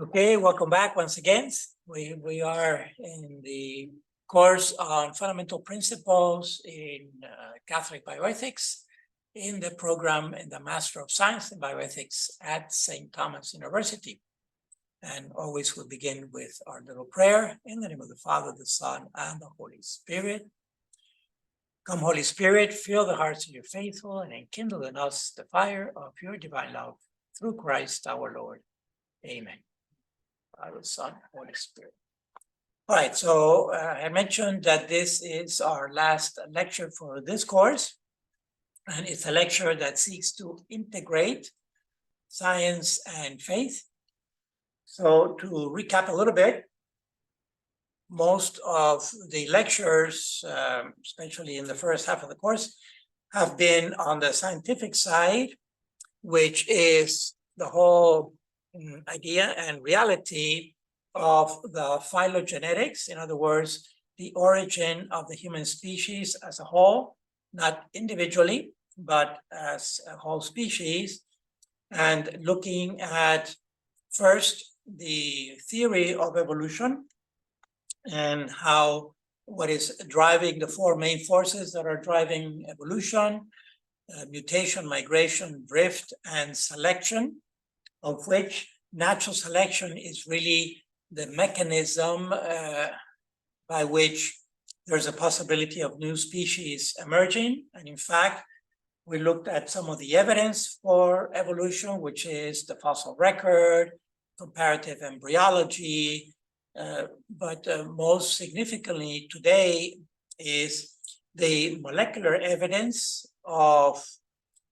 Okay, welcome back once again. We are in the course on fundamental principles in Catholic bioethics in the program in the Master of Science in Bioethics at St. Thomas University. And always we begin with our little prayer in the name of the Father, the Son, and the Holy Spirit. Come, Holy Spirit, fill the hearts of your faithful and enkindle in us the fire of your divine love through Christ our Lord. Amen. Father, Son, Holy Spirit. All right, so I mentioned that this is our last lecture for this course, and it's a lecture that seeks to integrate science and faith. So to recap a little bit, most of the lectures, especially in the first half of the course, have been on the scientific side, which is the whole idea and reality of the phylogenetics. In other words, the origin of the human species as a whole, not individually, but as a whole species, and looking at first the theory of evolution and how what is driving the four main forces that are driving evolution, mutation, migration, drift, and selection, of which natural selection is really the mechanism by which there's a possibility of new species emerging. And in fact, we looked at some of the evidence for evolution, which is the fossil record, comparative embryology, but most significantly today is the molecular evidence of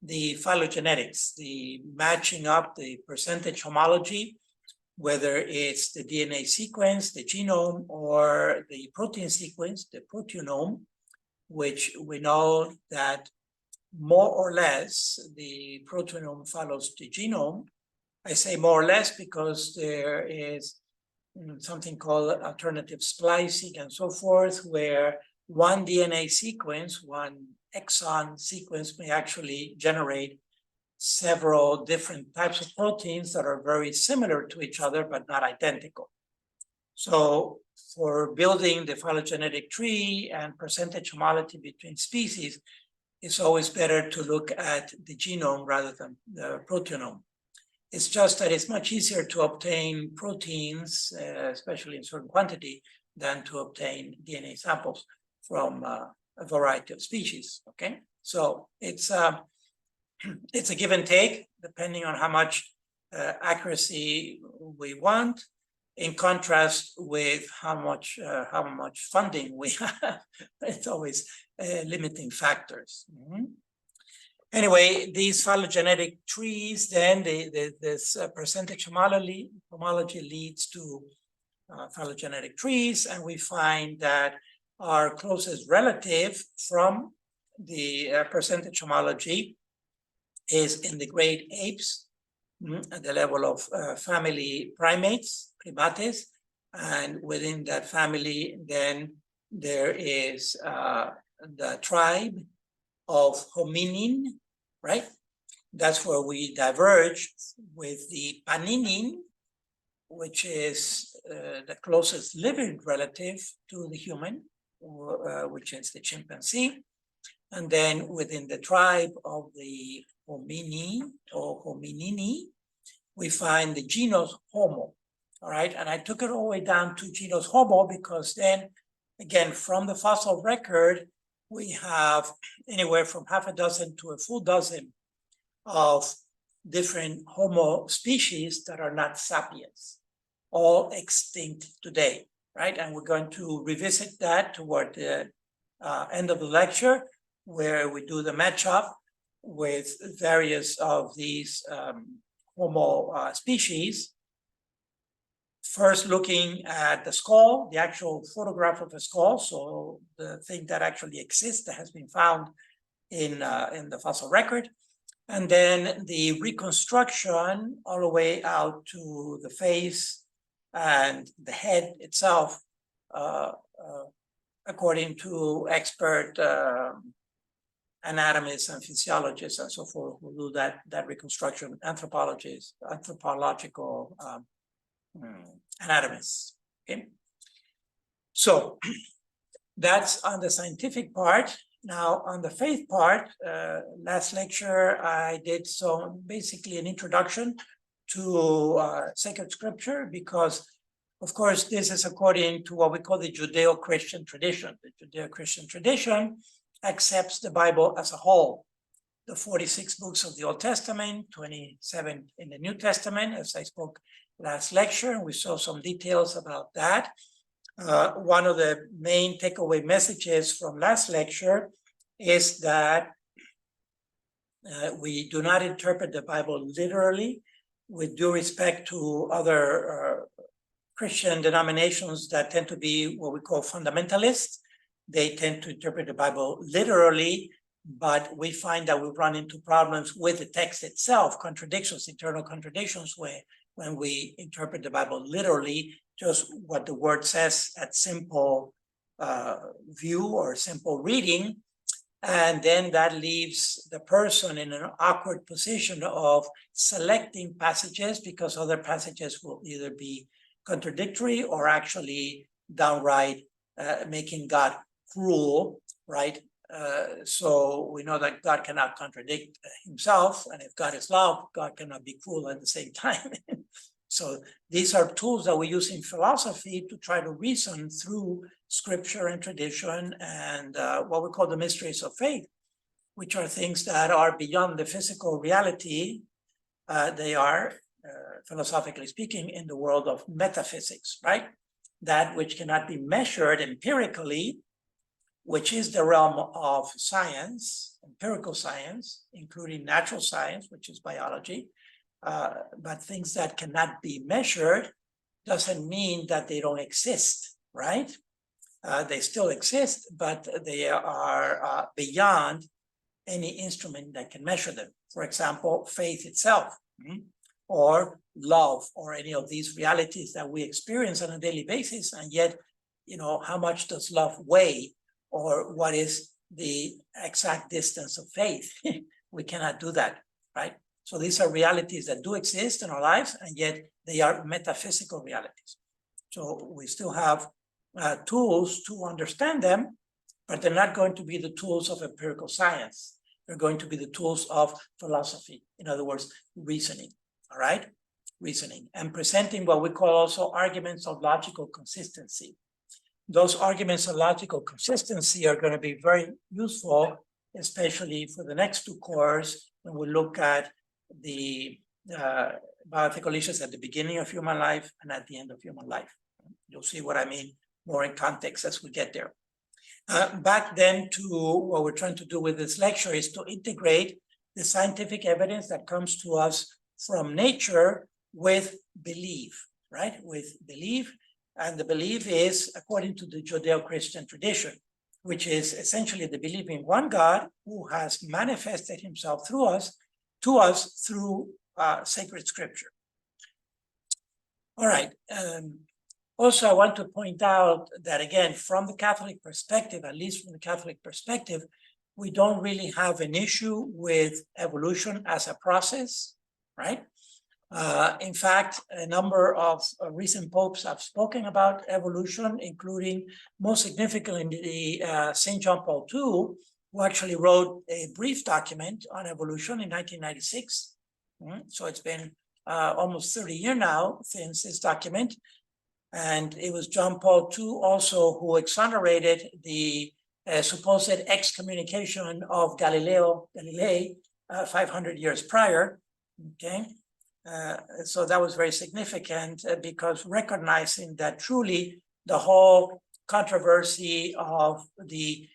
the phylogenetics, the matching up the percentage homology, whether it's the DNA sequence, the genome, or the protein sequence, the proteome, which we know that more or less the proteome follows the genome. I say more or less because there is something called alternative splicing and so forth, where one DNA sequence, one exon sequence may actually generate several different types of proteins that are very similar to each other, but not identical. So for building the phylogenetic tree and percentage homology between species, it's always better to look at the genome rather than the proteome. It's just that it's much easier to obtain proteins, especially in certain quantity, than to obtain DNA samples from a variety of species, okay? So it's a give and take, depending on how much accuracy we want, in contrast with how much funding we have. It's always limiting factors. Anyway, these phylogenetic trees, then this percentage homology leads to phylogenetic trees, and we find that our closest relative from the percentage homology is in the great apes at the level of family primates, primates, and within that family, then there is the tribe of hominin, right? That's where we diverge with the paninin, which is the closest living relative to the human, which is the chimpanzee. And then within the tribe of the homini or hominini, we find the genus Homo, all right? And I took it all the way down to genus Homo because then, again, from the fossil record, we have anywhere from half a dozen to a full dozen of different Homo species that are not sapiens, all extinct today, right? And we're going to revisit that toward the end of the lecture, where we do the matchup with various of these Homo species. First, looking at the skull, the actual photograph of the skull, so the thing that actually exists, that has been found in the fossil record, and then the reconstruction all the way out to the face and the head itself, according to expert anatomists and physiologists and so forth who do that reconstruction, anthropological anatomists. Okay, so that's on the scientific part. Now, on the faith part, last lecture I did basically an introduction to sacred scripture, because of course this is according to what we call the Judeo-Christian tradition. The Judeo-Christian tradition accepts the Bible as a whole. The 46 books of the Old Testament, 27 in the New Testament, as I spoke last lecture, and we saw some details about that. One of the main takeaway messages from last lecture is that we do not interpret the Bible literally, with due respect to other Christian denominations that tend to be what we call fundamentalists. They tend to interpret the Bible literally, but we find that we run into problems with the text itself, contradictions, internal contradictions, when we interpret the Bible literally, just what the word says at simple view or simple reading. And then that leaves the person in an awkward position of selecting passages, because other passages will either be contradictory or actually downright making God cruel, right? So we know that God cannot contradict himself, and if God is love, God cannot be cruel at the same time. So these are tools that we use in philosophy to try to reason through scripture and tradition and what we call the mysteries of faith, which are things that are beyond the physical reality. They are, philosophically speaking, in the world of metaphysics, right? That which cannot be measured empirically, which is the realm of science, empirical science, including natural science, which is biology. But things that cannot be measured doesn't mean that they don't exist, right? They still exist, but they are beyond any instrument that can measure them. For example, faith itself, or love, or any of these realities that we experience on a daily basis. And yet, how much does love weigh, or what is the exact distance of faith? We cannot do that, right? So these are realities that do exist in our lives, and yet they are metaphysical realities. So we still have tools to understand them, but they're not going to be the tools of empirical science. They're going to be the tools of philosophy. In other words, reasoning, all right? Reasoning, and presenting what we call also arguments of logical consistency. Those arguments of logical consistency are going to be very useful, especially for the next two cores, when we look at the bioethical issues at the beginning of human life and at the end of human life. You'll see what I mean more in context as we get there. Back then to what we're trying to do with this lecture is to integrate the scientific evidence that comes to us from nature with belief, right? With belief. And the belief is according to the Judeo-Christian tradition, which is essentially the belief in one God who has manifested himself to us through sacred scripture. All right. Also, I want to point out that, again, from the Catholic perspective, at least from the Catholic perspective, we don't really have an issue with evolution as a process, right? In fact, a number of recent popes have spoken about evolution, including most significantly St. John Paul II, who actually wrote a brief document on evolution in 1996. So it's been almost 30 years now since this document. And it was John Paul II also who exonerated the supposed excommunication of Galilei 500 years prior, okay? So that was very significant because recognizing that truly the whole controversy of the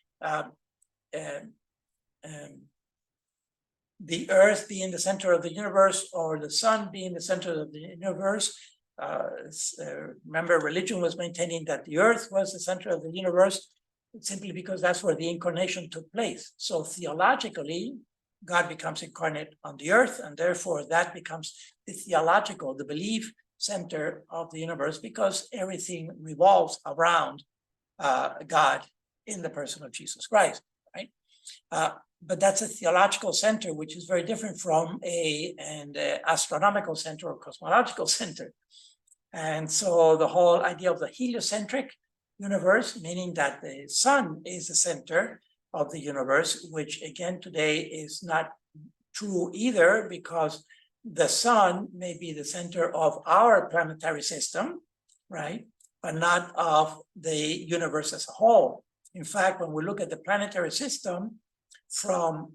earth being the center of the universe or the sun being the center of the universe. Remember, religion was maintaining that the earth was the center of the universe simply because that's where the incarnation took place. So theologically, God becomes incarnate on the earth, and therefore that becomes the belief center of the universe, because everything revolves around God in the person of Jesus Christ, right? But that's a theological center, which is very different from an astronomical center or cosmological center. And so the whole idea of the heliocentric universe, meaning that the sun is the center of the universe, which again today is not true either, because the sun may be the center of our planetary system, right? But not of the universe as a whole. In fact, when we look at the planetary system from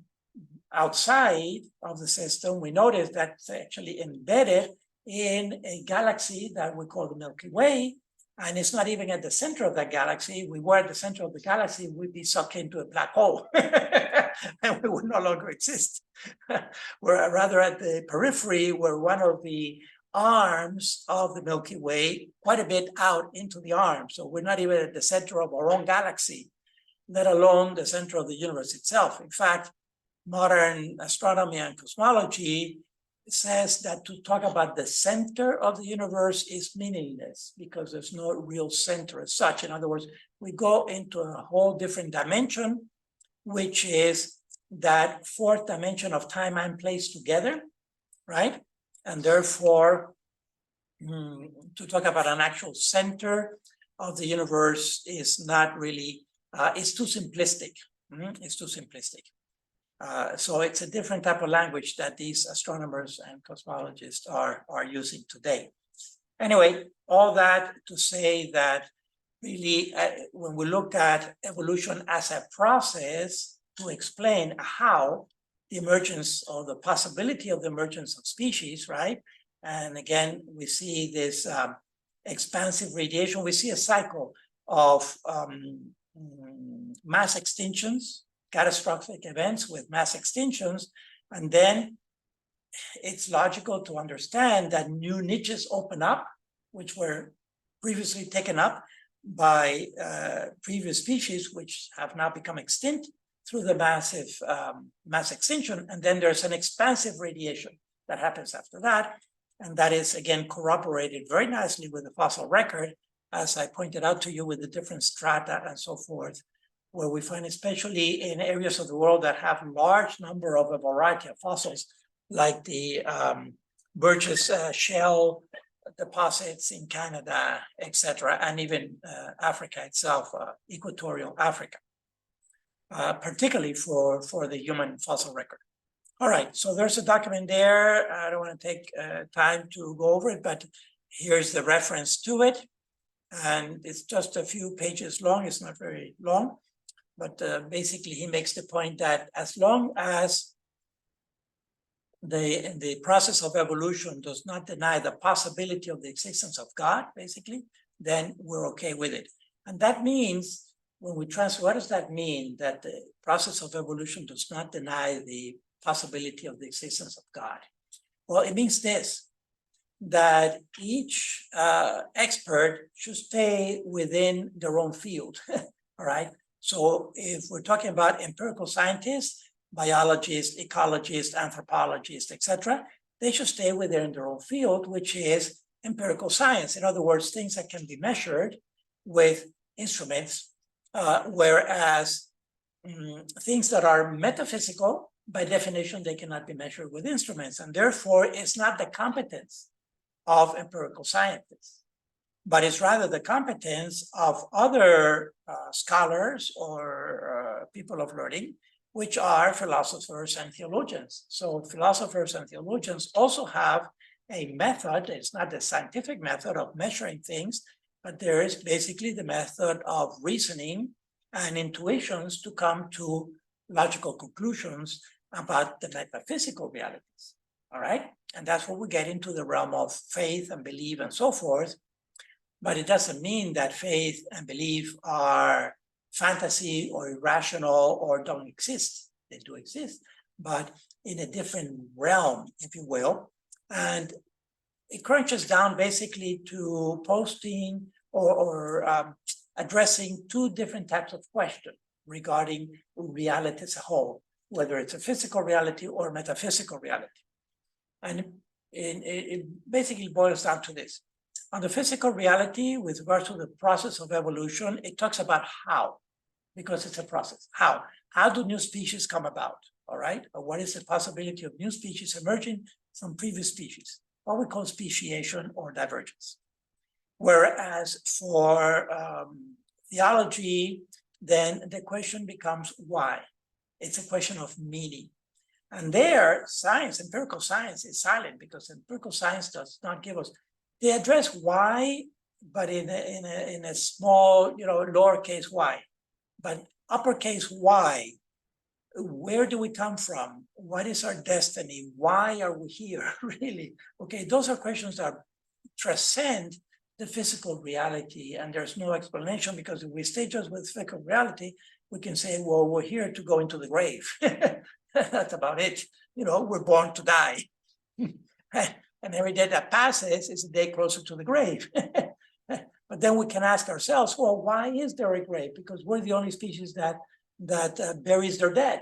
outside of the system, we notice that's actually embedded in a galaxy that we call the Milky Way. And it's not even at the center of that galaxy. If we were at the center of the galaxy, we'd be sucked into a black hole and we would no longer exist. We're rather at the periphery, where one of the arms of the Milky Way, quite a bit out into the arm. So we're not even at the center of our own galaxy, let alone the center of the universe itself. In fact, modern astronomy and cosmology says that to talk about the center of the universe is meaningless, because there's no real center as such. In other words, we go into a whole different dimension, which is that fourth dimension of time and place together, right? And therefore, to talk about an actual center of the universe is not really, it's too simplistic. It's too simplistic. So it's a different type of language that these astronomers and cosmologists are using today. Anyway, all that to say that really, when we look at evolution as a process to explain how the emergence or the possibility of the emergence of species, right? And again, we see this expansive radiation. We see a cycle of mass extinctions, catastrophic events with mass extinctions, and then it's logical to understand that new niches open up, which were previously taken up by previous species, which have now become extinct through the massive mass extinction. And then there's an expansive radiation that happens after that. And that is, again, corroborated very nicely with the fossil record, as I pointed out to you, with the different strata and so forth, where we find, especially in areas of the world that have large number of a variety of fossils, like the Burgess Shale deposits in Canada, etc., and even Africa itself, equatorial Africa, particularly for the human fossil record. All right, so there's a document there. I don't want to take time to go over it, but here's the reference to it. And it's just a few pages long. It's not very long. But basically, he makes the point that as long as the process of evolution does not deny the possibility of the existence of God, basically, then we're okay with it. And that means, when we translate, what does that mean, that the process of evolution does not deny the possibility of the existence of God? Well, it means this, that each expert should stay within their own field, all right? So if we're talking about empirical scientists, biologists, ecologists, anthropologists, etc., they should stay within their own field, which is empirical science. In other words, things that can be measured with instruments, whereas things that are metaphysical, by definition, they cannot be measured with instruments. And therefore, it's not the competence of empirical scientists, but it's rather the competence of other scholars or people of learning, which are philosophers and theologians. So philosophers and theologians also have a method. It's not the scientific method of measuring things, but there is basically the method of reasoning and intuitions to come to logical conclusions about the metaphysical realities, all right? And that's where we get into the realm of faith and belief and so forth. But it doesn't mean that faith and belief are fantasy or irrational or don't exist. They do exist, but in a different realm, if you will. And it crunches down basically to posting or addressing two different types of questions regarding reality as a whole, whether it's a physical reality or metaphysical reality. And it basically boils down to this. On the physical reality, with regard to the process of evolution, it talks about how, because it's a process. How do new species come about, all right? Or what is the possibility of new species emerging from previous species? What we call speciation or divergence. Whereas for theology, then the question becomes why. It's a question of meaning. And there, science, empirical science is silent because empirical science does not give us, they address why, but in a small, lowercase y. But uppercase Y, where do we come from? What is our destiny? Why are we here, really? Okay, those are questions that transcend the physical reality, and there's no explanation, because if we stay just with physical reality, we can say, well, we're here to go into the grave. That's about it. We're born to die. And every day that passes is a day closer to the grave. But then we can ask ourselves, well, why is there a grave? Because we're the only species that buries their dead.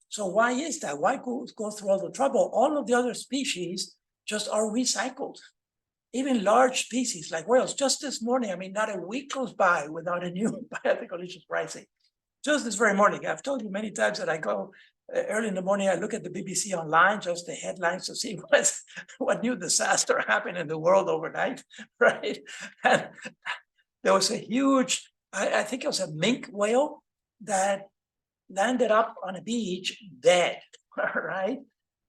So why is that? Why go through all the trouble? All of the other species just are recycled. Even large species like whales, just this morning, not a week goes by without a new bioethical issues rising. Just this very morning, I've told you many times that I go early in the morning, I look at the BBC online, just the headlines, to see what new disaster happened in the world overnight, right? And there was a huge, I think it was a minke whale that landed up on a beach dead, right?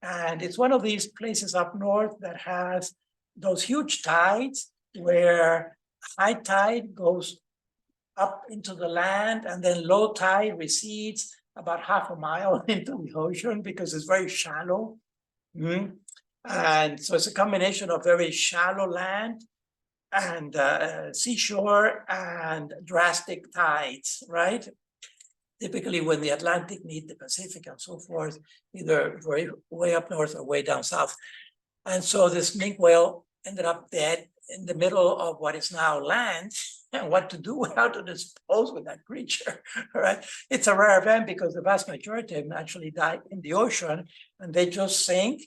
And it's one of these places up north that has those huge tides where high tide goes up into the land and then low tide recedes about half a mile into the ocean because it's very shallow. And so it's a combination of very shallow land and seashore and drastic tides, right? Typically when the Atlantic meet the Pacific and so forth, either way up north or way down south. And so this minke whale ended up dead in the middle of what is now land, and what to do, how to dispose with that creature, right? It's a rare event because the vast majority of them actually die in the ocean, and they just sink,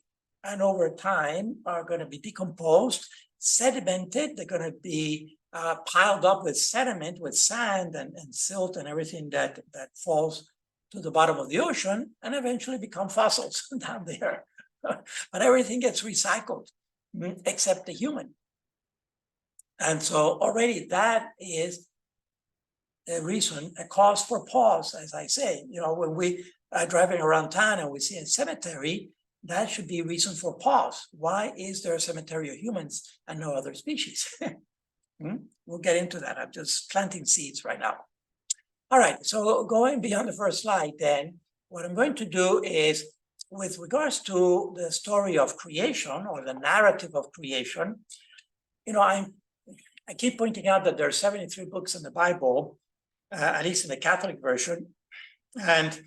and over time are going to be decomposed, sedimented. They're going to be piled up with sediment, with sand and silt and everything that falls to the bottom of the ocean, and eventually become fossils down there. But everything gets recycled, except the human. And so already that is a reason, a cause for pause, as I say. When we are driving around town and we see a cemetery, that should be a reason for pause. Why is there a cemetery of humans and no other species? We'll get into that. I'm just planting seeds right now. All right, so going beyond the first slide then, what I'm going to do is, with regards to the story of creation or the narrative of creation, I keep pointing out that there are 73 books in the Bible, at least in the Catholic version. And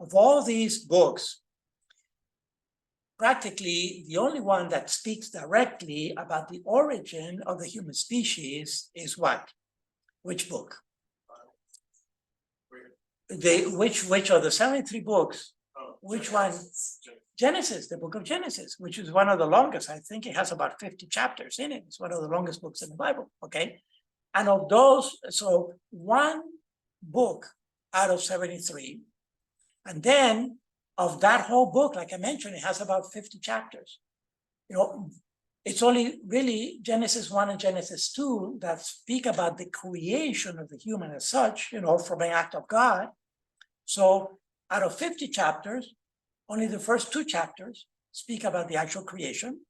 of all these books, practically the only one that speaks directly about the origin of the human species is what? Which book? Which of the 73 books? Which one? Genesis, the book of Genesis, which is one of the longest. I think it has about 50 chapters in it. It's one of the longest books in the Bible, okay? And of those, so one book out of 73. And then of that whole book, like I mentioned, it has about 50 chapters. It's only really Genesis 1 and Genesis 2 that speak about the creation of the human as such, from an act of God. So out of 50 chapters, only the first 2 chapters speak about the actual creation.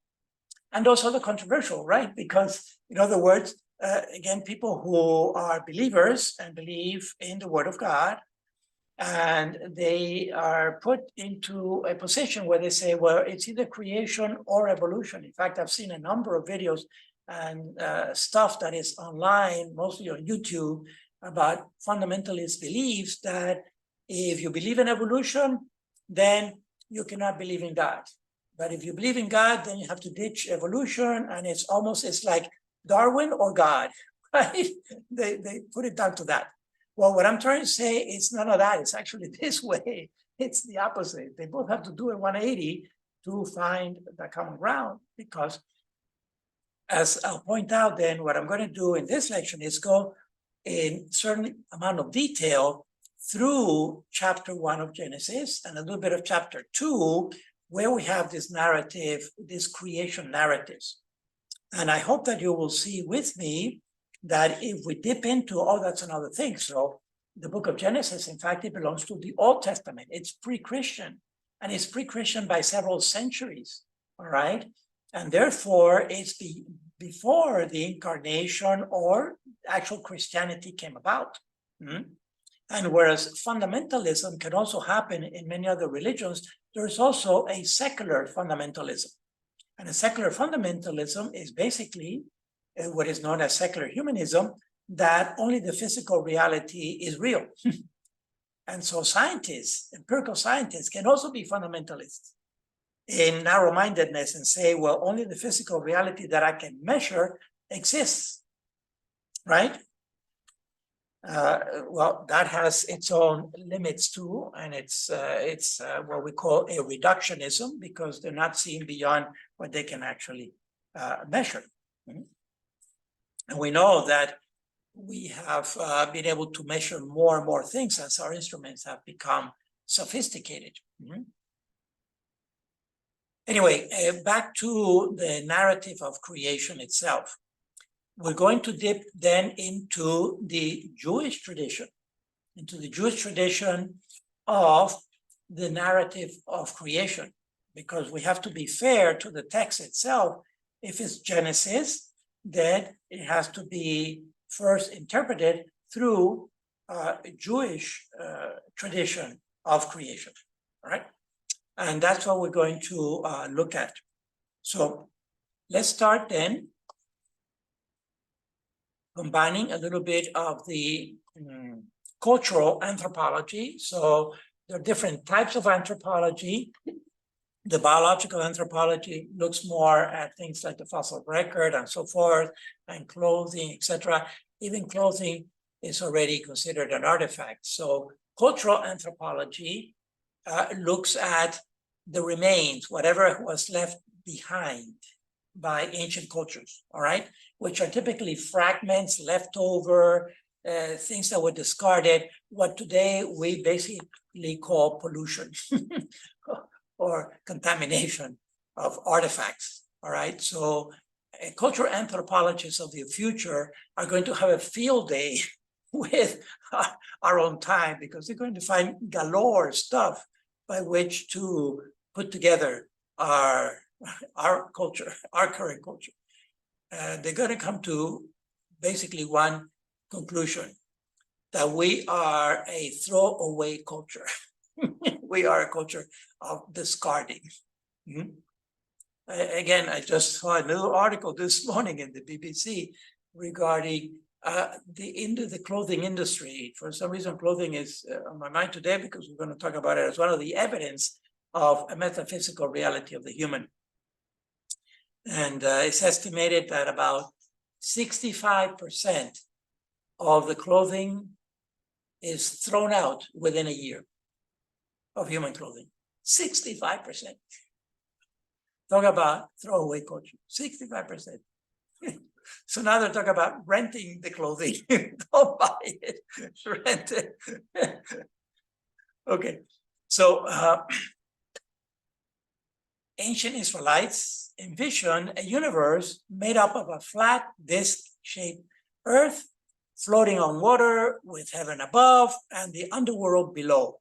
And those are the controversial, right? Because, in other words, again, people who are believers and believe in the Word of God, and they are put into a position where they say, well, it's either creation or evolution. In fact, I've seen a number of videos and stuff that is online, mostly on YouTube, about fundamentalist beliefs that if you believe in evolution, then you cannot believe in God. But if you believe in God, then you have to ditch evolution, and it's like Darwin or God, right? They put it down to that. Well, what I'm trying to say is none of that. It's actually this way. It's the opposite. They both have to do a 180 to find the common ground, because as I'll point out then, what I'm going to do in this lecture is go in certain amount of detail through chapter 1 of Genesis and a little bit of chapter 2, where we have this narrative, this creation narratives. And I hope that you will see with me that if we dip into, oh, that's another thing. So the book of Genesis, in fact, it belongs to the Old Testament. It's pre-Christian, and it's pre-Christian by several centuries, all right? And therefore, it's before the incarnation or actual Christianity came about. And whereas fundamentalism can also happen in many other religions, there's also a secular fundamentalism. And a secular fundamentalism is basically what is known as secular humanism, that only the physical reality is real. And so scientists, empirical scientists, can also be fundamentalists in narrow-mindedness and say, well, only the physical reality that I can measure exists, right? Well, that has its own limits too, and it's what we call a reductionism, because they're not seeing beyond what they can actually measure. And we know that we have been able to measure more and more things as our instruments have become sophisticated. Anyway, back to the narrative of creation itself. We're going to dip then into the Jewish tradition, of the narrative of creation, because we have to be fair to the text itself. If it's Genesis, then it has to be first interpreted through a Jewish tradition of creation, all right? And that's what we're going to look at. So let's start then combining a little bit of the cultural anthropology. So there are different types of anthropology. The biological anthropology looks more at things like the fossil record and so forth, and clothing, etc. Even clothing is already considered an artifact. So cultural anthropology looks at the remains, whatever was left behind by ancient cultures, all right? Which are typically fragments, leftover, things that were discarded, what today we basically call pollution or contamination of artifacts, all right? So cultural anthropologists of the future are going to have a field day with our own time, because they're going to find galore stuff by which to put together our culture, our current culture. They're going to come to basically one conclusion, that we are a throwaway culture. We are a culture of discarding. Again, I just saw a new article this morning in the BBC regarding the clothing industry. For some reason, clothing is on my mind today, because we're going to talk about it as one of the evidence of a metaphysical reality of the human. And it's estimated that about 65% of the clothing is thrown out within a year of human clothing. 65%. Talk about throwaway culture, 65%. So now they're talking about renting the clothing. Don't buy it, rent it. Okay, so ancient Israelites envisioned a universe made up of a flat disc-shaped earth floating on water with heaven above and the underworld below.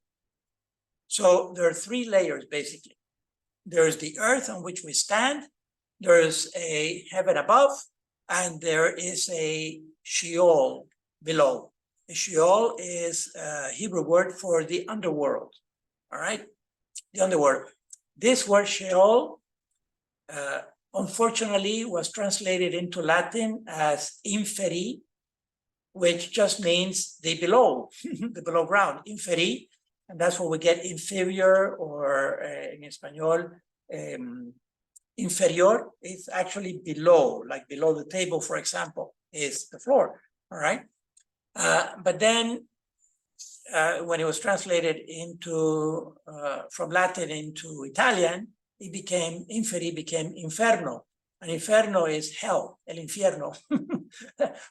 So there are three layers, basically. There's the earth on which we stand, there's a heaven above, and there is a Sheol below. The Sheol is a Hebrew word for the underworld, all right? The underworld. This word Sheol, unfortunately, was translated into Latin as inferi, which just means the below, the below ground, inferi, and that's where we get inferior, or in Espanol, inferior is actually below, like below the table, for example, is the floor, all right? But then when it was translated into from Latin into Italian, it became inferi, became inferno, and inferno is hell, el infierno,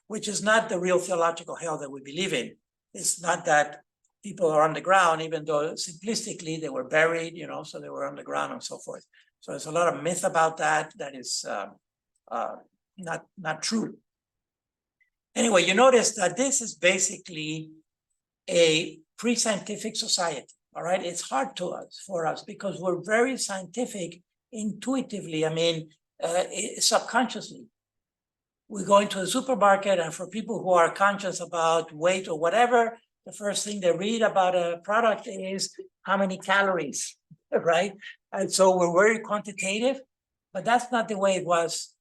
which is not the real theological hell that we believe in. It's not that people are on the ground, even though simplistically they were buried, you know, so they were on the ground and so forth. So there's a lot of myth about that that is not true. Anyway, you notice that this is basically a pre-scientific society, all right? It's hard for us because we're very scientific intuitively, subconsciously. We go into the supermarket, and for people who are conscious about weight or whatever, the first thing they read about a product is how many calories, right? And so we're very quantitative, but that's not the way it was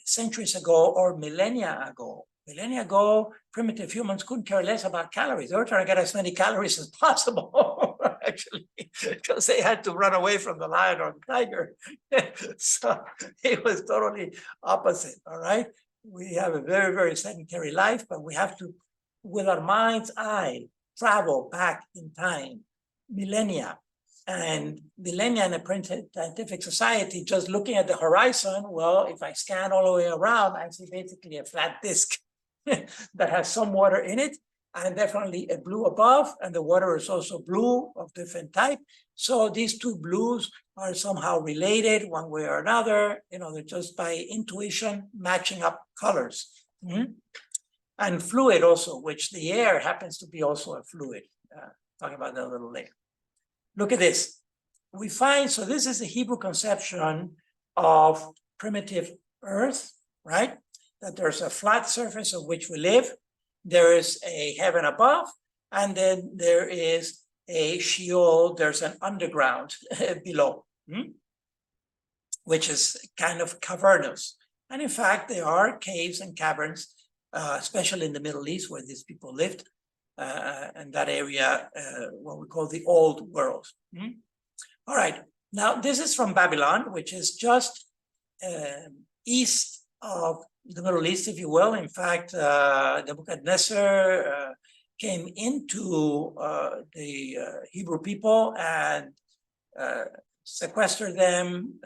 centuries ago or millennia ago. Millennia ago, primitive humans couldn't care less about calories. They were trying to get as many calories as possible, actually, because they had to run away from the lion or the tiger. So it was totally opposite, all right? We have a very, very sedentary life, but we have to, with our mind's eye, travel back in time, millennia. And millennia in a scientific society, just looking at the horizon, well, if I scan all the way around, I see basically a flat disk that has some water in it, and definitely a blue above, and the water is also blue of different type. So these two blues are somehow related one way or another, they're just by intuition matching up colors. And fluid also, which the air happens to be also a fluid. Talking about that a little later. Look at this. We find, so this is the Hebrew conception of primitive Earth, right? That there's a flat surface of which we live. There is a heaven above, and then there is a Sheol, there's an underground below, which is kind of cavernous. And in fact, there are caves and caverns, especially in the Middle East where these people lived, and that area, what we call the old world. All right, now this is from Babylon, which is just east of the Middle East, if you will. In fact, Nebuchadnezzar came into the Hebrew people and sequestered them.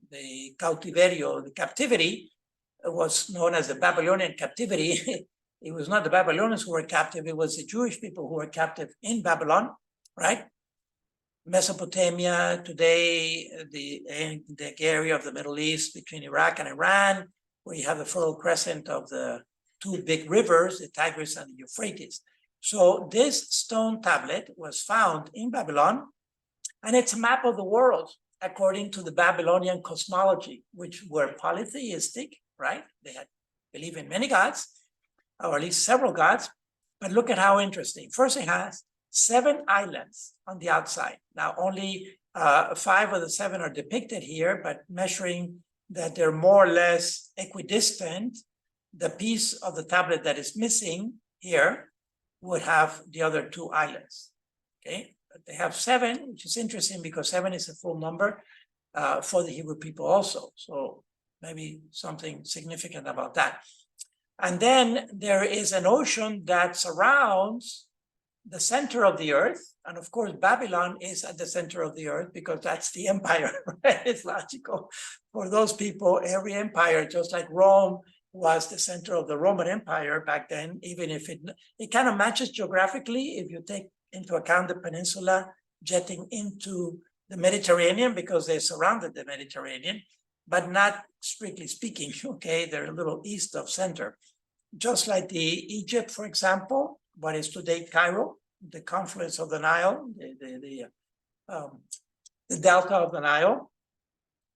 The cautiverio, the captivity, was known as the Babylonian captivity. It was not the Babylonians who were captive, it was the Jewish people who were captive in Babylon, right? Mesopotamia, today, the area of the Middle East between Iraq and Iran, where you have the Fertile Crescent of the two big rivers, the Tigris and the Euphrates. So this stone tablet was found in Babylon, and it's a map of the world according to the Babylonian cosmology, which were polytheistic, right? They had believed in many gods, or at least several gods. But look at how interesting. First, it has 7 islands on the outside. Now, only 5 of the 7 are depicted here, but measuring that they're more or less equidistant, the piece of the tablet that is missing here would have the other 2 islands, okay? But they have 7, which is interesting because 7 is a full number for the Hebrew people also. So maybe something significant about that. And then there is an ocean that surrounds the center of the earth. And of course, Babylon is at the center of the earth because that's the empire, right? It's logical. For those people, every empire, just like Rome was the center of the Roman Empire back then, even if it kind of matches geographically, if you take into account the peninsula jetting into the Mediterranean, because they surrounded the Mediterranean, but not strictly speaking, okay? They're a little east of center. Just like the Egypt, for example, what is today Cairo, the confluence of the Nile, the delta of the Nile,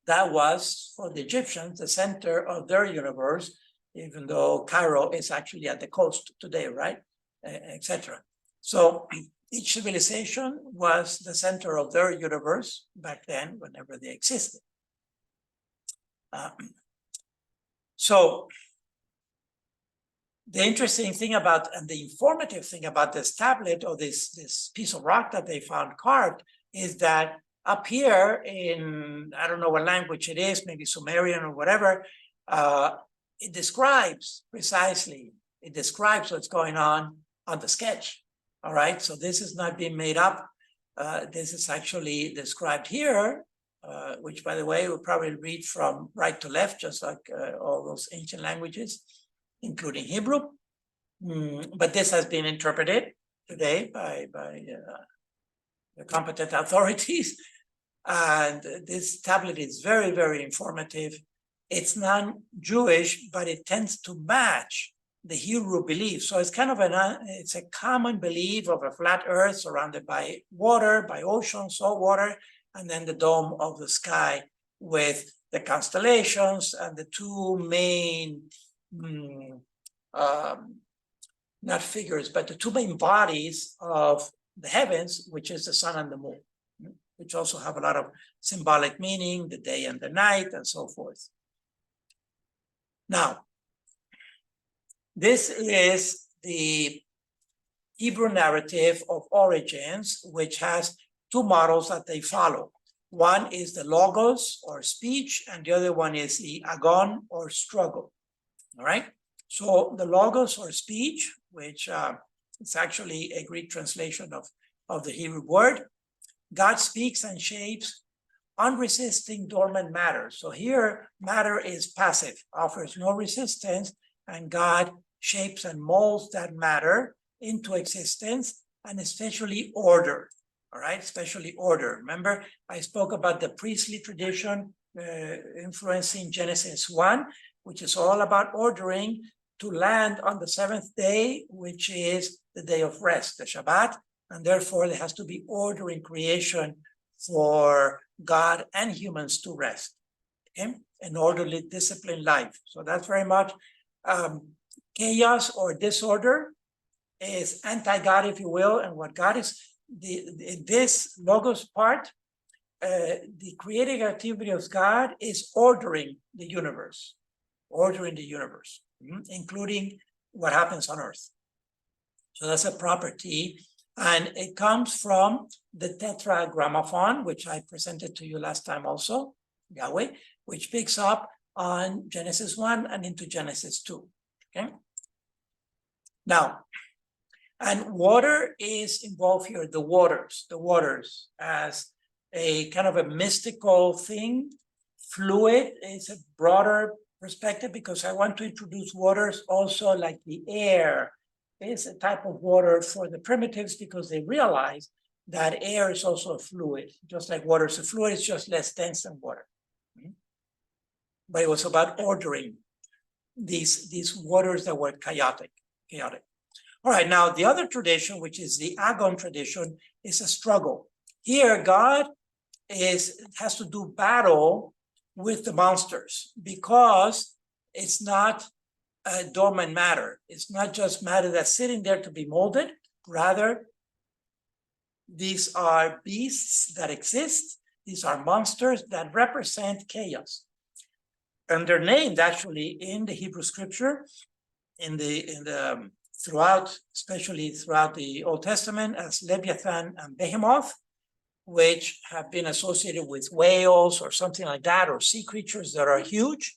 that was for the Egyptians the center of their universe, even though Cairo is actually at the coast today, right? Etc. So each civilization was the center of their universe back then, whenever they existed. So the interesting thing about, and the informative thing about this tablet or this piece of rock that they found carved is that up here in, I don't know what language it is, maybe Sumerian or whatever, it describes precisely, it describes what's going on the sketch, all right? So this is not being made up. This is actually described here, which, by the way, we'll probably read from right to left, just like all those ancient languages, including Hebrew. But this has been interpreted today by the competent authorities. And this tablet is very, very informative. it's non-Jewish, but it tends to match the Hebrew belief. So it's kind of it's a common belief of a flat earth surrounded by water, by ocean, salt water, and then the dome of the sky with the constellations and the two main, not figures, but the two main bodies of the heavens, which is the sun and the moon, which also have a lot of symbolic meaning, the day and the night, and so forth. Now, this is the Hebrew narrative of origins, which has two models that they follow. One is the logos or speech, and the other one is the agon or struggle. All right. So the logos or speech, which is actually a Greek translation of the Hebrew word, God speaks and shapes unresisting dormant matter. So here, matter is passive, offers no resistance, and God shapes and molds that matter into existence, and especially order. All right, especially order. Remember, I spoke about the priestly tradition influencing Genesis 1, which is all about ordering to land on the seventh day, which is the day of rest, the Shabbat, and therefore there has to be order in creation for God and humans to rest, okay? An orderly, disciplined life. So that's very much chaos or disorder is anti-God, if you will, and what God is, this logos part, the creative activity of God is ordering the universe, including what happens on earth. So that's a property, and it comes from the tetragrammaton, which I presented to you last time also, Yahweh, which picks up on Genesis 1 and into Genesis 2, okay? Now, and water is involved here, the waters as a kind of a mystical thing. Fluid is a broader perspective because I want to introduce waters also like the air is a type of water for the primitives because they realize that air is also a fluid, just like water is a fluid, it's just less dense than water. But it was about ordering these waters that were chaotic. All right, now the other tradition, which is the Agon tradition, is a struggle. Here, God has to do battle with the monsters because it's not dormant matter. It's not just matter that's sitting there to be molded. Rather, these are beasts that exist. These are monsters that represent chaos. And they're named actually in the Hebrew scripture, especially throughout the Old Testament, as Leviathan and Behemoth, which have been associated with whales or something like that, or sea creatures that are huge,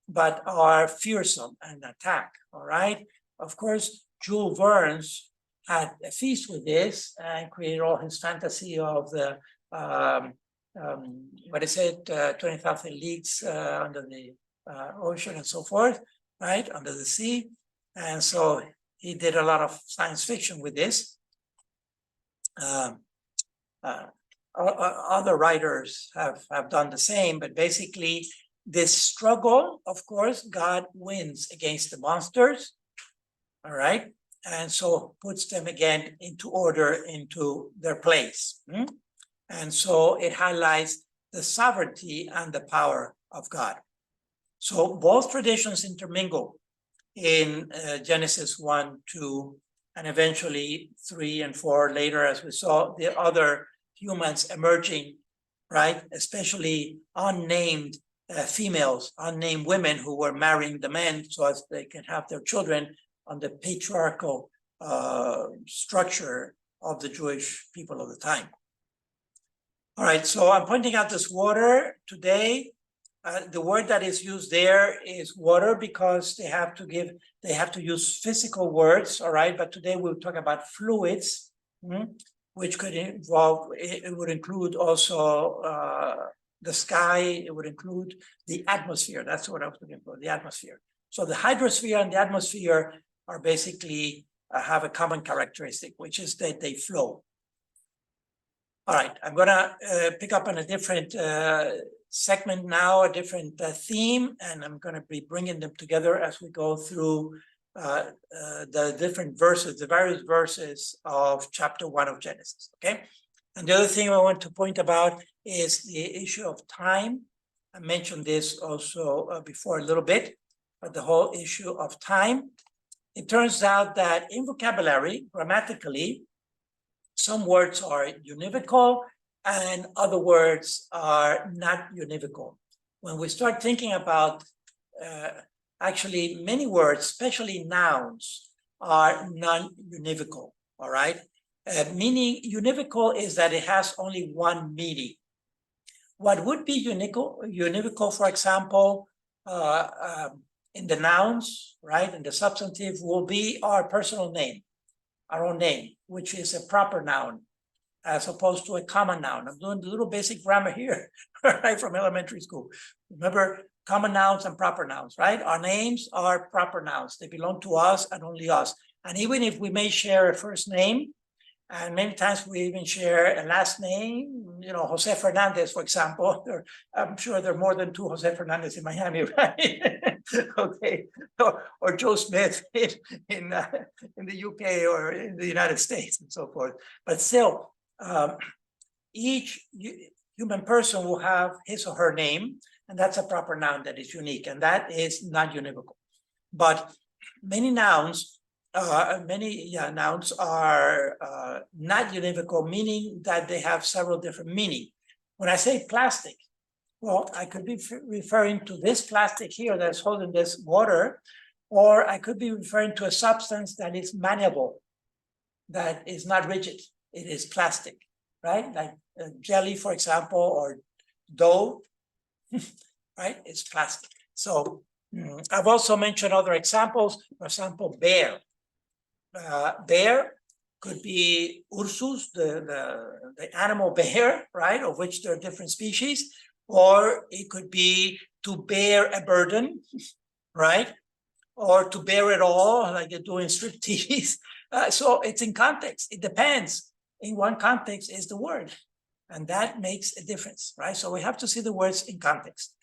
but are fearsome and attack, all right? Of course, Jules Verne had a feast with this and created all his fantasy of the, 20,000 leagues under the ocean and so forth, right, under the sea. And so he did a lot of science fiction with this. Other writers have done the same, but basically this struggle, of course, God wins against the monsters, all right? And so puts them again into order, into their place. And so it highlights the sovereignty and the power of God. So both traditions intermingle in Genesis 1, 2, and eventually 3 and 4 later, as we saw the other humans emerging, right? Especially unnamed females, unnamed women who were marrying the men so as they can have their children on the patriarchal structure of the Jewish people of the time. All right, so I'm pointing out this water today. The word that is used there is water because they have to use physical words, all right? But today we'll talk about fluids, which could involve, it would include also the sky, it would include the atmosphere. That's what I was looking for, the atmosphere. So the hydrosphere and the atmosphere are basically have a common characteristic, which is that they flow. All right, I'm gonna pick up on a different segment now, a different theme, and I'm going to be bringing them together as we go through the different verses, the various verses of chapter 1 of Genesis, okay? And the other thing I want to point about is the issue of time. I mentioned this also before a little bit, but the whole issue of time. It turns out that in vocabulary, grammatically, some words are univocal and other words are not univocal. When we start thinking about actually many words, especially nouns, are non-univocal, all right? Meaning univocal is that it has only one meaning. What would be univocal, for example, in the nouns, right, in the substantive will be our personal name, our own name, which is a proper noun, as opposed to a common noun. I'm doing a little basic grammar here, right, from elementary school. Remember, common nouns and proper nouns, right? Our names are proper nouns. They belong to us and only us. And even if we may share a first name, and many times we even share a last name, you know, Jose Fernandez, for example. I'm sure there are more than 2 Jose Fernandez in Miami, right? Okay, or Joe Smith in the UK or in the United States and so forth. But still, each human person will have his or her name, and that's a proper noun that is unique, and that is not univocal. But many nouns, nouns are not univocal, meaning that they have several different meanings. When I say plastic, well, I could be referring to this plastic here that's holding this water, or I could be referring to a substance that is malleable, that is not rigid. It is plastic, right? Like jelly, for example, or dough, right? It's plastic. So I've also mentioned other examples. For example, bear. Bear could be Ursus, the animal bear, right? Of which there are different species. Or it could be to bear a burden, right? Or to bear it all, like you're doing striptease. So it's in context. It depends. In one context is the word. And that makes a difference, right? So we have to see the words in context.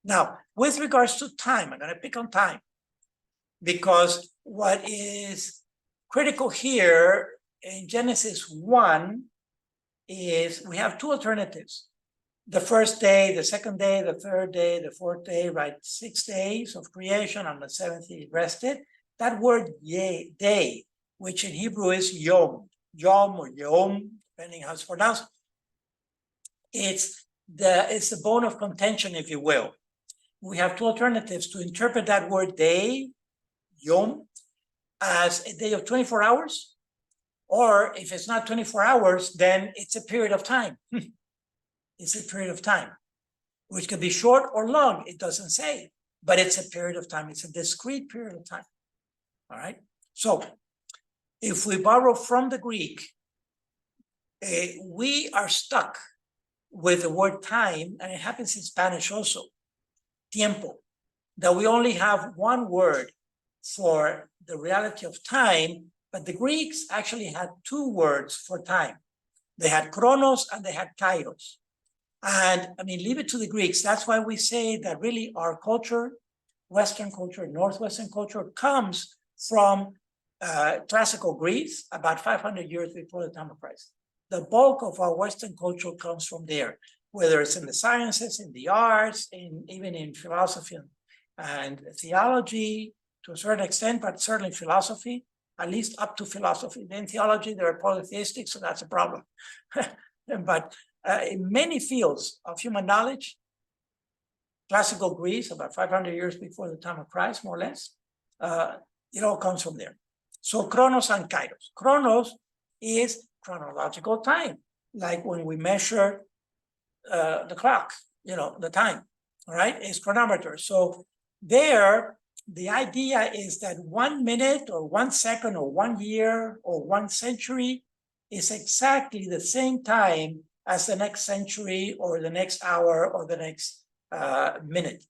Now, with regards to time, I'm going to pick on time, because what is critical here in Genesis 1 is we have 2 alternatives. The first day, the second day, the third day, the fourth day, right? 6 days of creation. On the 7th he rested. That word day, which in Hebrew is yom or yom, depending how it's pronounced, it's the bone of contention, if you will. We have 2 alternatives to interpret that word day, yom, as a day of 24 hours, or if it's not 24 hours, then it's a period of time. It's a period of time, which could be short or long. It doesn't say, but it's a period of time. It's a discrete period of time. All right. So if we borrow from the Greek, we are stuck with the word time, and it happens in Spanish also, tiempo, that we only have one word for the reality of time, but the Greeks actually had 2 words for time. They had chronos and they had kairos. And I mean, leave it to the Greeks. That's why we say that really our culture, Western culture, Northwestern culture, comes from classical Greece about 500 years before the time of Christ. The bulk of our Western culture comes from there, whether it's in the sciences, in the arts, even in philosophy and theology to a certain extent, but certainly philosophy, at least up to philosophy. Then theology, they're polytheistic, so that's a problem. But in many fields of human knowledge, classical Greece, about 500 years before the time of Christ, more or less, it all comes from there. So chronos and kairos. Chronos is chronological time, like when we measure the clock, the time, all right, is chronometer. So there, the idea is that 1 minute or 1 second or 1 year or 1 century is exactly the same time as the next century or the next hour or the next minute.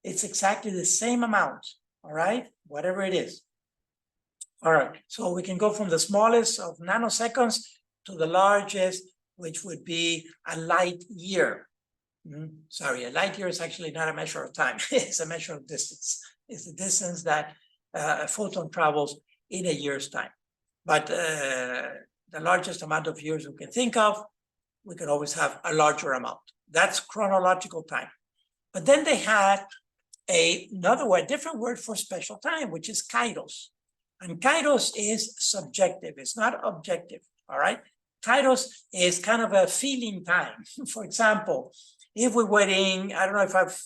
It's exactly the same amount, all right, whatever it is. All right, so we can go from the smallest of nanoseconds to the largest, which would be a light year. Sorry, a light year is actually not a measure of time. It's a measure of distance. It's the distance that a photon travels in a year's time. But the largest amount of years we can think of, we can always have a larger amount. That's chronological time. But then they had another word, different word for special time, which is kairos. And kairos is subjective. It's not objective, all right? Kairos is kind of a feeling time. For example, if we're waiting, I don't know if I've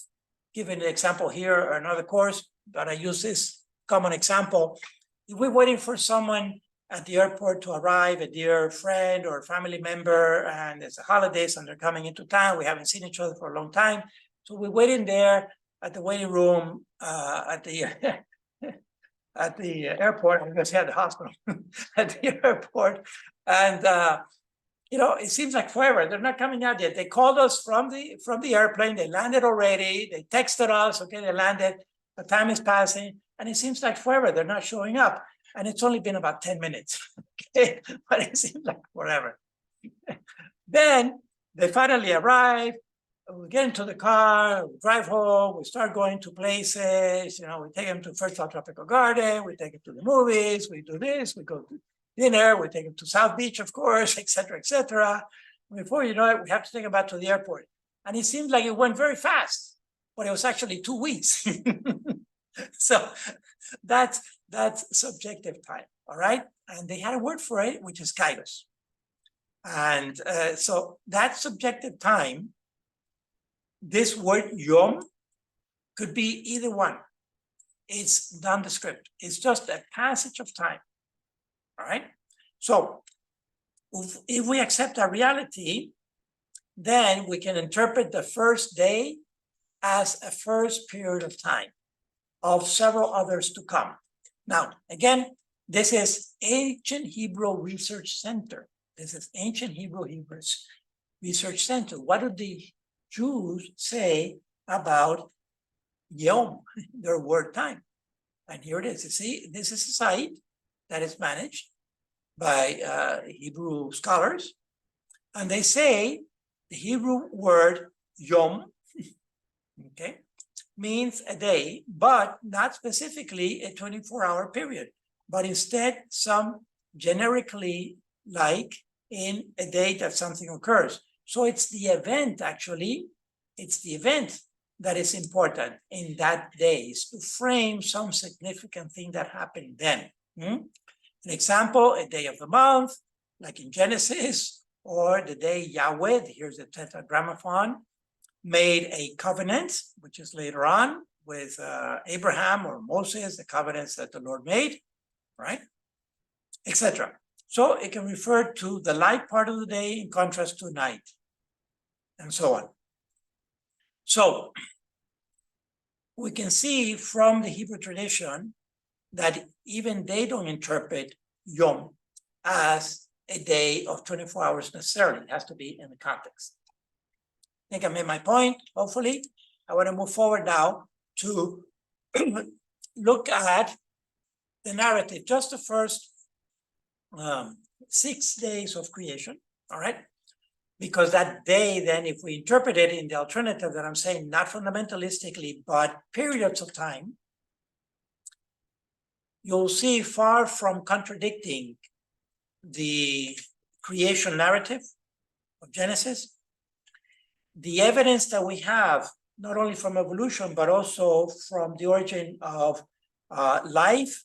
given an example here or another course, but I use this common example. If we're waiting for someone at the airport to arrive, a dear friend or family member, and it's the holidays and they're coming into town, we haven't seen each other for a long time. So we're waiting there at the waiting room at the at the airport. I'm going to say at the hospital, at the airport, and you know, it seems like forever. They're not coming out yet. They called us from the airplane. They landed already. They texted us. Okay, they landed. The time is passing, and it seems like forever. They're not showing up, and it's only been about 10 minutes. Okay, but it seems like forever. Then they finally arrive. We get into the car, we drive home, we start going to places, you know, we take them to First Flower Tropical Garden, we take them to the movies, we do this, we go to dinner, we take them to South Beach, of course, et cetera, et cetera. Before you know it, we have to take them back to the airport. And it seems like it went very fast, but it was actually 2 weeks. So that's subjective time, all right? And they had a word for it, which is kairos. And so that subjective time, this word yom could be either one. It's nondescript. It's just a passage of time. All right. So if we accept our reality, then we can interpret the first day as a first period of time of several others to come. Now, again, this is Ancient Hebrew Research Center. This is Ancient Hebrew Research Center. What do the Jews say about Yom, their word time? And here it is. You see, this is a site that is managed by Hebrew scholars. And they say the Hebrew word Yom, okay, means a day, but not specifically a 24-hour period, but instead some generically like in a day that something occurs. So it's the event, actually, it's the event that is important in that day, is to frame some significant thing that happened then. An example, a day of the month, like in Genesis, or the day Yahweh, here's the Tetragrammaton, made a covenant, which is later on with Abraham or Moses, the covenants that the Lord made, right, etc. So it can refer to the light part of the day in contrast to night, and so on. So we can see from the Hebrew tradition that even they don't interpret Yom as a day of 24 hours necessarily. It has to be in the context. I think I made my point, hopefully. I want to move forward now to look at the narrative, just the first 6 days of creation, all right? Because that day, then, if we interpret it in the alternative that I'm saying, not fundamentalistically, but periods of time, you'll see, far from contradicting the creation narrative of Genesis, the evidence that we have, not only from evolution, but also from the origin of life,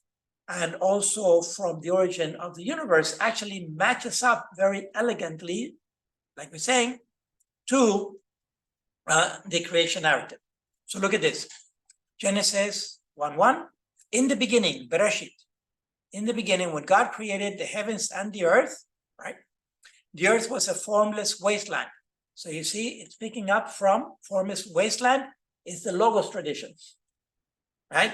and also from the origin of the universe, actually matches up very elegantly, like we're saying, to the creation narrative. So look at this. Genesis 1:1, in the beginning, Bereshit. In the beginning, when God created the heavens and the earth, right? The earth was a formless wasteland. So you see, it's picking up from formless wasteland is the Logos tradition, right?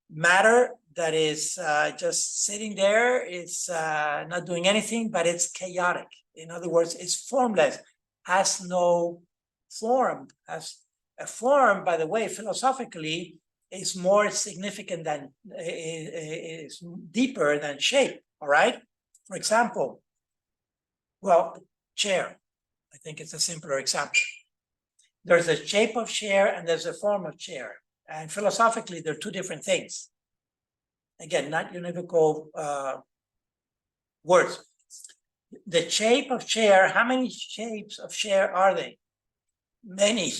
Matter that is just sitting there, it's not doing anything, but it's chaotic. In other words, it's formless, has no form. Has a form, by the way, philosophically, is more significant than, is deeper than shape, all right? For example, well, chair. I think it's a simpler example. There's a shape of chair and there's a form of chair. And philosophically, they're two different things. Again, not univocal words. The shape of chair, how many shapes of chair are they? Many.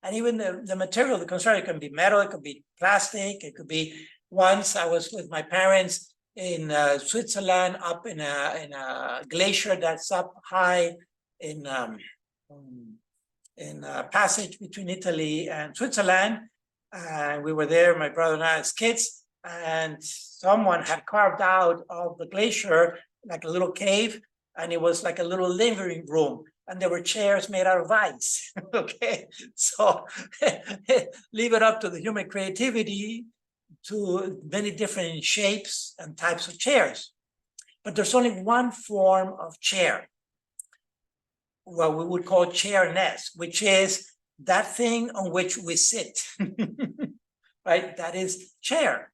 And even the material, the construction, it can be metal, it could be plastic, it could be. Once I was with my parents in Switzerland, up in a glacier that's up high in a passage between Italy and Switzerland. And we were there, my brother and I as kids, and someone had carved out of the glacier like a little cave, and it was like a little living room. And there were chairs made out of ice. Okay, so leave it up to the human creativity to many different shapes and types of chairs. But there's only one form of chair, what we would call chairness, which is that thing on which we sit, right? That is chair.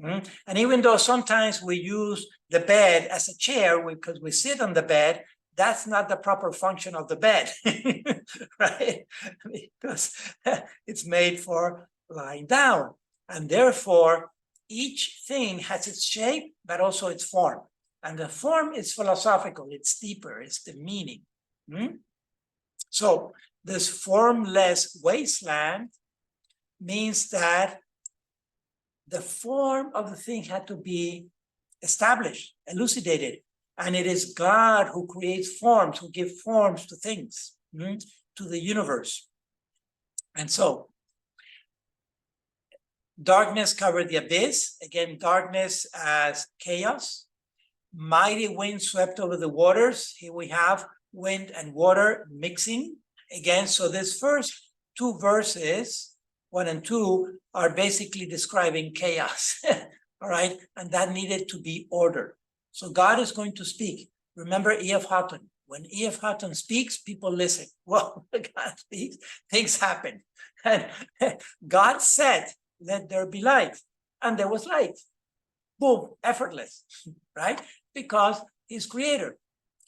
And even though sometimes we use the bed as a chair because we sit on the bed, that's not the proper function of the bed, right? Because it's made for lying down. And therefore, each thing has its shape, but also its form. And the form is philosophical, it's deeper, it's the meaning. So this formless wasteland means that the form of the thing had to be established, elucidated. And it is God who creates forms, who gives forms to things, to the universe. And so darkness covered the abyss. Again, darkness as chaos. Mighty wind swept over the waters. Here we have wind and water mixing. Again, so this first two verses, 1 and 2, are basically describing chaos. All right, and that needed to be ordered. So God is going to speak. Remember E.F. Hutton. When E.F. Hutton speaks, people listen. Well, when God speaks, things happen. And God said, let there be light. And there was light. Boom, effortless, right? Because he's creator.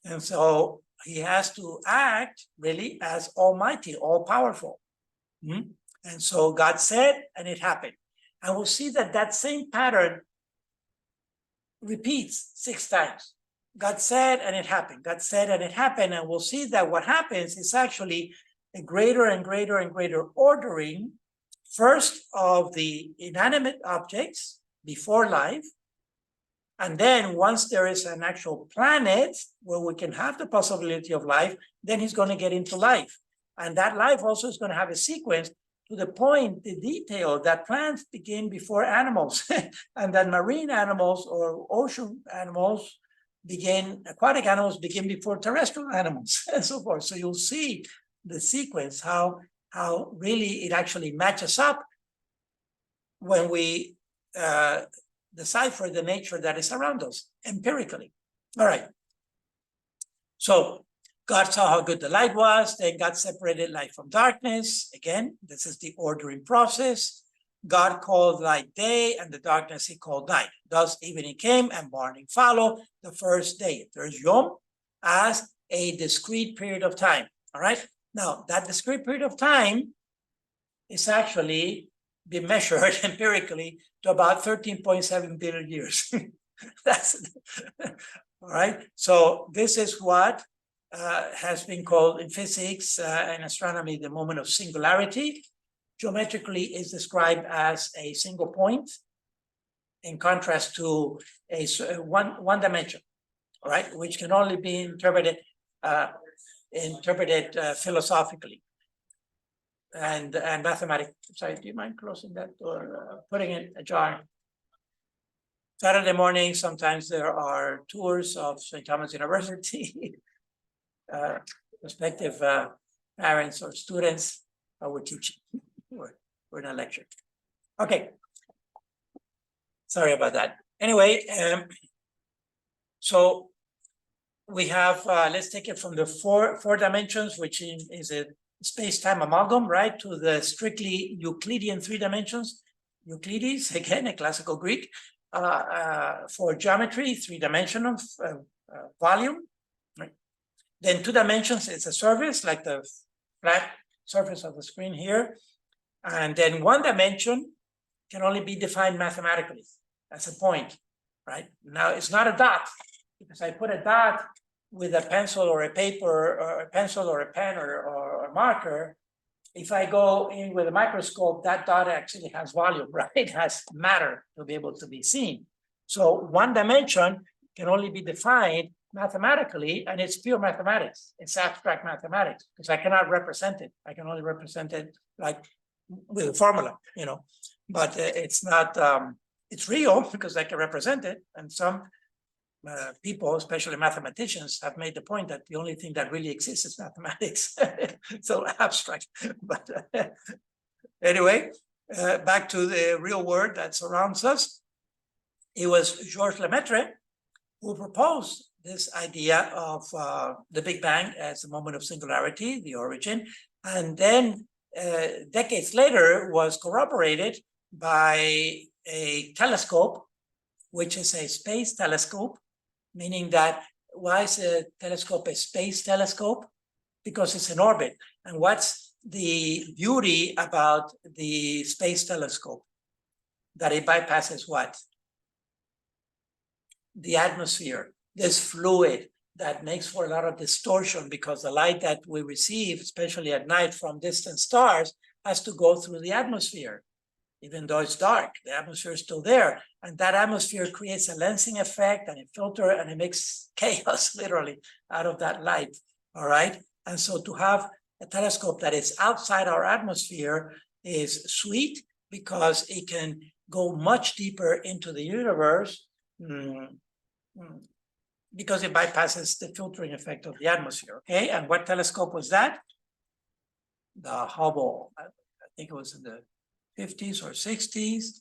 And so he has to act really as almighty, all powerful. And so God said, and it happened. And we'll see that that same pattern repeats 6 times. God said, and it happened. God said, and it happened. And we'll see that what happens is actually a greater and greater and greater ordering, first of the inanimate objects before life. And then once there is an actual planet where we can have the possibility of life, then he's going to get into life. And that life also is going to have a sequence to the point, the detail that plants begin before animals and that marine animals or ocean animals begin, aquatic animals begin before terrestrial animals and so forth. So you'll see the sequence, how really it actually matches up when we decipher the nature that is around us empirically. All right. So God saw how good the light was, then God separated light from darkness. Again, this is the ordering process. God called light day, and the darkness he called night. Thus evening came and morning followed the first day. There's Yom as a discrete period of time. All right. Now, that discrete period of time is actually been measured empirically to about 13.7 billion years. That's all right. So this is what has been called in physics and astronomy the moment of singularity. Geometrically is described as a single point in contrast to a one dimension, all right, which can only be interpreted philosophically and mathematically. Sorry, do you mind closing that or putting it ajar? Saturday morning, sometimes there are tours of St. Thomas University. Prospective parents or students, we're teaching. We're in a lecture. Okay. Sorry about that. Anyway, so we have, let's take it from the four dimensions, which is a space-time amalgam, right, to the strictly Euclidean 3 dimensions. Euclides, again, a classical Greek, for geometry, 3-dimensional volume. Right? Then 2 dimensions, it's a surface, like the flat surface of the screen here. And then one dimension can only be defined mathematically as a point, right? Now it's not a dot, because I put a dot with a pencil or a paper or a pencil or a pen or a marker. If I go in with a microscope, that dot actually has volume, right? It has matter to be able to be seen. So one dimension can only be defined mathematically, and it's pure mathematics. It's abstract mathematics, because I cannot represent it. I can only represent it like with a formula, you know, but it's not, it's real because I can represent it. And some people, especially mathematicians, have made the point that the only thing that really exists is mathematics. So abstract. But anyway, back to the real world that surrounds us. It was Georges Lemaitre who proposed this idea of the Big Bang as a moment of singularity, the origin, and then decades later was corroborated by a telescope, which is a space telescope, meaning that why is a telescope a space telescope? Because it's in orbit. And what's the beauty about the space telescope? That it bypasses what? The atmosphere, this fluid that makes for a lot of distortion, because the light that we receive, especially at night from distant stars, has to go through the atmosphere. Even though it's dark, the atmosphere is still there. And that atmosphere creates a lensing effect and a filter, and it makes chaos literally out of that light. All right. And so to have a telescope that is outside our atmosphere is sweet, because it can go much deeper into the universe, because it bypasses the filtering effect of the atmosphere. Okay. And what telescope was that? The Hubble. I think it was in the 50s or 60s,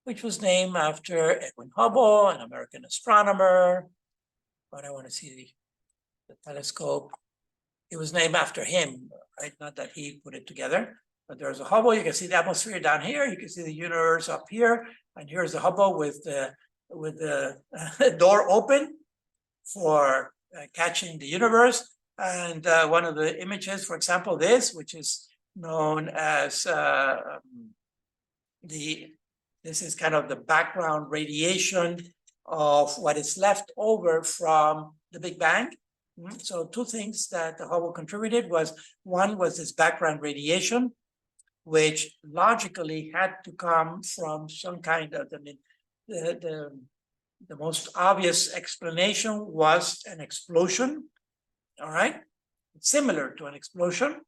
which was named after Edwin Hubble, an American astronomer. But I want to see the telescope. It was named after him, right? Not that he put it together, but there's a Hubble. You can see the atmosphere down here. You can see the universe up here, and here's the Hubble with the door open for catching the universe. And one of the images, for example, this, which is known as this is kind of the background radiation of what is left over from the Big Bang. So two things that the Hubble contributed was, one was this background radiation, which logically had to come from some kind of, the most obvious explanation was an explosion, all right? Similar to an explosion.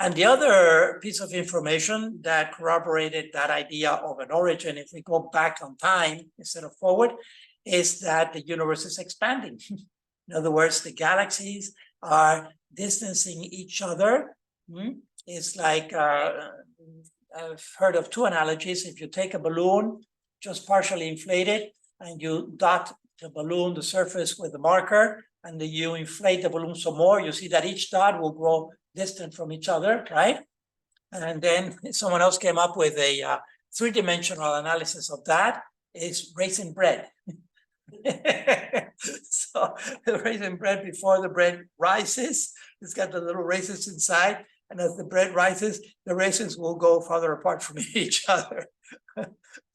And the other piece of information that corroborated that idea of an origin, if we go back on time instead of forward, is that the universe is expanding. In other words, the galaxies are distancing each other. It's like, I've heard of two analogies. If you take a balloon, just partially inflated, and you dot the balloon, the surface, with a marker, and then you inflate the balloon some more, you see that each dot will grow distant from each other, right? And then someone else came up with a three-dimensional analysis of that. Is raisin bread. So the raisin bread, before the bread rises, it's got the little raisins inside, and as the bread rises, the raisins will go farther apart from each other.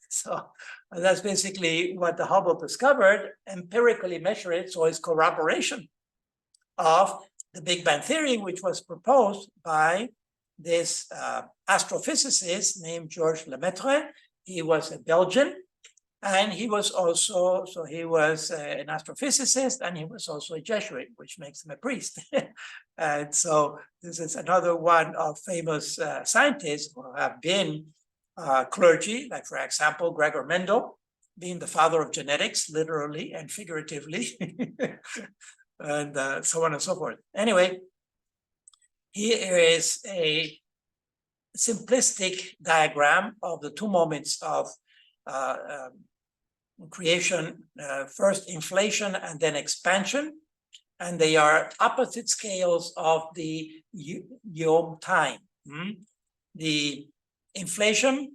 So that's basically what the Hubble discovered, empirically measured it, so it's corroboration of the Big Bang theory, which was proposed by this astrophysicist named Georges Lemaitre. He was a Belgian, and he was also, so he was an astrophysicist, and he was also a Jesuit, which makes him a priest. And so this is another one of famous scientists who have been clergy, like, for example, Gregor Mendel, being the father of genetics, literally and figuratively, and so on and so forth. Anyway, here is a simplistic diagram of the two moments of creation, first inflation and then expansion, and they are opposite scales of the Yom time. The inflation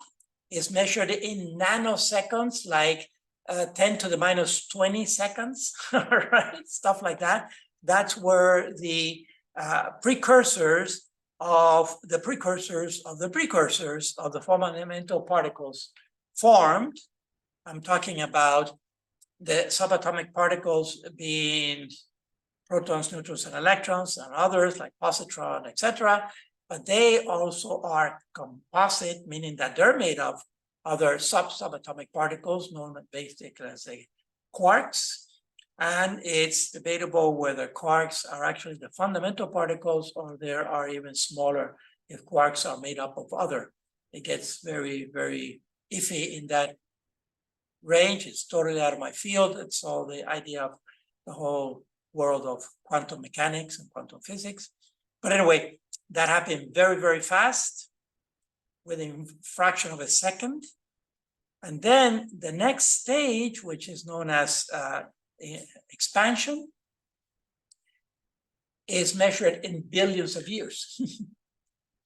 is measured in nanoseconds, like 10 to the minus 20 seconds, right? Stuff like that. That's where the precursors of the precursors of the precursors of the fundamental particles formed. I'm talking about the subatomic particles being protons, neutrons, and electrons, and others like positron, etc. But they also are composite, meaning that they're made of other subatomic particles known basically as quarks. And it's debatable whether quarks are actually the fundamental particles or there are even smaller if quarks are made up of other. It gets very, very iffy in that range. It's totally out of my field. It's all the idea of the whole world of quantum mechanics and quantum physics. But anyway, that happened very, very fast, within a fraction of a second. And then the next stage, which is known as expansion, is measured in billions of years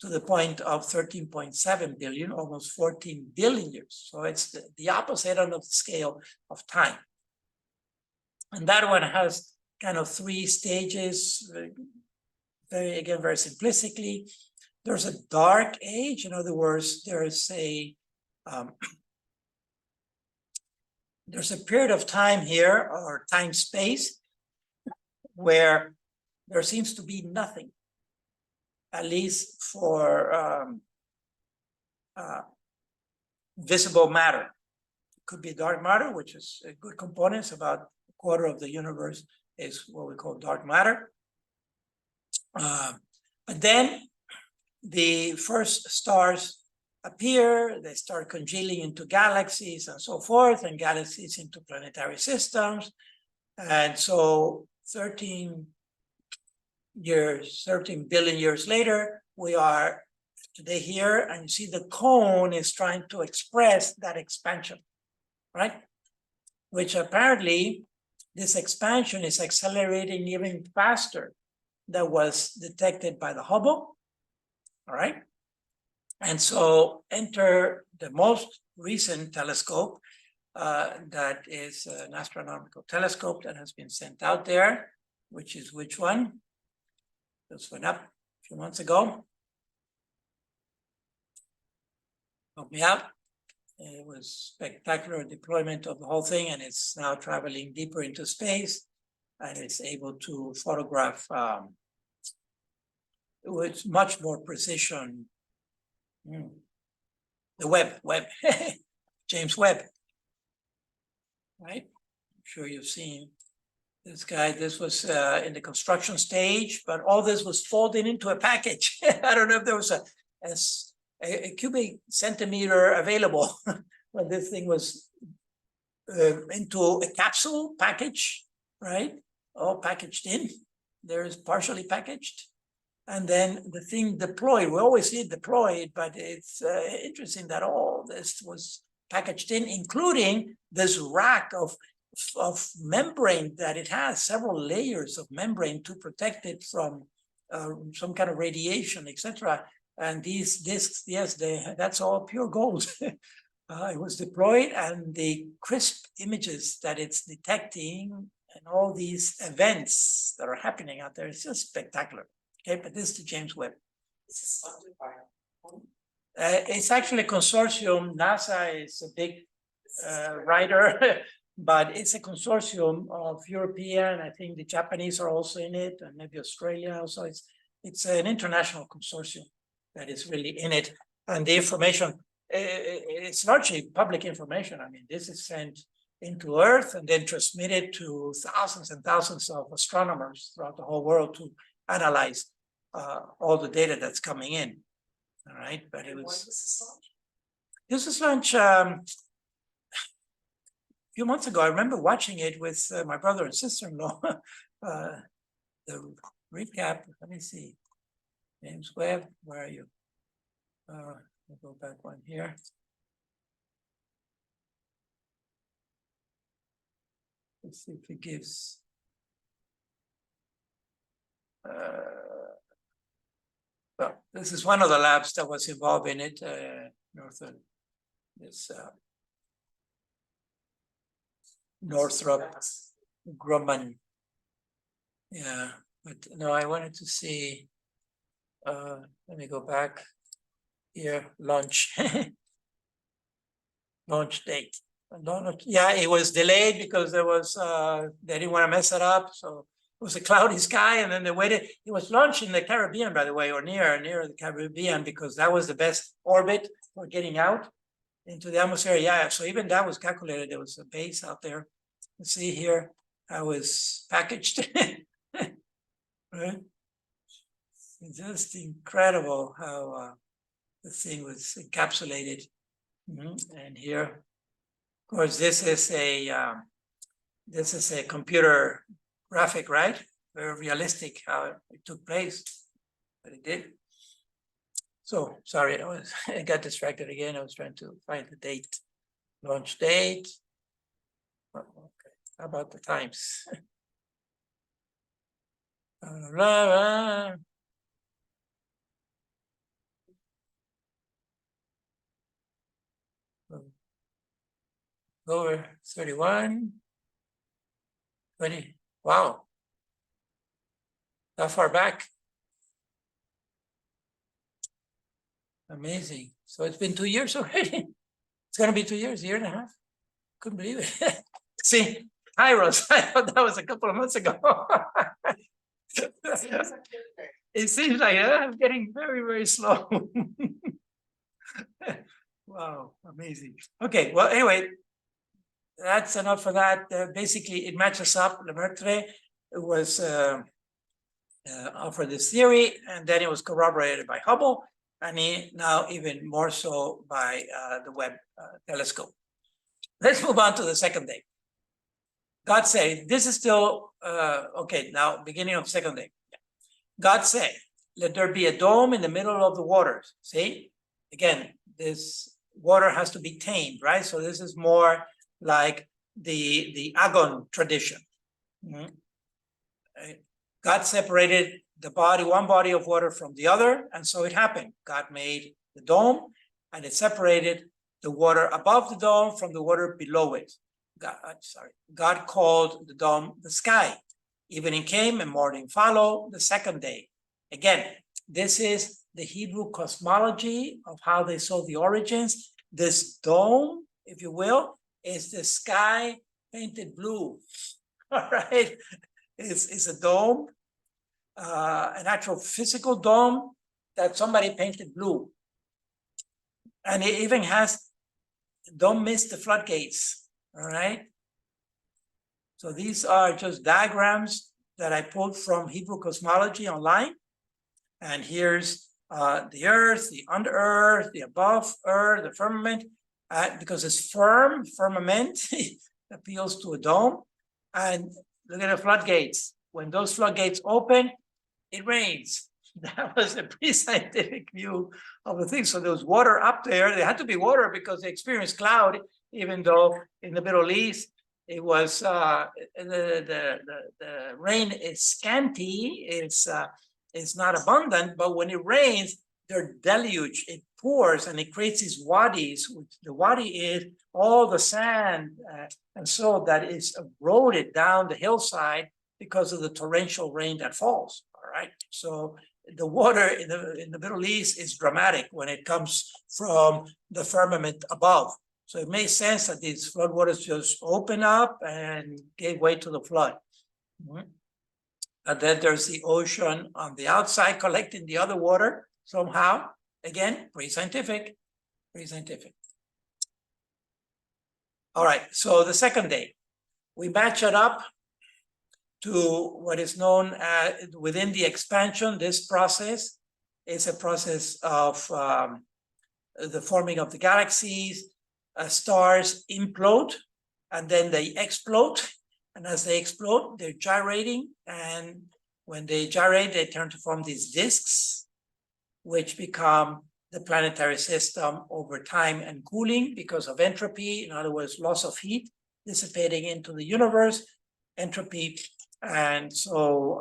to the point of 13.7 billion, almost 14 billion years. So it's the opposite end of the scale of time. And that one has kind of three stages, very simplistically. There's a dark age. In other words, there's a period of time here, or time space, where there seems to be nothing, at least for visible matter. It could be dark matter, which is a good component. It's about a quarter of the universe is what we call dark matter. But then the first stars appear, they start congealing into galaxies and so forth, and galaxies into planetary systems. And so 13 billion years later, we are today here, and you see the cone is trying to express that expansion, right? Which apparently this expansion is accelerating even faster than was detected by the Hubble, all right? And so enter the most recent telescope, that is an astronomical telescope that has been sent out there, which is which one? This went up a few months ago. Help me out. It was spectacular deployment of the whole thing, and it's now traveling deeper into space, and it's able to photograph with much more precision. The Webb, James Webb, right? I'm sure you've seen this guy. This was in the construction stage, but all this was folded into a package. I don't know if there was a cubic centimeter available when this thing was into a capsule package, right? All packaged in. There's partially packaged. And then the thing deployed. We always see it deployed, but it's interesting that all this was packaged in, including this rack of membrane that it has, several layers of membrane to protect it from some kind of radiation, etc. And these discs, yes, that's all pure gold. It was deployed, and the crisp images that it's detecting and all these events that are happening out there, it's just spectacular. Okay, but this is the James Webb. It's actually a consortium. NASA is a big writer, but it's a consortium of European. I think the Japanese are also in it, and maybe Australia also. It's an international consortium that is really in it, and the information, it's largely public information. I mean, this is sent into Earth and then transmitted to thousands and thousands of astronomers throughout the whole world to analyze all the data that's coming in. All right, but it was this was launched a few months ago. I remember watching it with my brother and sister-in-law. The recap. Let me see. James Webb, where are you? We'll go back one here. Let's see if it gives. Well, this is one of the labs that was involved in it. Northrop Grumman. Yeah, But no, I wanted to see, let me go back here, launch. Launch date. Yeah, it was delayed because there was, they didn't want to mess it up, so it was a cloudy sky, and then they waited. It was launched in the Caribbean, by the way, or near the Caribbean, because that was the best orbit for getting out into the atmosphere. Yeah, so even that was calculated. There was a base out there. Let's see here how it's packaged. Right? It's just incredible how the thing was encapsulated. And here, of course, this is a computer graphic, right? Very realistic how it took place, but it did. So sorry, I got distracted again. I was trying to find the date, launch date. Oh, okay, how about the times? Over 31, 20. Wow, that far back. Amazing. So it's been 2 years already. It's going to be 2 years, a year and a half. Couldn't believe it. See, Kairos, I thought that was a couple of months ago. It seems like I'm getting very, very slow. Wow, amazing. Okay, well, anyway, that's enough for that. Basically, it matches up. Lemaitre was offered this theory, and then it was corroborated by Hubble, and now even more so by the Webb telescope. Let's move on to the second day. God say, this is still, okay, now beginning of second day. God say, let there be a dome in the middle of the waters. See, again, this water has to be tamed, right? So this is more like the Agon tradition. God separated the body, one body of water from the other, and so it happened. God made the dome, and it separated the water above the dome from the water below it. God called the dome the sky. Evening came and morning followed the second day. Again, this is the Hebrew cosmology of how they saw the origins. This dome, if you will, is the sky painted blue. All right, it's a dome, an actual physical dome that somebody painted blue. And it even has, don't miss the floodgates, all right? So these are just diagrams that I pulled from Hebrew cosmology online. And here's the earth, the under earth, the above earth, the firmament, because it's firmament appeals to a dome. And look at the floodgates. When those floodgates open, it rains. That was a pre-scientific view of the thing. So there was water up there. There had to be water because they experienced cloud, even though in the Middle East, it was the rain is scanty, it's not abundant, but when it rains, they're deluge, it pours and it creates these wadis, which the wadi is all the sand, and so that is eroded down the hillside because of the torrential rain that falls. All right, so the water in the Middle East is dramatic when it comes from the firmament above. So it makes sense that these floodwaters just open up and gave way to the flood. And then there's the ocean on the outside collecting the other water somehow. Again, pre-scientific, pre-scientific. All right, so the second day, we match it up to what is known as, within the expansion, this process is a process of the forming of the galaxies. Stars implode and then they explode. And as they explode, they're gyrating. And when they gyrate, they turn to form these disks, which become the planetary system over time and cooling because of entropy. In other words, loss of heat dissipating into the universe, entropy. And so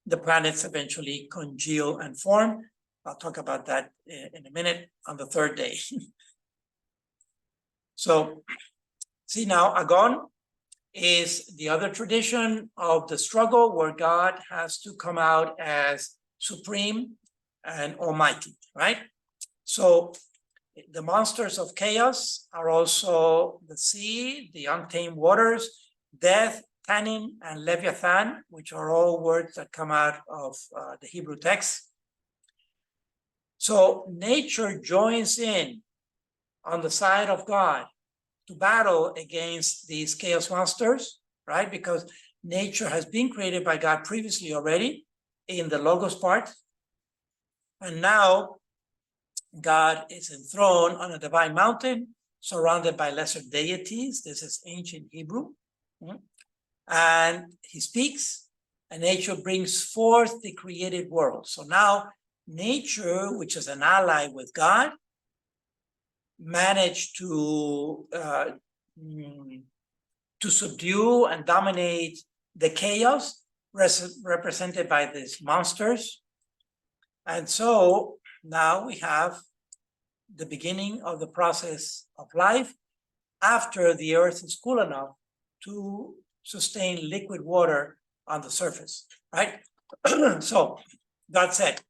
the planets eventually congeal and form. I'll talk about that in a minute on the third day. So see now, Agon is the other tradition of the struggle where God has to come out as supreme and almighty, right? So the monsters of chaos are also the sea, the untamed waters, death, Tannin, and Leviathan, which are all words that come out of the Hebrew text. So nature joins in on the side of God to battle against these chaos monsters, right? Because nature has been created by God previously already in the Logos part. And now God is enthroned on a divine mountain, surrounded by lesser deities. This is ancient Hebrew. And he speaks, and nature brings forth the created world. So now nature, which is an ally with God, managed to subdue and dominate the chaos represented by these monsters. And so now we have the beginning of the process of life after the earth is cool enough to sustain liquid water on the surface, right? So God said,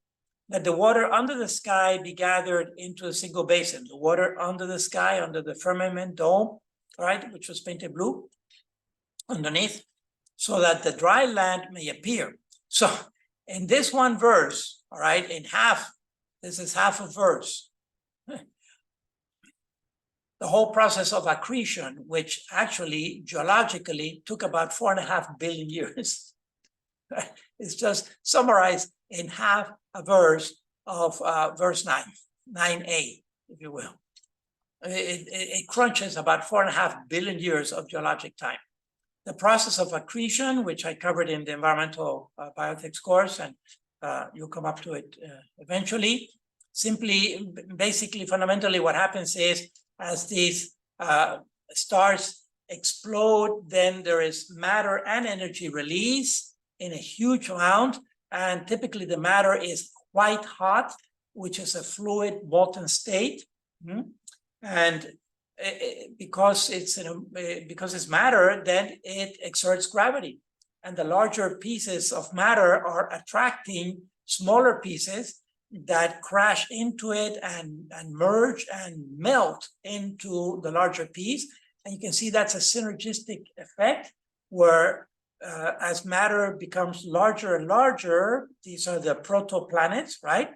let the water under the sky be gathered into a single basin. The water under the sky, under the firmament dome, right, which was painted blue underneath, so that the dry land may appear. So in this one verse, all right, in half, this is half a verse. The whole process of accretion, which actually geologically took about 4.5 billion years, it's just summarized in half a verse of verse 9a, if you will. It crunches about 4.5 billion years of geologic time. The process of accretion, which I covered in the environmental bioethics course, and you'll come up to it eventually, basically, fundamentally, what happens is as these stars explode, then there is matter and energy release in a huge amount. And typically the matter is white hot, which is a fluid molten state. And because it's matter, then it exerts gravity. And the larger pieces of matter are attracting smaller pieces that crash into it and merge and melt into the larger piece. And you can see that's a synergistic effect where as matter becomes larger and larger, these are the protoplanets, right?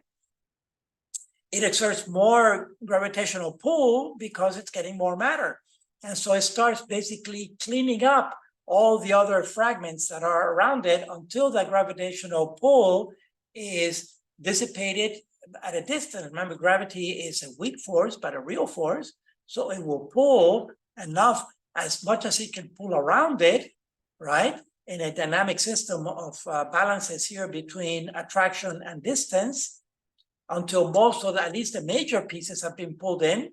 It exerts more gravitational pull because it's getting more matter. And so it starts basically cleaning up all the other fragments that are around it until the gravitational pull is dissipated at a distance. Remember, gravity is a weak force, but a real force. So it will pull enough, as much as it can pull around it, right? In a dynamic system of balances here between attraction and distance, until most of at least the major pieces have been pulled in,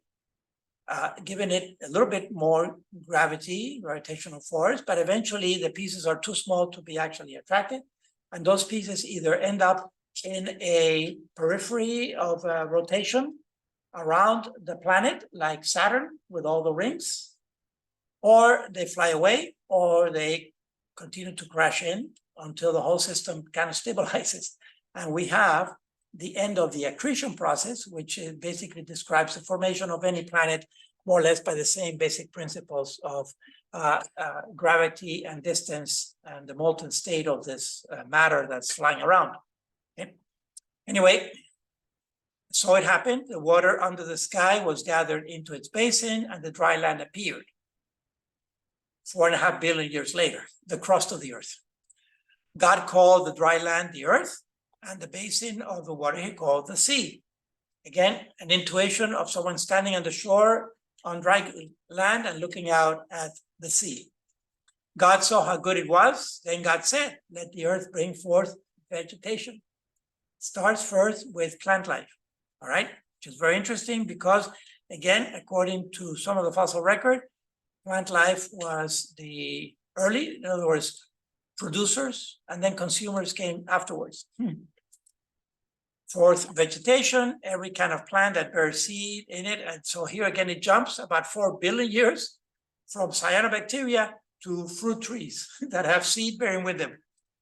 giving it a little bit more gravitational force, but eventually the pieces are too small to be actually attracted. And those pieces either end up in a periphery of rotation around the planet, like Saturn with all the rings, or they fly away, or they continue to crash in until the whole system kind of stabilizes. And we have the end of the accretion process, which basically describes the formation of any planet more or less by the same basic principles of gravity and distance and the molten state of this matter that's flying around. Okay. Anyway, so it happened. The water under the sky was gathered into its basin and the dry land appeared. 4.5 billion years later, the crust of the earth. God called the dry land the earth, and the basin of the water he called the sea. Again, an intuition of someone standing on the shore on dry land and looking out at the sea. God saw how good it was. Then God said, let the earth bring forth vegetation. Starts first with plant life, all right? Which is very interesting because, again, according to some of the fossil record, plant life was the early, in other words, producers, and then consumers came afterwards. Fourth, vegetation, every kind of plant that bears seed in it. And so here again, it jumps about 4 billion years from cyanobacteria to fruit trees that have seed bearing with them.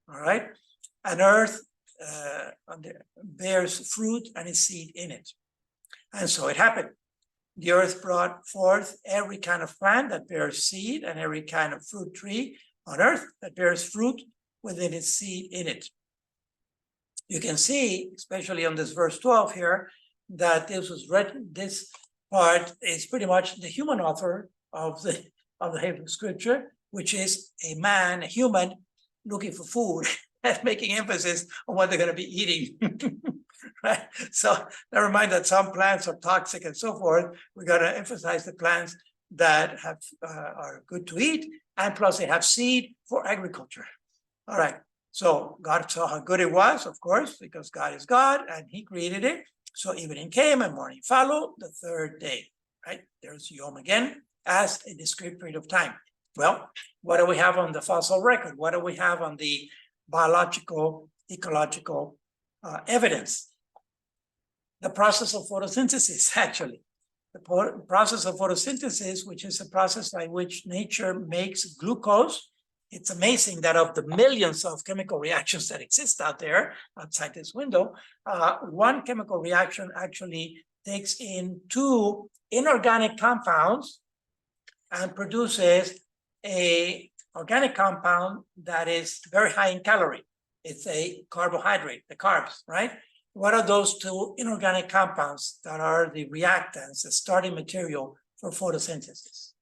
All right. And earth bears fruit and its seed in it. And so it happened. The earth brought forth every kind of plant that bears seed and every kind of fruit tree on earth that bears fruit within its seed in it. You can see, especially on this verse 12 here, that this was written, this part is pretty much the human author of the Hebrew scripture, which is a man, a human, looking for food and making emphasis on what they're going to be eating. Right? So never mind that some plants are toxic and so forth. We got to emphasize the plants that have are good to eat, and plus they have seed for agriculture. All right. So God saw how good it was, of course, because God is God and he created it. So evening came and morning followed the third day, right? There's Yom again as a discrete period of time. Well, what do we have on the fossil record? What do we have on the biological, ecological evidence? The process of photosynthesis, actually. The process of photosynthesis, which is a process by which nature makes glucose. It's amazing that of the millions of chemical reactions that exist out there outside this window, one chemical reaction actually takes in two inorganic compounds and produces a organic compound that is very high in calorie. It's a carbohydrate, the carbs, right? What are those two inorganic compounds that are the reactants, the starting material for photosynthesis?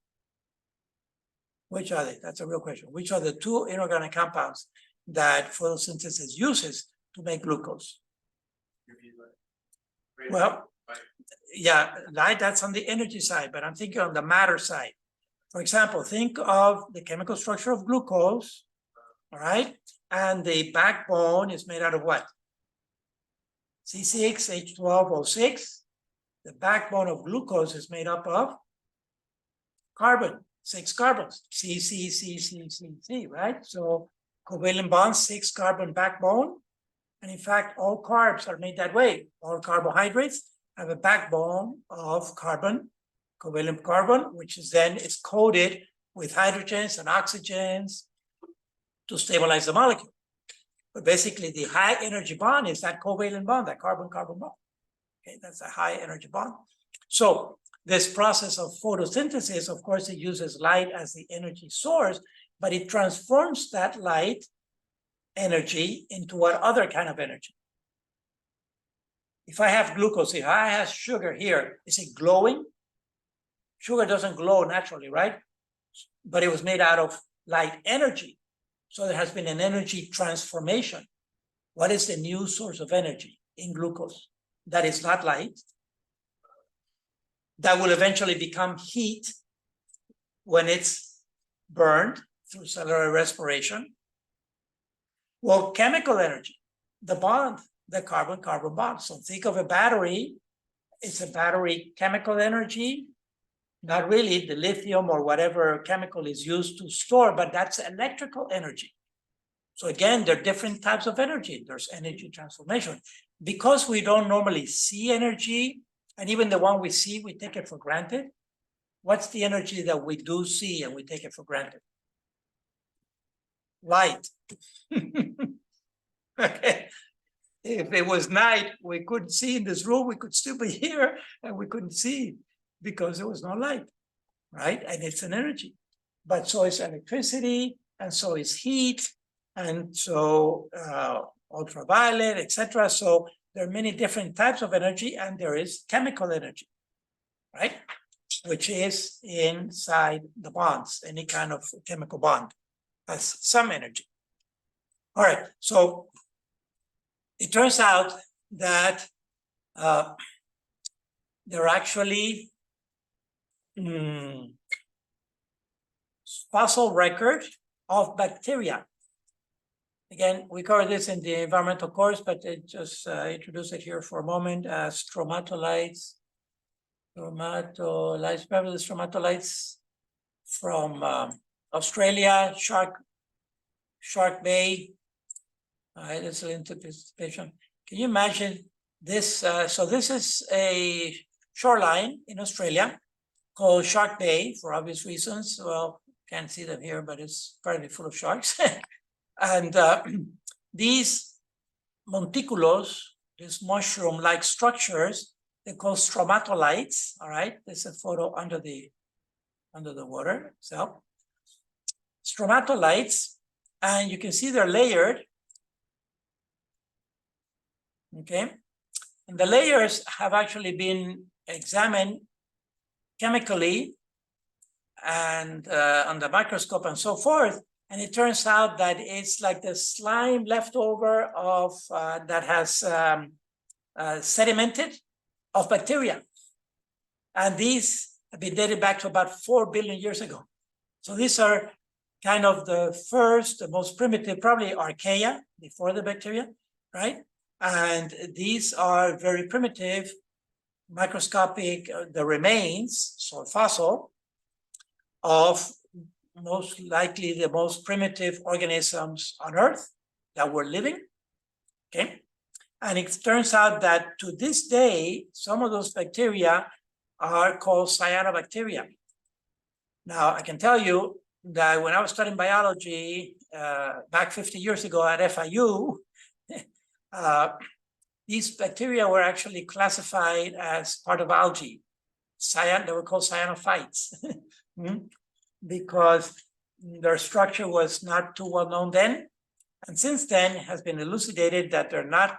Which are they? That's a real question. Which are the two inorganic compounds that photosynthesis uses to make glucose? Well, yeah, light, that's on the energy side, but I'm thinking on the matter side. For example, think of the chemical structure of glucose, all right? And the backbone is made out of what? C6H12O6. The backbone of glucose is made up of carbon, 6 carbons, C, right? So covalent bonds, 6 carbon backbone. And in fact, all carbs are made that way. All carbohydrates have a backbone of carbon, covalent carbon, which is then is coated with hydrogens and oxygens to stabilize the molecule. But basically, the high energy bond is that covalent bond, that carbon-carbon bond. Okay, that's a high energy bond. So this process of photosynthesis, of course, it uses light as the energy source, but it transforms that light energy into what other kind of energy? If I have glucose, if I have sugar here, is it glowing? Sugar doesn't glow naturally, right? But it was made out of light energy. So there has been an energy transformation. What is the new source of energy in glucose? That is not light. That will eventually become heat when it's burned through cellular respiration. Well, chemical energy, the bond, the carbon-carbon bond. So think of a battery. It's a battery chemical energy, not really the lithium or whatever chemical is used to store, but that's electrical energy. So again, there are different types of energy. There's energy transformation. Because we don't normally see energy, and even the one we see, we take it for granted. What's the energy that we do see and we take it for granted? Light. Okay. If it was night, we couldn't see in this room, we could still be here and we couldn't see because there was no light, right? And it's an energy. But so is electricity, and so is heat, and so ultraviolet, etc. So there are many different types of energy, and there is chemical energy, right? Which is inside the bonds. Any kind of chemical bond has some energy. All right, so it turns out that there are actually fossil record of bacteria. Again, we covered this in the environmental course, but it just introduce it here for a moment. Stromatolites. Remember the stromatolites from Australia, Shark Bay. All right, that's an interpretation. Can you imagine this? So this is a shoreline in Australia called Shark Bay for obvious reasons. Well, can't see them here, but it's probably full of sharks. And these monticulos, these mushroom-like structures, they're called stromatolites. All right, there's a photo under the water. So stromatolites, and you can see they're layered. Okay, and the layers have actually been examined chemically and on the microscope and so forth. And it turns out that it's like the slime leftover of that has sedimented of bacteria. And these have been dated back to about 4 billion years ago. So these are kind of the first, the most primitive, probably archaea before the bacteria, right? And these are very primitive, microscopic, the remains, so fossil, of most likely the most primitive organisms on Earth that were living, okay? And it turns out that to this day, some of those bacteria are called cyanobacteria. Now, I can tell you that when I was studying biology back 50 years ago at FIU, these bacteria were actually classified as part of algae. They were called cyanophytes because their structure was not too well known then. And since then, it has been elucidated that they're not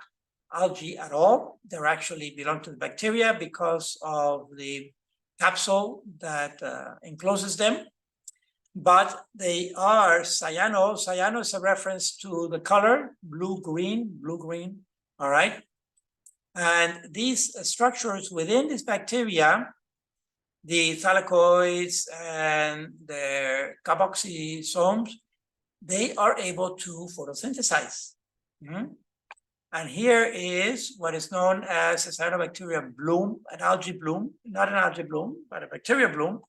algae at all. They're actually belong to the bacteria because of the capsule that encloses them. But they are cyano. Cyano is a reference to the color, blue-green, all right? And these structures within this bacteria, the thylakoids and their carboxysomes, they are able to photosynthesize. And here is what is known as a cyanobacteria bloom, an algae bloom, not an algae bloom, but a bacteria bloom,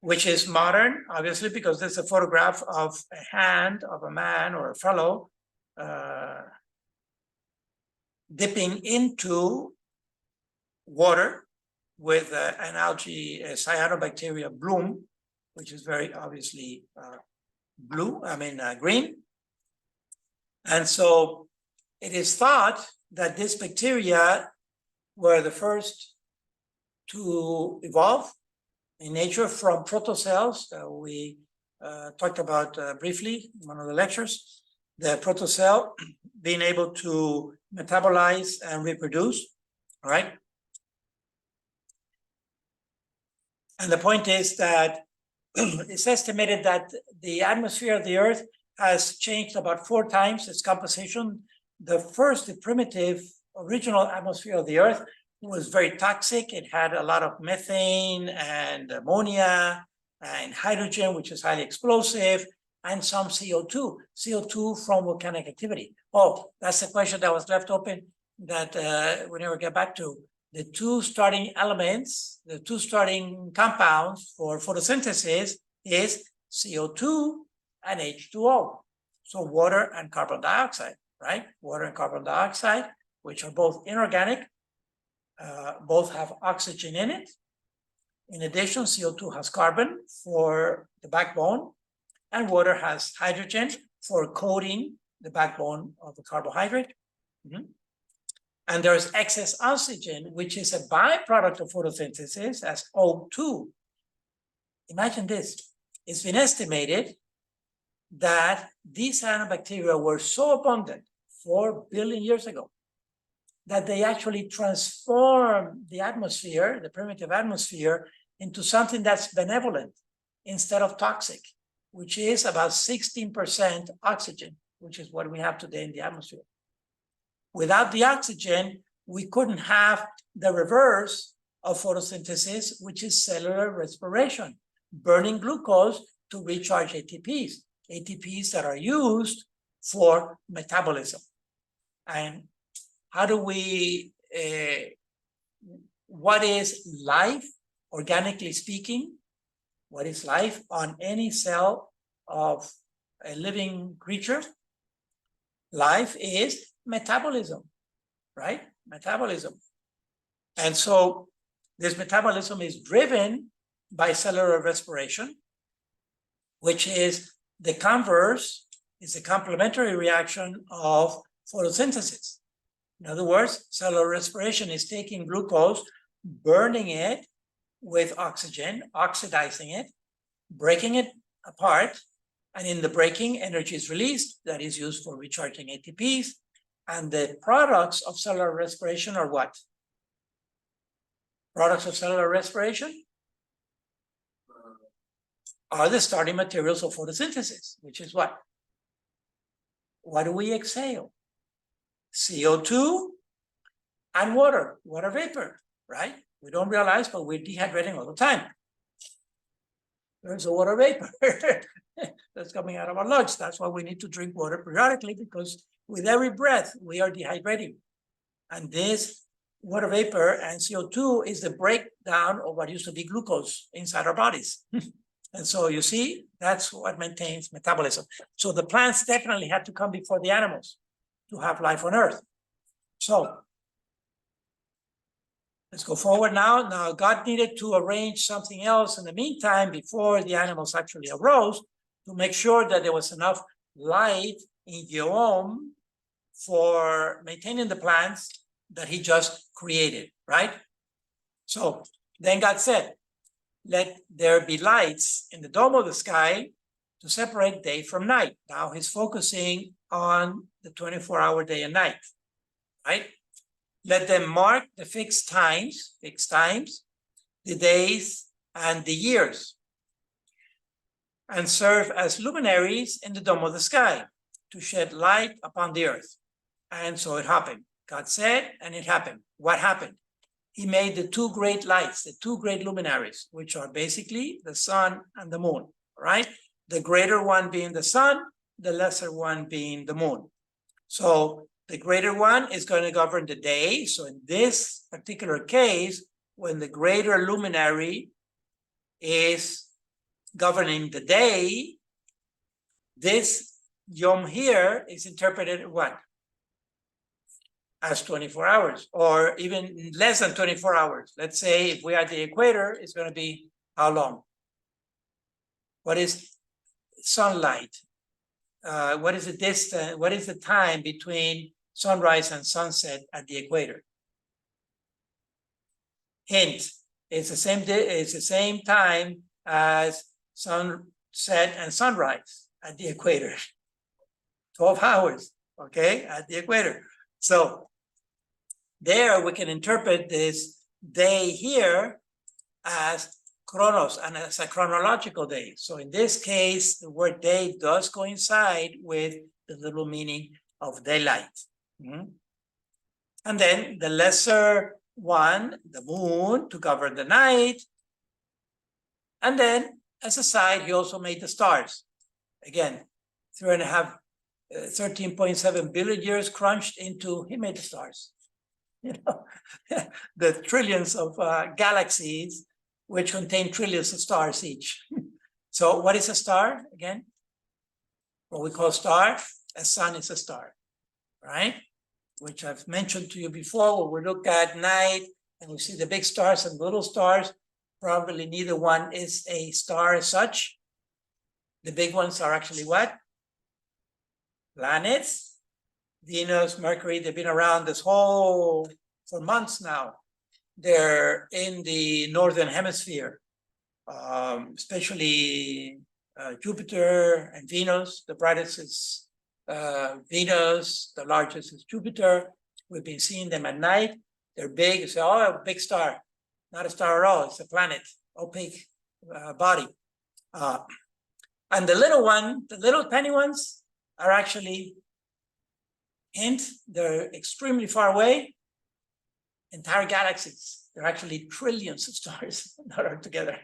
which is modern, obviously, because there's a photograph of a hand of a man or a fellow dipping into water with an algae, a cyanobacteria bloom, which is very obviously green. And so it is thought that this bacteria were the first to evolve in nature from protocells that we talked about briefly in one of the lectures. The protocell being able to metabolize and reproduce, all right? And the point is that it's estimated that the atmosphere of the Earth has changed about 4 times its composition. The primitive original atmosphere of the Earth was very toxic. It had a lot of methane and ammonia and hydrogen, which is highly explosive, and some CO2 from volcanic activity. Oh, that's the question that was left open that we never get back to. The 2 starting elements, the 2 starting compounds for photosynthesis is CO2 and H2O. So water and carbon dioxide, right? Water and carbon dioxide, which are both inorganic, both have oxygen in it. In addition, CO2 has carbon for the backbone, and water has hydrogen for coating the backbone of the carbohydrate. And there's excess oxygen, which is a byproduct of photosynthesis as O2. Imagine this. It's been estimated that these cyanobacteria were so abundant 4 billion years ago that they actually transformed the atmosphere, the primitive atmosphere, into something that's benevolent instead of toxic, which is about 16% oxygen, which is what we have today in the atmosphere. Without the oxygen, we couldn't have the reverse of photosynthesis, which is cellular respiration, burning glucose to recharge ATPs that are used for metabolism. And how do we, what is life, organically speaking? What is life on any cell of a living creature? Life is metabolism, right? Metabolism. And so this metabolism is driven by cellular respiration. which is the converse, is a complementary reaction of photosynthesis. In other words, cellular respiration is taking glucose, burning it with oxygen, oxidizing it, breaking it apart, and in the breaking, energy is released that is used for recharging ATPs. And the products of cellular respiration are what? Products of cellular respiration are the starting materials of photosynthesis, which is what? What do we exhale? CO2 and water vapor, right? We don't realize, but we're dehydrating all the time. There's a water vapor that's coming out of our lungs. That's why we need to drink water periodically, because with every breath, we are dehydrating. And this water vapor and CO2 is the breakdown of what used to be glucose inside our bodies. And so you see, that's what maintains metabolism. So the plants definitely had to come before the animals to have life on Earth. So let's go forward now. Now, God needed to arrange something else in the meantime before the animals actually arose to make sure that there was enough light in Geom for maintaining the plants that he just created, right? So then God said, let there be lights in the dome of the sky to separate day from night. Now he's focusing on the 24-hour day and night, right? Let them mark the fixed times, the days and the years, and serve as luminaries in the dome of the sky to shed light upon the earth. And so it happened. God said, and it happened. What happened? He made the two great lights, the two great luminaries, which are basically the sun and the moon, right? The greater one being the sun, the lesser one being the moon. So the greater one is going to govern the day. So in this particular case, when the greater luminary is governing the day, this Yom here is interpreted what? As 24 hours, or even less than 24 hours. Let's say if we are at the equator, it's going to be how long? What is sunlight? What is the distance? What is the time between sunrise and sunset at the equator? Hint: it's the same day. It's the same time as sunset and sunrise at the equator. 12 hours, okay, at the equator. So there we can interpret this day here as chronos and as a chronological day. So in this case, the word day does coincide with the little meaning of daylight. And then the lesser one, the moon, to govern the night. And then as a side, he also made the stars. Again, 13.7 billion years crunched into, he made the stars. You know, the trillions of galaxies, which contain trillions of stars each. So what is a star again? What we call star, a sun is a star, right? Which I've mentioned to you before, when we look at night and we see the big stars and little stars, probably neither one is a star as such. The big ones are actually what? Planets. Venus, Mercury, they've been around for months now. They're in the northern hemisphere, especially Jupiter and Venus. The brightest is Venus, the largest is Jupiter. We've been seeing them at night. They're big. You say, oh, a big star. Not a star at all. It's a planet, opaque body. And the little tiny ones are actually, they're extremely far away. Entire galaxies. They're actually trillions of stars that are together.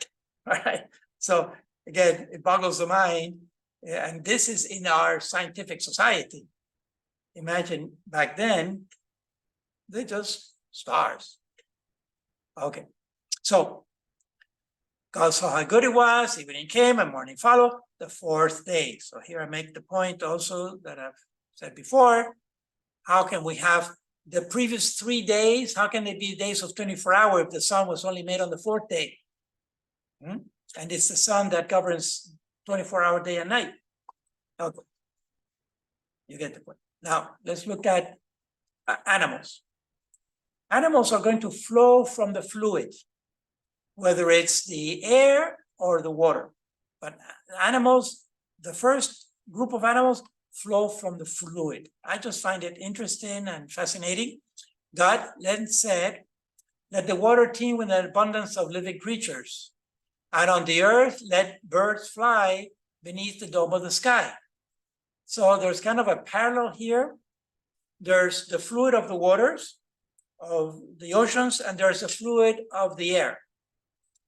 All right. So again, it boggles the mind. And this is in our scientific society. Imagine back then, they're just stars. Okay. So God saw how good it was. Evening came and morning followed, the fourth day. So here I make the point also that I've said before. How can we have the previous 3 days? How can they be days of 24 hours if the sun was only made on the fourth day? And it's the sun that governs 24-hour day and night. Okay. You get the point. Now, let's look at animals. Animals are going to flow from the fluid, whether it's the air or the water. But animals, the first group of animals flow from the fluid. I just find it interesting and fascinating. God then said, let the water teem with an abundance of living creatures, and on the earth let birds fly beneath the dome of the sky. So there's kind of a parallel here. There's the fluid of the waters, of the oceans, and there's the fluid of the air,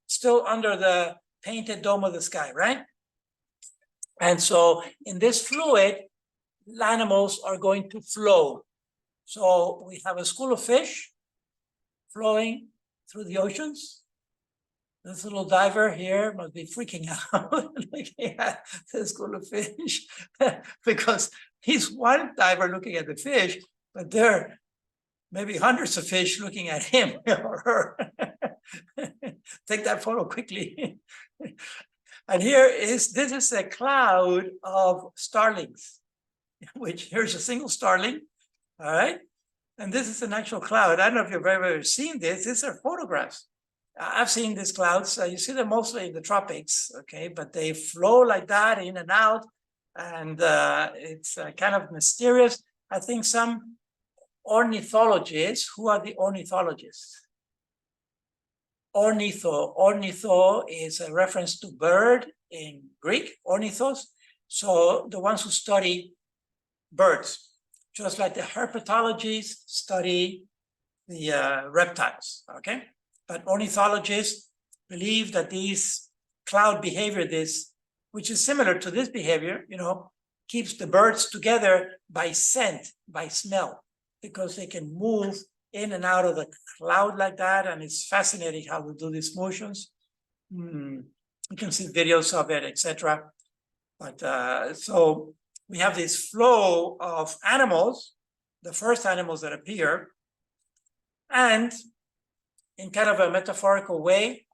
still under the painted dome of the sky, right? And so in this fluid, animals are going to flow. So we have a school of fish flowing through the oceans. This little diver here must be freaking out looking at the school of fish because he's one diver looking at the fish, but there are maybe hundreds of fish looking at him or her. Take that photo quickly. And this is a cloud of starlings, which here's a single starling, all right? And this is an actual cloud. I don't know if you've ever seen this. These are photographs. I've seen these clouds. You see them mostly in the tropics, okay? But they flow like that in and out. And it's kind of mysterious. I think some ornithologists, who are the ornithologists? Ornitho is a reference to bird in Greek, ornithos. So the ones who study birds, just like the herpetologists study the reptiles, okay? But ornithologists believe that these cloud behavior, which is similar to this behavior, keeps the birds together by scent, by smell, because they can move in and out of the cloud like that. And it's fascinating how they do these motions. You can see videos of it, etc. But so we have this flow of animals, the first animals that appear, and in kind of a metaphorical way,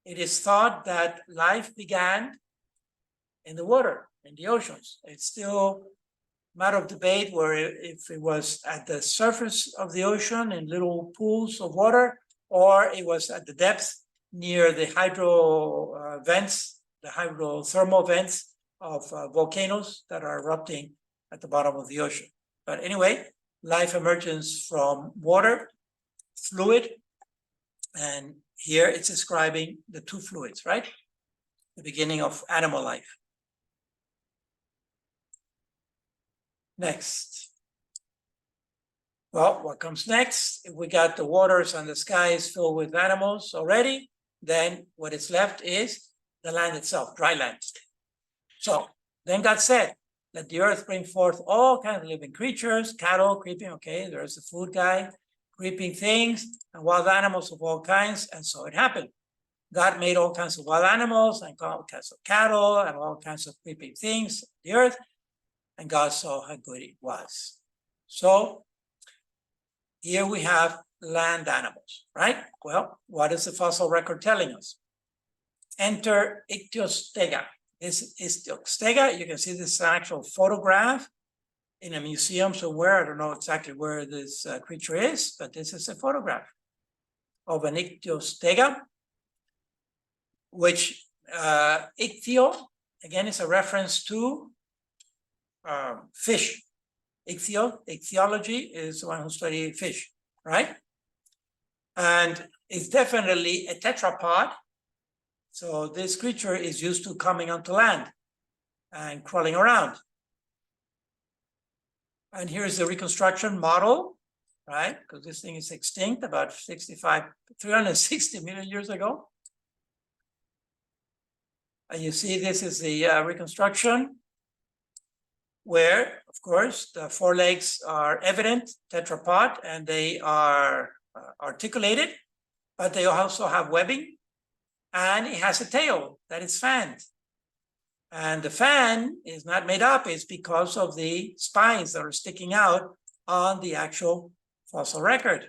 it is thought that life began in the water, in the oceans. It's still a matter of debate where if it was at the surface of the ocean in little pools of water, or it was at the depth near the hydro vents, the hydrothermal vents of volcanoes that are erupting at the bottom of the ocean. But anyway, life emerges from water, fluid, and here it's describing the two fluids, right? The beginning of animal life. Next. Well, what comes next? If we got the waters and the skies filled with animals already, then what is left is the land itself, dry land. So then God said, let the earth bring forth all kinds of living creatures, cattle, creeping, okay, there's the food guy, creeping things, and wild animals of all kinds, and so it happened. God made all kinds of wild animals, and all kinds of cattle, and all kinds of creeping things, the earth, and God saw how good it was. So here we have land animals, right? Well, what is the fossil record telling us? Enter Ichthyostega. This is Ichthyostega. You can see this actual photograph in a museum somewhere. I don't know exactly where this creature is, but this is a photograph of an Ichthyostega, which ichthyo, again, is a reference to fish. Ichthyology is the one who studies fish, right? And it's definitely a tetrapod. So this creature is used to coming onto land and crawling around. And here's the reconstruction model, right? Because this thing is extinct about 360 million years ago. And you see this is the reconstruction where, of course, the forelegs are evident, tetrapod, and they are articulated, but they also have webbing, and it has a tail that is fanned. And the fan is not made up, it's because of the spines that are sticking out on the actual fossil record,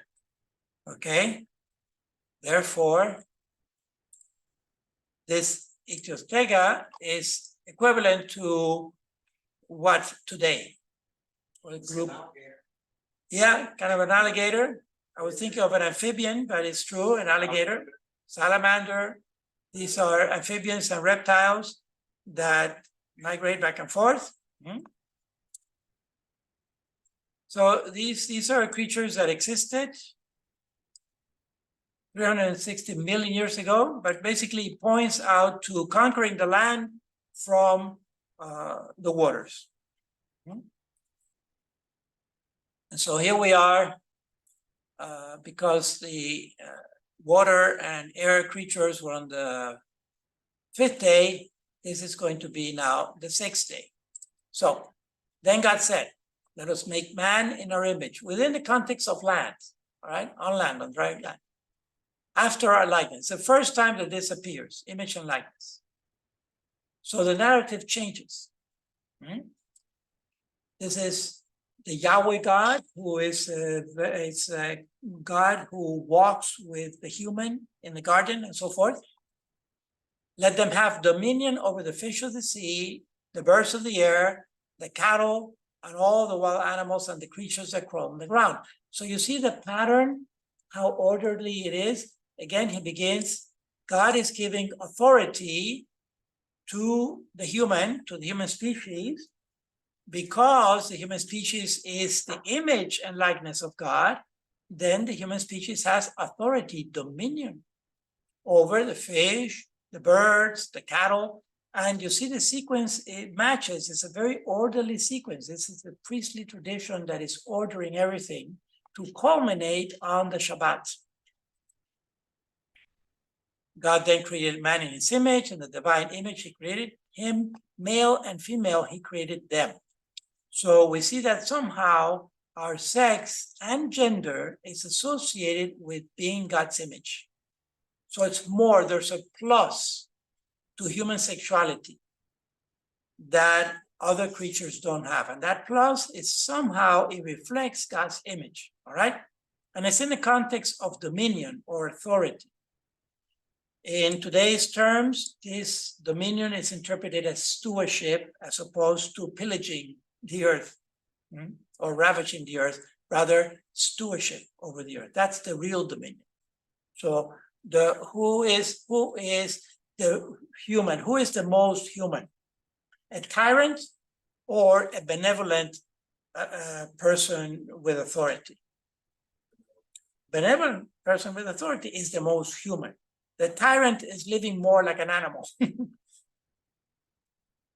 okay? Therefore, this Ichthyostega is equivalent to what today? Or a group? Yeah, kind of an alligator. I was thinking of an amphibian, but it's true, an alligator, salamander. These are amphibians and reptiles that migrate back and forth. So these are creatures that existed 360 million years ago, but basically points out to conquering the land from the waters. And so here we are, because the water and air creatures were on the 5th day, this is going to be now the 6th day. So then God said, let us make man in our image, within the context of land, all right, on land, on dry land, after our likeness. The first time that this appears, image and likeness. So the narrative changes. This is the Yahweh God, who is a God who walks with the human in the garden and so forth. Let them have dominion over the fish of the sea, the birds of the air, the cattle, and all the wild animals and the creatures that crawl on the ground. So you see the pattern, how orderly it is. Again, he begins, God is giving authority to the human species, because the human species is the image and likeness of God. Then the human species has authority, dominion over the fish, the birds, the cattle. And you see the sequence, it matches. It's a very orderly sequence. This is the priestly tradition that is ordering everything to culminate on the Shabbat. God then created man in his image, in the divine image he created him, male and female, he created them. So we see that somehow our sex and gender is associated with being God's image. So it's more, there's a plus to human sexuality that other creatures don't have. And that plus is somehow, it reflects God's image, all right? And it's in the context of dominion or authority. In today's terms, this dominion is interpreted as stewardship as opposed to pillaging the earth or ravaging the earth, rather stewardship over the earth. That's the real dominion. So who is the human? Who is the most human? A tyrant or a benevolent person with authority? Benevolent person with authority is the most human. The tyrant is living more like an animal.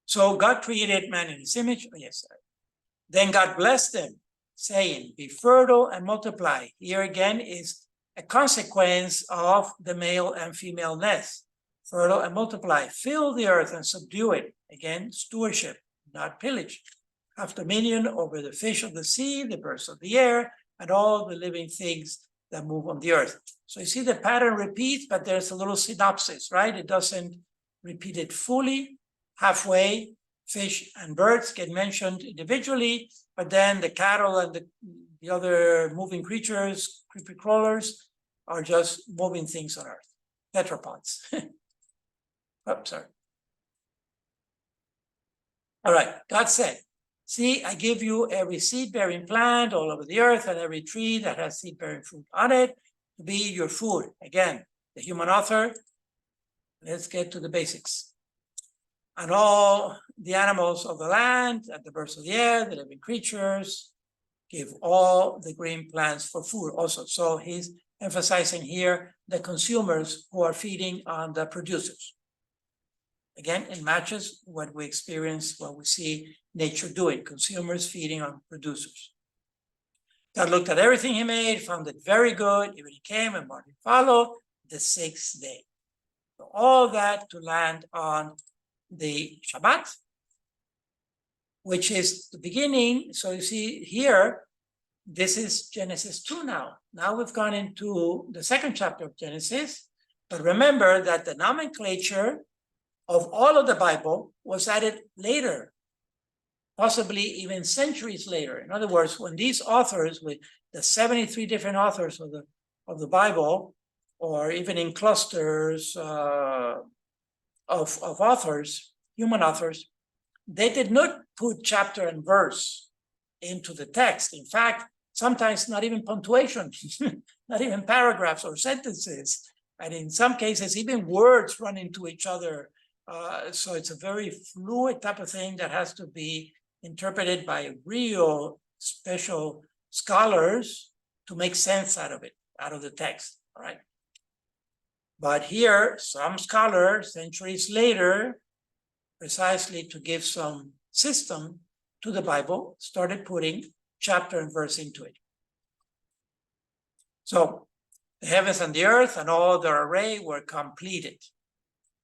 So God created man in his image. Oh, yes, sir. Then God blessed them, saying, be fertile and multiply. Here again is a consequence of the male and female nest. Fertile and multiply. Fill the earth and subdue it. Again, stewardship, not pillage. Have dominion over the fish of the sea, the birds of the air, and all the living things that move on the earth. So you see the pattern repeats, but there's a little synopsis, right? It doesn't repeat it fully. Halfway, fish and birds get mentioned individually, but then the cattle and the other moving creatures, creepy crawlers, are just moving things on earth, tetrapods. Oh, sorry. All right, God said, see, I give you every seed-bearing plant all over the earth and every tree that has seed-bearing fruit on it to be your food. Again, the human author. Let's get to the basics. And all the animals of the land, and the birds of the air, the living creatures, give all the green plants for food also. So he's emphasizing here the consumers who are feeding on the producers. Again, it matches what we experience, what we see nature doing, consumers feeding on producers. God looked at everything he made, found it very good. Even he came and morning followed the 6th day. So all that to land on the Shabbat, which is the beginning. So you see here, this is Genesis 2 now. Now we've gone into the 2nd chapter of Genesis. But remember that the nomenclature of all of the Bible was added later, possibly even centuries later. In other words, when these authors, with the 73 different authors of the Bible, or even in clusters of authors, human authors, they did not put chapter and verse into the text. In fact, sometimes not even punctuation, not even paragraphs or sentences. And in some cases, even words run into each other. So it's a very fluid type of thing that has to be interpreted by real special scholars to make sense out of it, out of the text, all right? But here, some scholars, centuries later, precisely to give some system to the Bible, started putting chapter and verse into it. So the heavens and the earth and all their array were completed.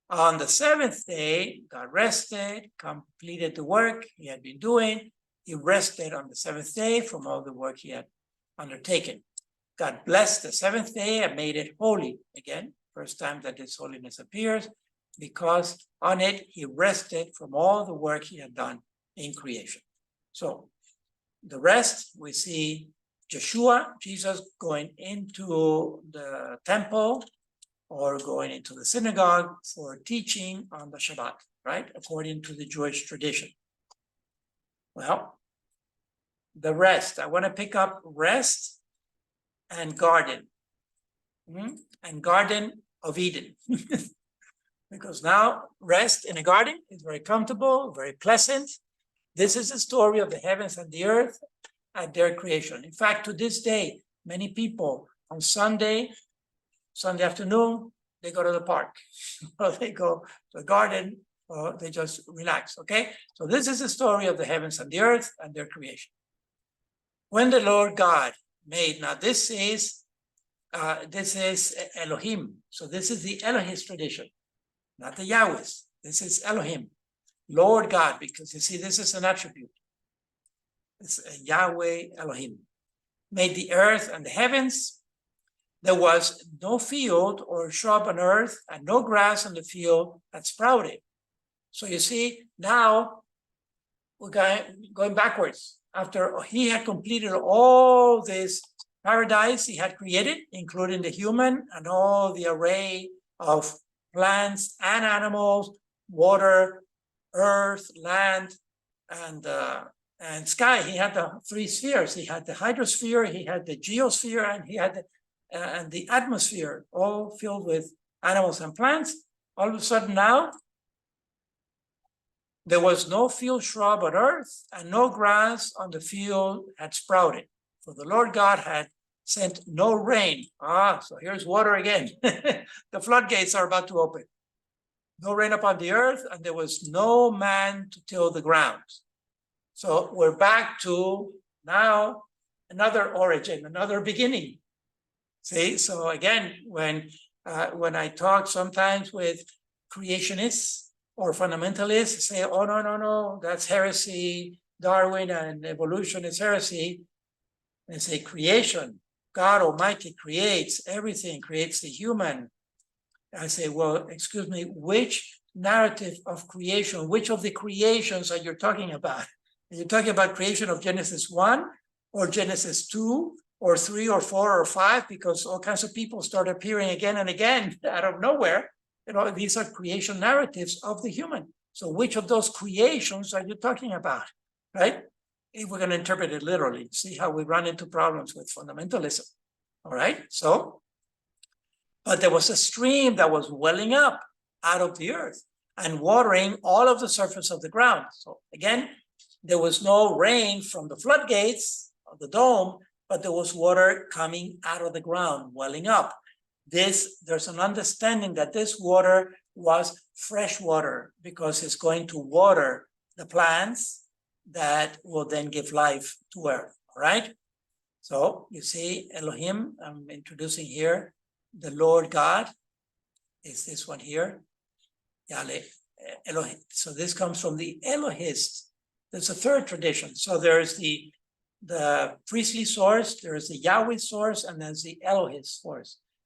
On the seventh day, God rested, completed the work he had been doing. He rested on the seventh day from all the work he had undertaken. God blessed the seventh day and made it holy. Again, first time that this holiness appears, because on it he rested from all the work he had done in creation. So the rest, we see Yeshua, Jesus, going into the temple or going into the synagogue for teaching on the Shabbat, right? According to the Jewish tradition. Well, the rest, I want to pick up rest and garden, and Garden of Eden. Because now rest in a garden is very comfortable, very pleasant. This is the story of the heavens and the earth at their creation. In fact, to this day, many people on Sunday afternoon, they go to the park, or they go to the garden, or they just relax, okay? So this is the story of the heavens and the earth and their creation. When the Lord God made, now this is Elohim. So this is the Elohist tradition, not the Yahweh's. This is Elohim, Lord God, because you see, this is an attribute. It's Yahweh Elohim. Made the earth and the heavens. There was no field or shrub on earth and no grass on the field that sprouted. So you see, now we're going backwards. After he had completed all this paradise he had created, including the human and all the array of plants and animals, water, earth, land, and sky. He had the three spheres. He had the hydrosphere, he had the geosphere, and he had the atmosphere, all filled with animals and plants. All of a sudden now, there was no field shrub on earth, and no grass on the field had sprouted. For the Lord God had sent no rain. So here's water again. The floodgates are about to open. No rain upon the earth, and there was no man to till the ground. So we're back to now another origin, another beginning. See, so again, when I talk sometimes with creationists or fundamentalists, say, oh, no, that's heresy. Darwin and evolution is heresy. And say creation, God Almighty creates everything, creates the human. I say, well, excuse me, which narrative of creation, which of the creations are you talking about? Are you talking about creation of Genesis 1 or Genesis 2 or 3 or 4 or 5? Because all kinds of people start appearing again and again out of nowhere. You know, these are creation narratives of the human. So which of those creations are you talking about, right? If we're going to interpret it literally, see how we run into problems with fundamentalism, all right? So, but there was a stream that was welling up out of the earth and watering all of the surface of the ground. So again, there was no rain from the floodgates of the dome, but there was water coming out of the ground, welling up. There's an understanding that this water was fresh water because it's going to water the plants that will then give life to earth, all right? So you see Elohim, I'm introducing here, the Lord God is this one here, Yahweh, Elohim. So this comes from the Elohist. There's a third tradition. So there's the priestly source, there's the Yahweh source, and there's the Elohist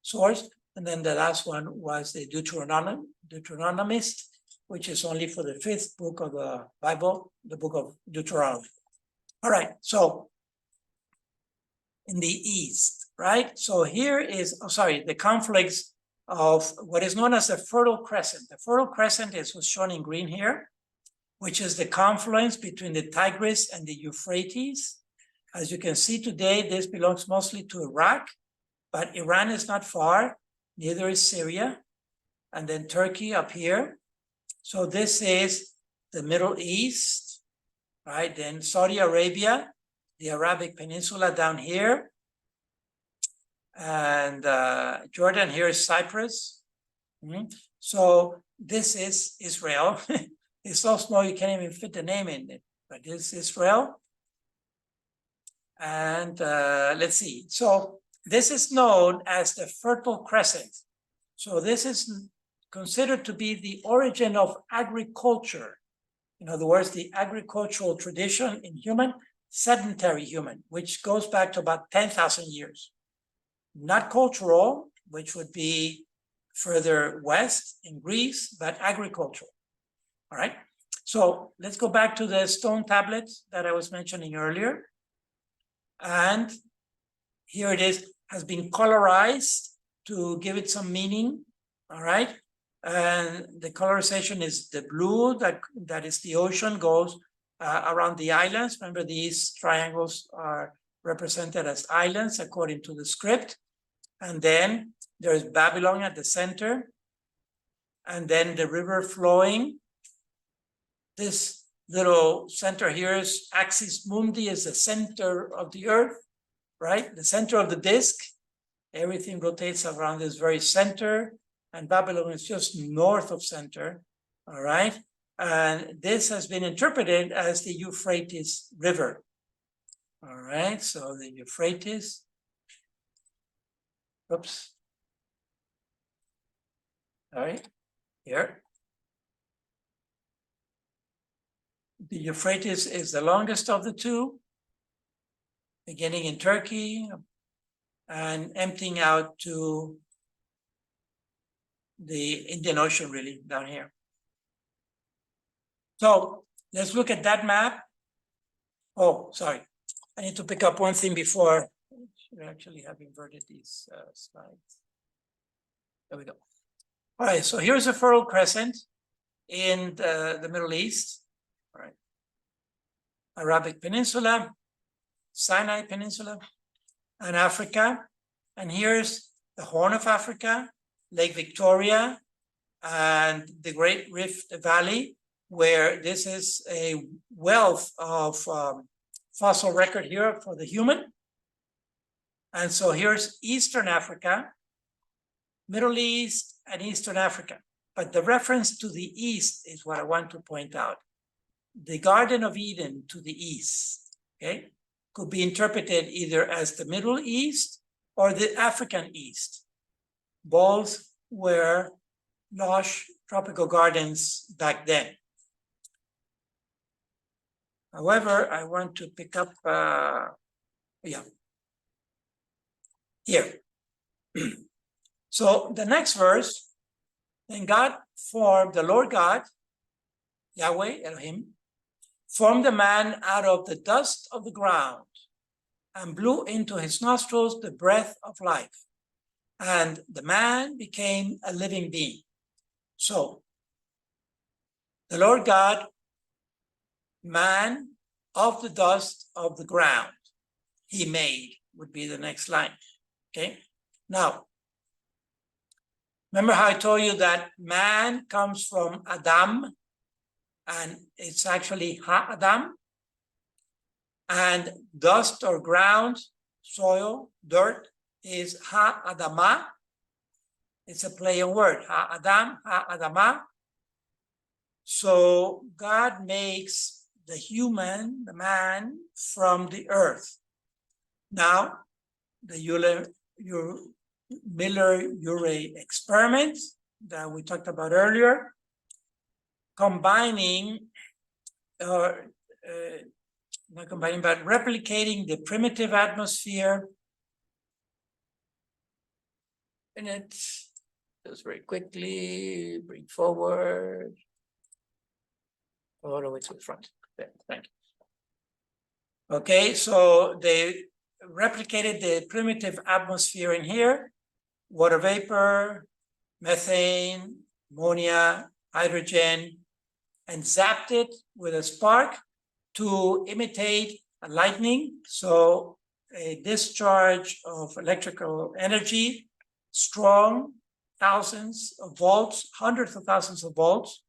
source. And then the last one was the Deuteronomist, which is only for the 5th book of the Bible, the book of Deuteronomy. All right, so in the East, right? So here is, the conflicts of what is known as the Fertile Crescent. The Fertile Crescent is what's shown in green here. which is the confluence between the Tigris and the Euphrates. As you can see today, this belongs mostly to Iraq, but Iran is not far, neither is Syria, and then Turkey up here. So this is the Middle East, right? Then Saudi Arabia, the Arabic Peninsula down here, and Jordan, here is Cyprus. So this is Israel. It's so small you can't even fit the name in it, but this is Israel. And let's see. So this is known as the Fertile Crescent. So this is considered to be the origin of agriculture. In other words, the agricultural tradition in sedentary human, which goes back to about 10,000 years. Not cultural, which would be further west in Greece, but agricultural. All right. So let's go back to the stone tablets that I was mentioning earlier. And here it is, has been colorized to give it some meaning. All right. And the colorization is the blue, that is the ocean, goes around the islands. Remember, these triangles are represented as islands according to the script. And then there's Babylon at the center. And then the river flowing. This little center here is Axis Mundi, is the center of the earth, right? The center of the disk. Everything rotates around this very center. And Babylon is just north of center, all right? And this has been interpreted as the Euphrates River. All right, so the Euphrates. Oops. All right, here. The Euphrates is the longest of the two, beginning in Turkey and emptying out to the Indian Ocean, really, down here. So let's look at that map. Oh, sorry. I need to pick up one thing before. I should actually have inverted these slides. There we go. All right, so here's a Fertile Crescent in the Middle East. All right. Arabic Peninsula, Sinai Peninsula, and Africa. And here's the Horn of Africa, Lake Victoria, and the Great Rift Valley, where this is a wealth of fossil record here for the human. And so here's Eastern Africa, Middle East, and Eastern Africa. But the reference to the east is what I want to point out. The Garden of Eden to the east, okay, could be interpreted either as the Middle East or the African East. Both were lush tropical gardens back then. However, I want to pick up, here. So the next verse, then God formed, the Lord God, Yahweh, Elohim, formed the man out of the dust of the ground and blew into his nostrils the breath of life. And the man became a living being. So the Lord God, man of the dust of the ground, he made, would be the next line. Okay. Now, remember how I told you that man comes from Adam, and it's actually Ha-Adam, and dust or ground, soil, dirt is Ha-Adamah. It's a play on word, Ha-Adam, Ha-Adamah. So God makes the human, the man, from the earth. Now, the Miller-Urey experiment that we talked about earlier, combining, or not combining, but replicating the primitive atmosphere. And it's just very quickly bring forward all the way to the front. There, thank you. Okay, so they replicated the primitive atmosphere in here: water vapor, methane, ammonia, hydrogen, and zapped it with a spark to imitate a lightning. So a discharge of electrical energy, strong, thousands of volts, hundreds of thousands of volts,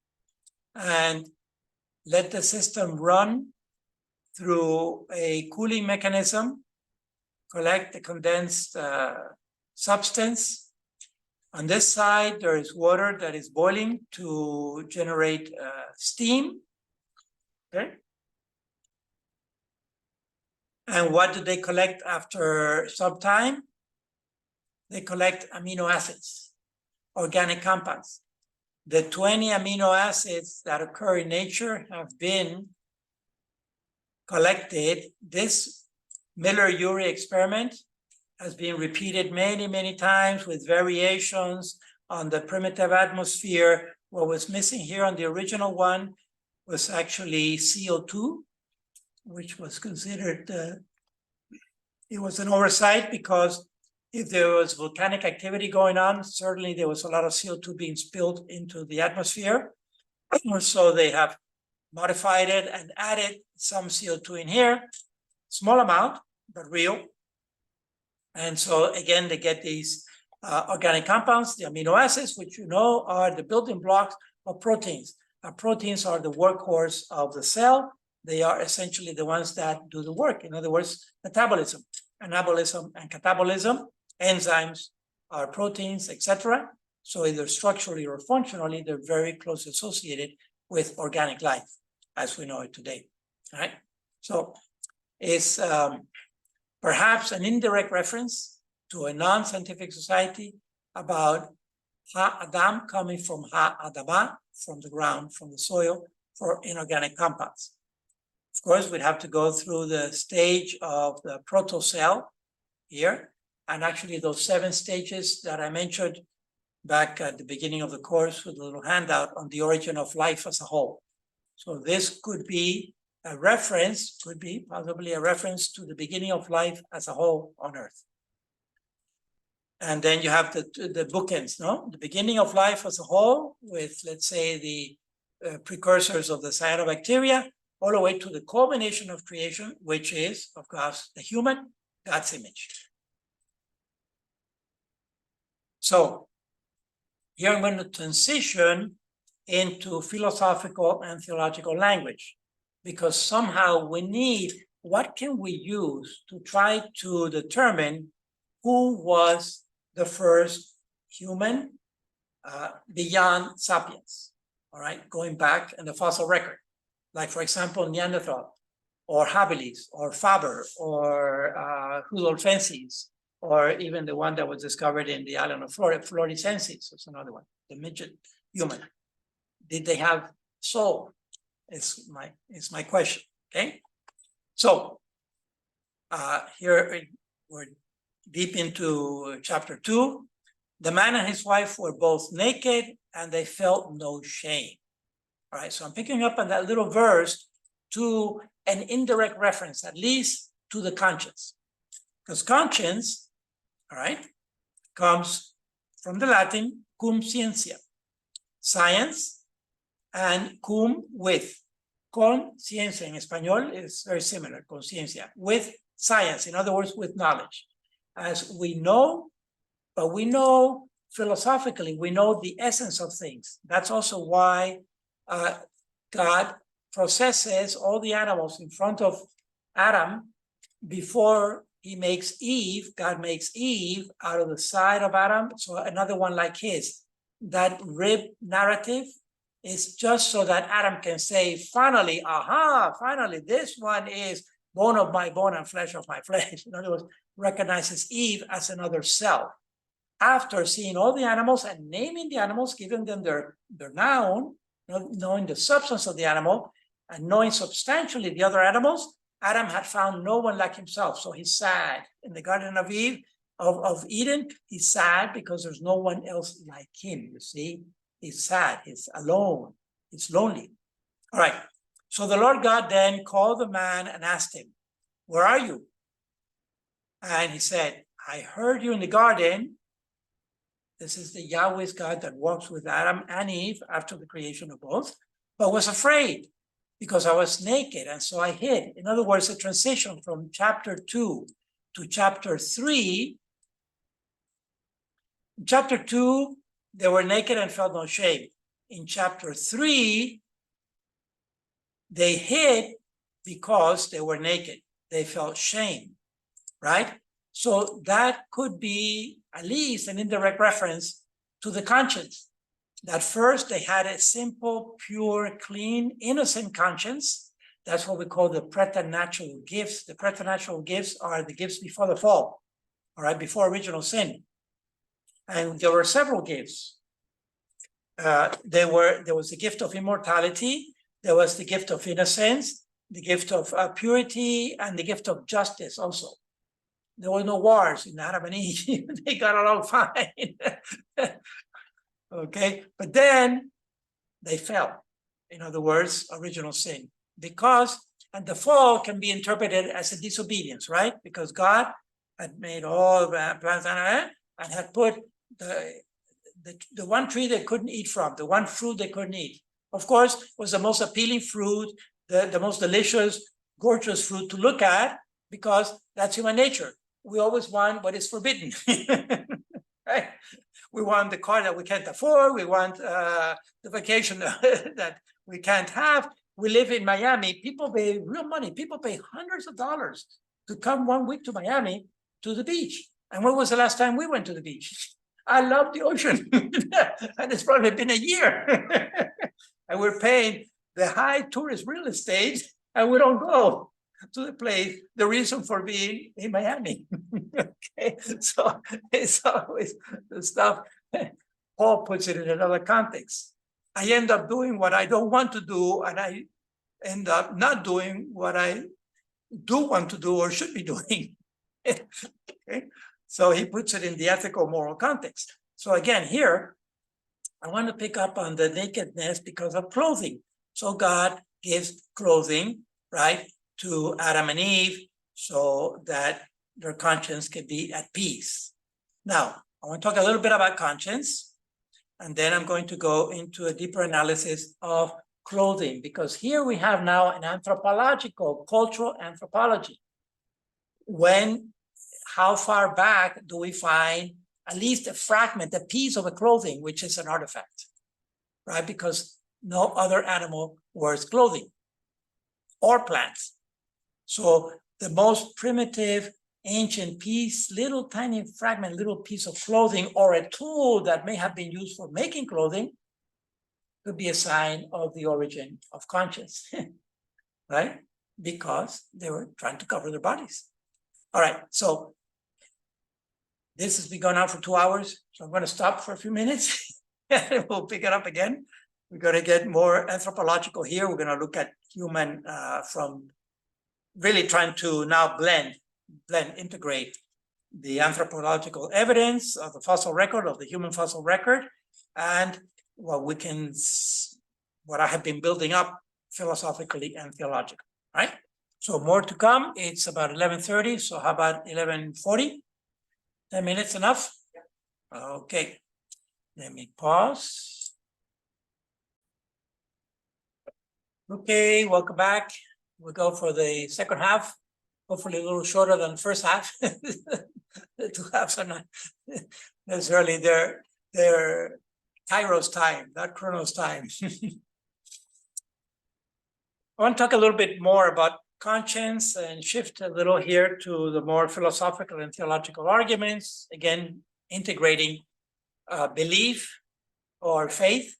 and let the system run through a cooling mechanism, collect the condensed substance. On this side, there is water that is boiling to generate steam. Okay. And what do they collect after some time? They collect amino acids, organic compounds. The 20 amino acids that occur in nature have been collected. This Miller-Urey experiment has been repeated many, many times with variations on the primitive atmosphere. What was missing here on the original one was actually CO2, which was considered, it was an oversight because if there was volcanic activity going on, certainly there was a lot of CO2 being spilled into the atmosphere. So they have modified it and added some CO2 in here, small amount, but real. And so again, they get these organic compounds, the amino acids, which you know are the building blocks of proteins. Proteins are the workhorse of the cell. They are essentially the ones that do the work. In other words, metabolism, anabolism, and catabolism. Enzymes are proteins, etc. So either structurally or functionally, they're very closely associated with organic life, as we know it today. All right. So it's perhaps an indirect reference to a non-scientific society about Ha-Adam coming from Ha-Adamah, from the ground, from the soil, for inorganic compounds. Of course, we'd have to go through the stage of the protocell here, and actually those 7 stages that I mentioned back at the beginning of the course with a little handout on the origin of life as a whole. So this could be a reference, could be possibly a reference to the beginning of life as a whole on Earth. And then you have the bookends, no? The beginning of life as a whole with, let's say, the precursors of the cyanobacteria, all the way to the culmination of creation, which is, of course, the human, God's image. So here I'm going to transition into philosophical and theological language, because somehow we need, what can we use to try to determine who was the first human beyond sapiens, all right, going back in the fossil record, like, for example, Neanderthal, or habilis, or Faber, or Rudolfensis, or even the one that was discovered in the island of Floricensis, that's another one, the midget human. Did they have soul? It's my question, okay? So here we're deep into chapter 2. The man and his wife were both naked and they felt no shame. All right, so I'm picking up on that little verse to an indirect reference, at least to the conscience. Because conscience, all right, comes from the Latin cum scientia, science, and cum with. Conciencia in Espanol is very similar, conciencia, with science, in other words, with knowledge. As we know, but we know philosophically, we know the essence of things. That's also why God processes all the animals in front of Adam before he makes Eve. God makes Eve out of the side of Adam, so another one like his. That rib narrative is just so that Adam can say, finally, aha, finally, this one is bone of my bone and flesh of my flesh. In other words, recognizes Eve as another self. After seeing all the animals and naming the animals, giving them their noun, knowing the substance of the animal, and knowing substantially the other animals, Adam had found no one like himself. So he's sad. In the Garden of Eden, he's sad because there's no one else like him, you see? He's sad, he's alone, he's lonely. All right, so the Lord God then called the man and asked him, where are you? And he said, I heard you in the garden. This is the Yahweh's God that walks with Adam and Eve after the creation of both. but was afraid because I was naked, and so I hid. In other words, the transition from chapter 2 to chapter 3. In chapter 2, they were naked and felt no shame. In chapter 3, they hid because they were naked. They felt shame, right? So that could be at least an indirect reference to the conscience. That first they had a simple, pure, clean, innocent conscience. That's what we call the preternatural gifts. The preternatural gifts are the gifts before the fall, all right, before original sin. And there were several gifts. There was the gift of immortality, there was the gift of innocence, the gift of purity, and the gift of justice also. There were no wars in Adam and Eve. They got along fine. Okay, but then they fell. In other words, original sin. And the fall can be interpreted as a disobedience, right? Because God had made all the plants and had put the one tree they couldn't eat from, the one fruit they couldn't eat. Of course, was the most appealing fruit, the most delicious, gorgeous fruit to look at, because that's human nature. We always want what is forbidden, right? We want the car that we can't afford. We want the vacation that we can't have. We live in Miami. People pay real money. People pay hundreds of dollars to come 1 week to Miami to the beach. And when was the last time we went to the beach? I love the ocean. And it's probably been a year. And we're paying the high tourist real estate, and we don't go to the place, the reason for being in Miami. Okay, so it's always the stuff. Paul puts it in another context. I end up doing what I don't want to do, and I end up not doing what I do want to do or should be doing. Okay, so he puts it in the ethical moral context. So again, here, I want to pick up on the nakedness because of clothing. So God gives clothing, right, to Adam and Eve so that their conscience can be at peace. Now, I want to talk a little bit about conscience, and then I'm going to go into a deeper analysis of clothing, because here we have now an anthropological, cultural anthropology. How far back do we find at least a fragment, a piece of a clothing, which is an artifact, right? Because no other animal wears clothing or plants. So the most primitive, ancient piece, little tiny fragment, little piece of clothing, or a tool that may have been used for making clothing, could be a sign of the origin of conscience, right? Because they were trying to cover their bodies. All right, so this has been going on for 2 hours, so I'm going to stop for a few minutes and we'll pick it up again. We're going to get more anthropological here. We're going to look at human from really trying to now integrate the anthropological evidence of the fossil record, of the human fossil record, and what I have been building up philosophically and theologically, right? So more to come. It's about 11:30, so how about 11:40? 10 minutes enough? Okay, let me pause. Okay, welcome back. We'll go for the second half, hopefully a little shorter than the first half. The 2 halves are not necessarily their Kairos time, not Chronos time. I want to talk a little bit more about conscience and shift a little here to the more philosophical and theological arguments, again, integrating belief or faith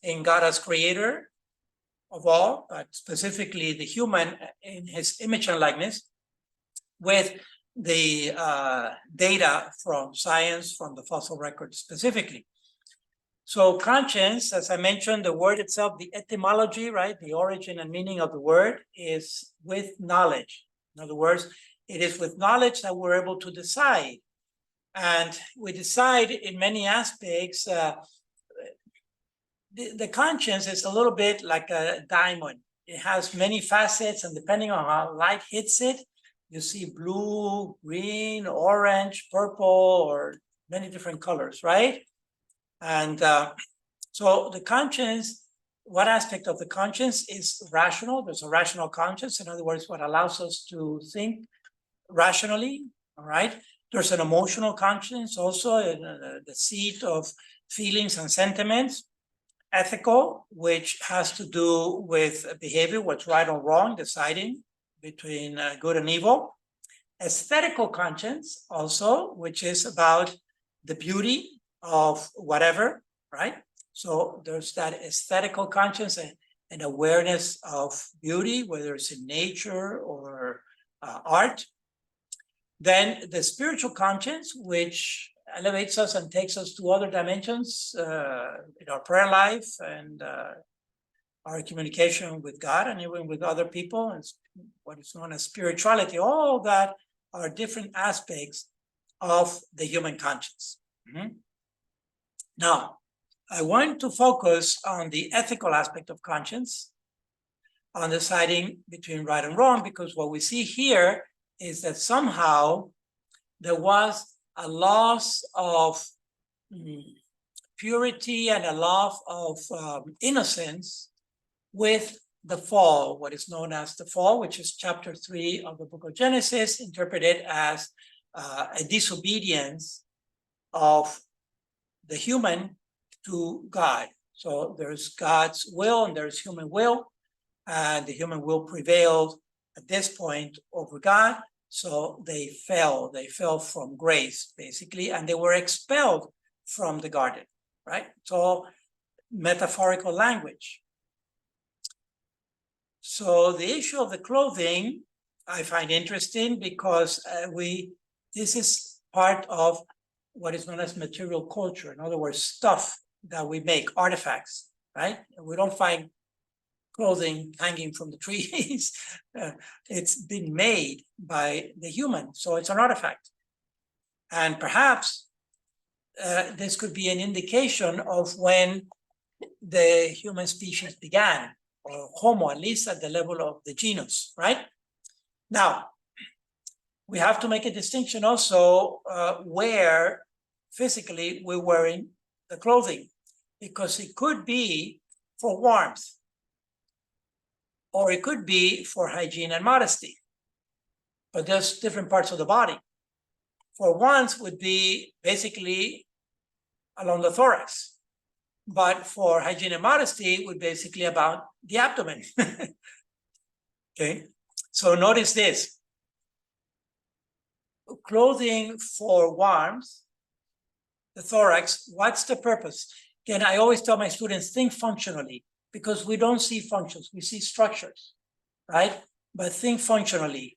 in God as creator of all, but specifically the human in his image and likeness, with the data from science, from the fossil record specifically. So conscience, as I mentioned, the word itself, the etymology, right? The origin and meaning of the word is with knowledge. In other words, it is with knowledge that we're able to decide. And we decide in many aspects. The conscience is a little bit like a diamond. It has many facets, and depending on how light hits it, you see blue, green, orange, purple, or many different colors, right? And so the conscience what aspect of the conscience is rational? There's a rational conscience. In other words, what allows us to think rationally, all right? There's an emotional conscience also, the seat of feelings and sentiments. Ethical, which has to do with behavior, what's right or wrong, deciding between good and evil. Aesthetical conscience also, which is about the beauty of whatever, right? So there's that aesthetical conscience and awareness of beauty, whether it's in nature or art. Then the spiritual conscience, which elevates us and takes us to other dimensions in our prayer life and our communication with God and even with other people, and what is known as spirituality. All that are different aspects of the human conscience. Now, I want to focus on the ethical aspect of conscience, on deciding between right and wrong, because what we see here is that somehow there was a loss of purity and a loss of innocence with the fall, what is known as the fall, which is chapter 3 of the book of Genesis, interpreted as a disobedience of the human to God. So there's God's will and there's human will, and the human will prevailed at this point over God. So they fell from grace, basically, and they were expelled from the garden, right? So metaphorical language. So the issue of the clothing, I find interesting because this is part of what is known as material culture. In other words, stuff that we make, artifacts, right? We don't find clothing hanging from the trees. It's been made by the human, so it's an artifact. And perhaps this could be an indication of when the human species began, or Homo, at least at the level of the genus, right? Now, we have to make a distinction also where physically we're wearing the clothing, because it could be for warmth, or it could be for hygiene and modesty. But there's different parts of the body. For warmth would be basically along the thorax, but for hygiene and modesty would basically about the abdomen. Okay, so notice this. Clothing for warmth, the thorax, what's the purpose? Again, I always tell my students, think functionally, because we don't see functions, we see structures, right? But think functionally.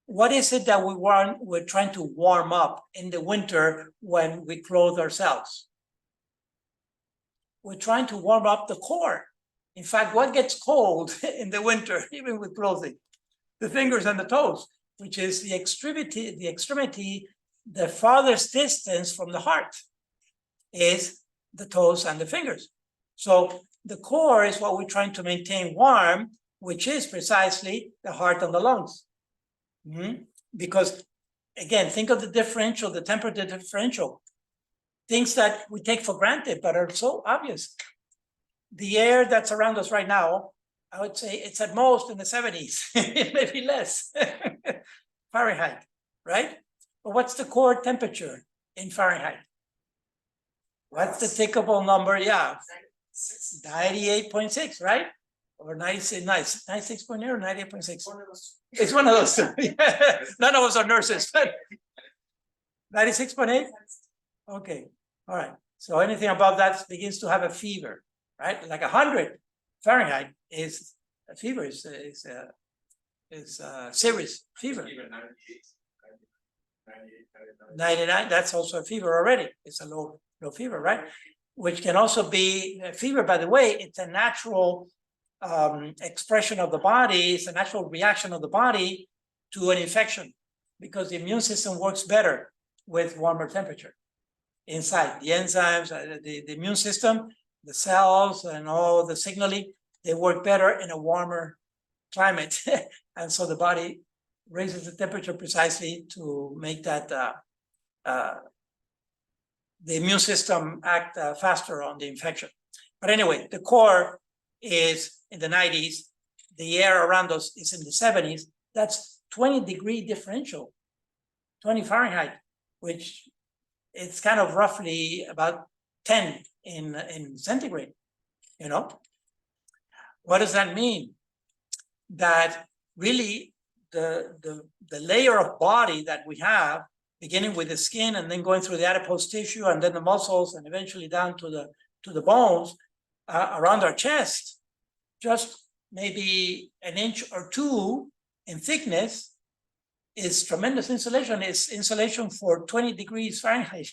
What is it that we're trying to warm up in the winter when we clothe ourselves? We're trying to warm up the core. In fact, what gets cold in the winter, even with clothing? The fingers and the toes, which is the extremity, the farthest distance from the heart is the toes and the fingers. So the core is what we're trying to maintain warm, which is precisely the heart and the lungs. Because again, think of the differential, the temperature differential, things that we take for granted but are so obvious. The air that's around us right now, I would say it's at most in the 70s, maybe less Fahrenheit, right? But what's the core temperature in Fahrenheit? What's the tickable number? Yeah, 98.6, right? Or 96.0 or 98.6? It's one of those. None of us are nurses, but 96.8? Okay, all right. So anything above that begins to have a fever, right? Like 100 Fahrenheit is a fever, is serious fever. 99, that's also a fever already. It's a low fever, right? Which can also be a fever, by the way. It's a natural expression of the body. It's a natural reaction of the body to an infection, because the immune system works better with warmer temperature inside. The enzymes, the immune system, the cells, and all the signaling, they work better in a warmer climate. And so the body raises the temperature precisely to make that the immune system act faster on the infection. But anyway, the core is in the 90s, the air around us is in the 70s, that's 20-degree differential, 20 Fahrenheit, which it's kind of roughly about 10 in centigrade, you know? What does that mean? That really the layer of body that we have, beginning with the skin and then going through the adipose tissue and then the muscles and eventually down to the bones around our chest, just maybe an inch or two in thickness is tremendous insulation. It's insulation for 20 degrees Fahrenheit.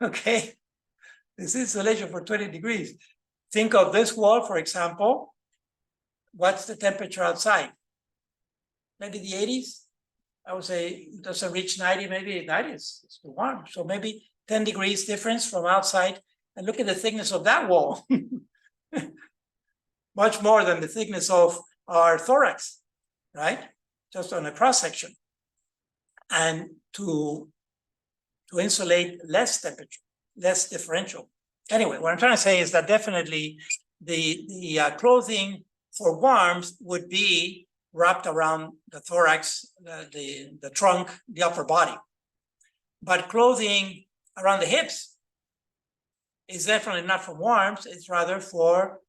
Okay, this insulation for 20 degrees. Think of this wall, for example. What's the temperature outside? Maybe the 80s. I would say it doesn't reach 90, maybe 90 it's too warm. So maybe 10 degrees difference from outside. And look at the thickness of that wall. Much more than the thickness of our thorax, right? Just on a cross section. And to insulate less temperature, less differential. Anyway, what I'm trying to say is that definitely the clothing for warmth would be wrapped around the thorax, the trunk, the upper body. But clothing around the hips is definitely not for warmth, it's rather for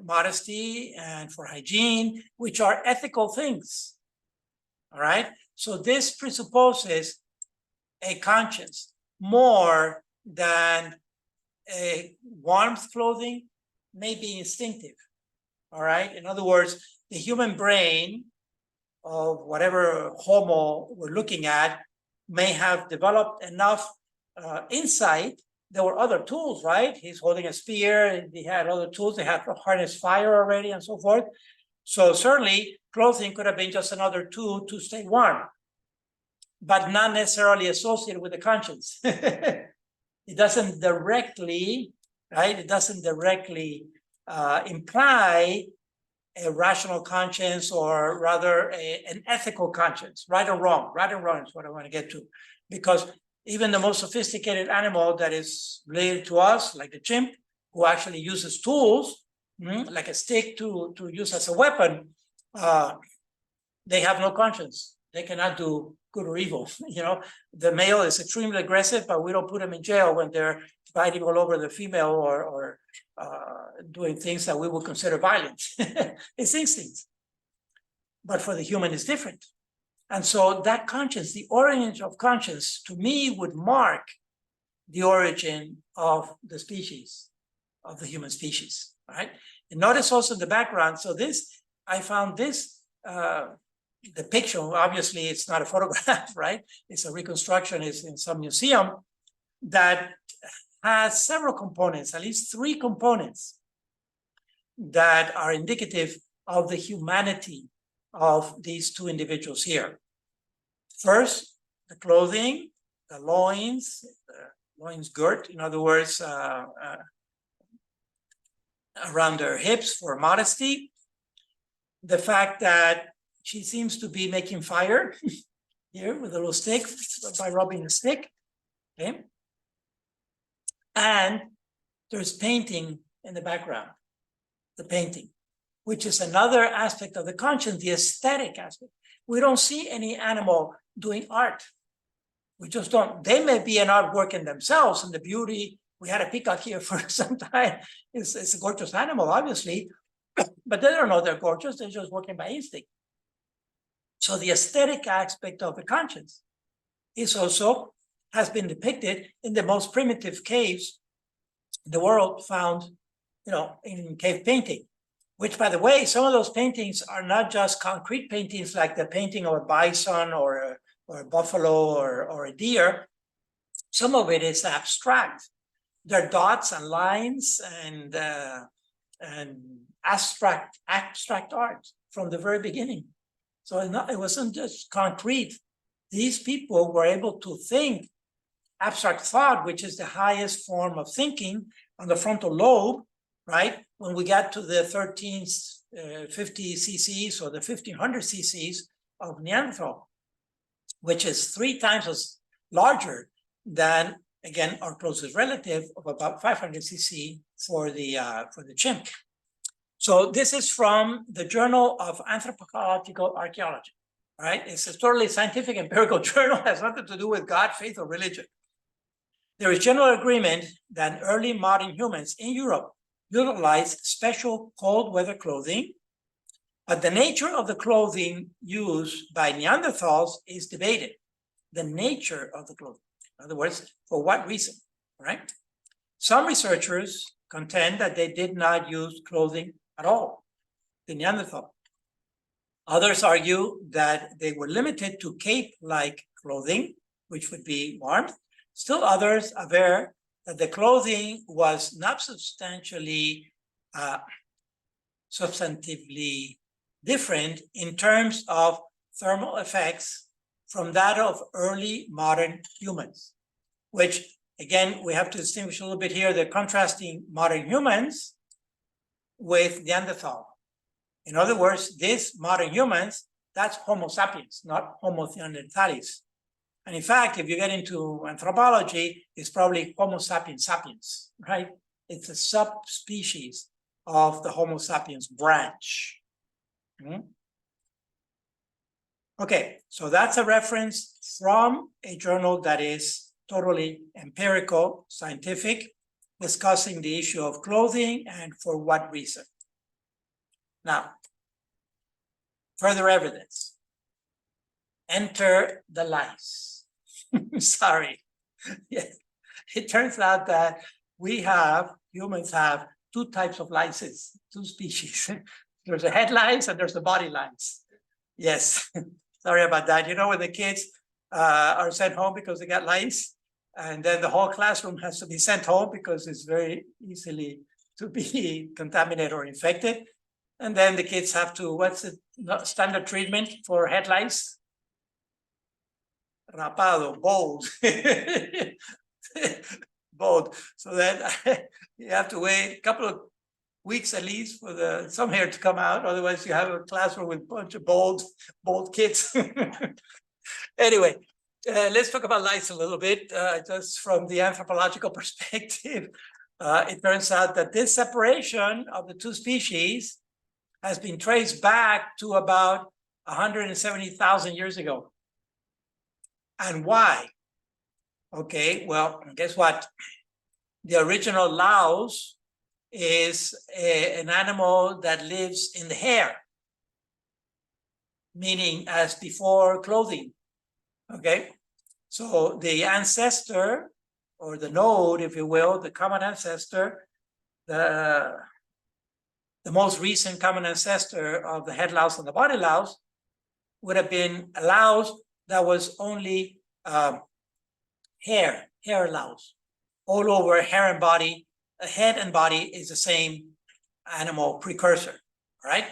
modesty and for hygiene, which are ethical things. All right. So this presupposes a conscience more than a warmth clothing may be instinctive. All right. In other words, the human brain of whatever Homo we're looking at may have developed enough insight. There were other tools, right? He's holding a spear. He had other tools. They had to harness fire already and so forth. So certainly clothing could have been just another tool to stay warm, but not necessarily associated with the conscience. It doesn't directly, right? It doesn't directly imply a rational conscience, or rather an ethical conscience, right or wrong. Right or wrong is what I want to get to. Because even the most sophisticated animal that is related to us, like the chimp, who actually uses tools, like a stick to use as a weapon, they have no conscience. They cannot do good or evil. You know, the male is extremely aggressive, but we don't put them in jail when they're biting all over the female or doing things that we would consider violent. It's instinct. But for the human, it's different. And so that conscience, the origin of conscience, to me, would mark the origin of the species, of the human species, right? And notice also in the background, so this, I found this, the picture, obviously it's not a photograph, right? It's a reconstruction, it's in some museum that has several components, at least 3 components that are indicative of the humanity of these 2 individuals here. First, the clothing, the loins girt, in other words, around their hips for modesty. The fact that she seems to be making fire here with a little stick, by rubbing the stick, okay? And there's painting in the background, the painting, which is another aspect of the conscience, the aesthetic aspect. We don't see any animal doing art. We just don't. They may be an artwork in themselves, and the beauty. We had a peacock here for some time. It's a gorgeous animal, obviously, but they don't know they're gorgeous. They're just working by instinct. So the aesthetic aspect of the conscience is also has been depicted in the most primitive caves in the world found, you know, in cave painting, which, by the way, some of those paintings are not just concrete paintings like the painting of a bison or a buffalo or a deer. Some of it is abstract. There are dots and lines and abstract art from the very beginning. So it wasn't just concrete. These people were able to think abstract thought, which is the highest form of thinking on the frontal lobe, right? When we got to the 1350 cc's or the 1500 cc's of Neanderthal, which is 3 times as larger than, again, our closest relative of about 500 cc for the chimp. So this is from the Journal of Anthropological Archaeology, right? It's a totally scientific empirical journal, has nothing to do with God, faith, or religion. There is general agreement that early modern humans in Europe utilized special cold weather clothing, but the nature of the clothing used by Neanderthals is debated. The nature of the clothing, in other words, for what reason, right? Some researchers contend that they did not use clothing at all, the Neanderthal. Others argue that they were limited to cape-like clothing, which would be warmth. Still others aver that the clothing was not substantively different in terms of thermal effects from that of early modern humans, which again, we have to distinguish a little bit here, the contrasting modern humans with Neanderthal. In other words, these modern humans, that's Homo sapiens, not Homo neanderthalis. And in fact, if you get into anthropology, it's probably Homo sapiens sapiens, right? It's a subspecies of the Homo sapiens branch. Okay, so that's a reference from a journal that is totally empirical, scientific, discussing the issue of clothing and for what reason. Now, further evidence. Enter the lice. Sorry. Yes. It turns out that humans have two types of lices, two species. There's a head lice and there's the body lice. Yes. Sorry about that. You know, when the kids are sent home because they got lice, and then the whole classroom has to be sent home because it's very easily to be contaminated or infected. And then the kids have to, what's the standard treatment for head lice? Rapado, bald. Bald. So then you have to wait a couple of weeks at least for some hair to come out. Otherwise, you have a classroom with a bunch of bald kids. Anyway, let's talk about lice a little bit, just from the anthropological perspective. It turns out that this separation of the two species has been traced back to about 170,000 years ago. And why? Okay, well, guess what? The original louse is an animal that lives in the hair, meaning as before clothing. Okay, so the ancestor, or the node, if you will, the common ancestor, the most recent common ancestor of the head louse and the body louse would have been a louse that was only hair louse, all over hair and body. Head and body is the same animal precursor, right?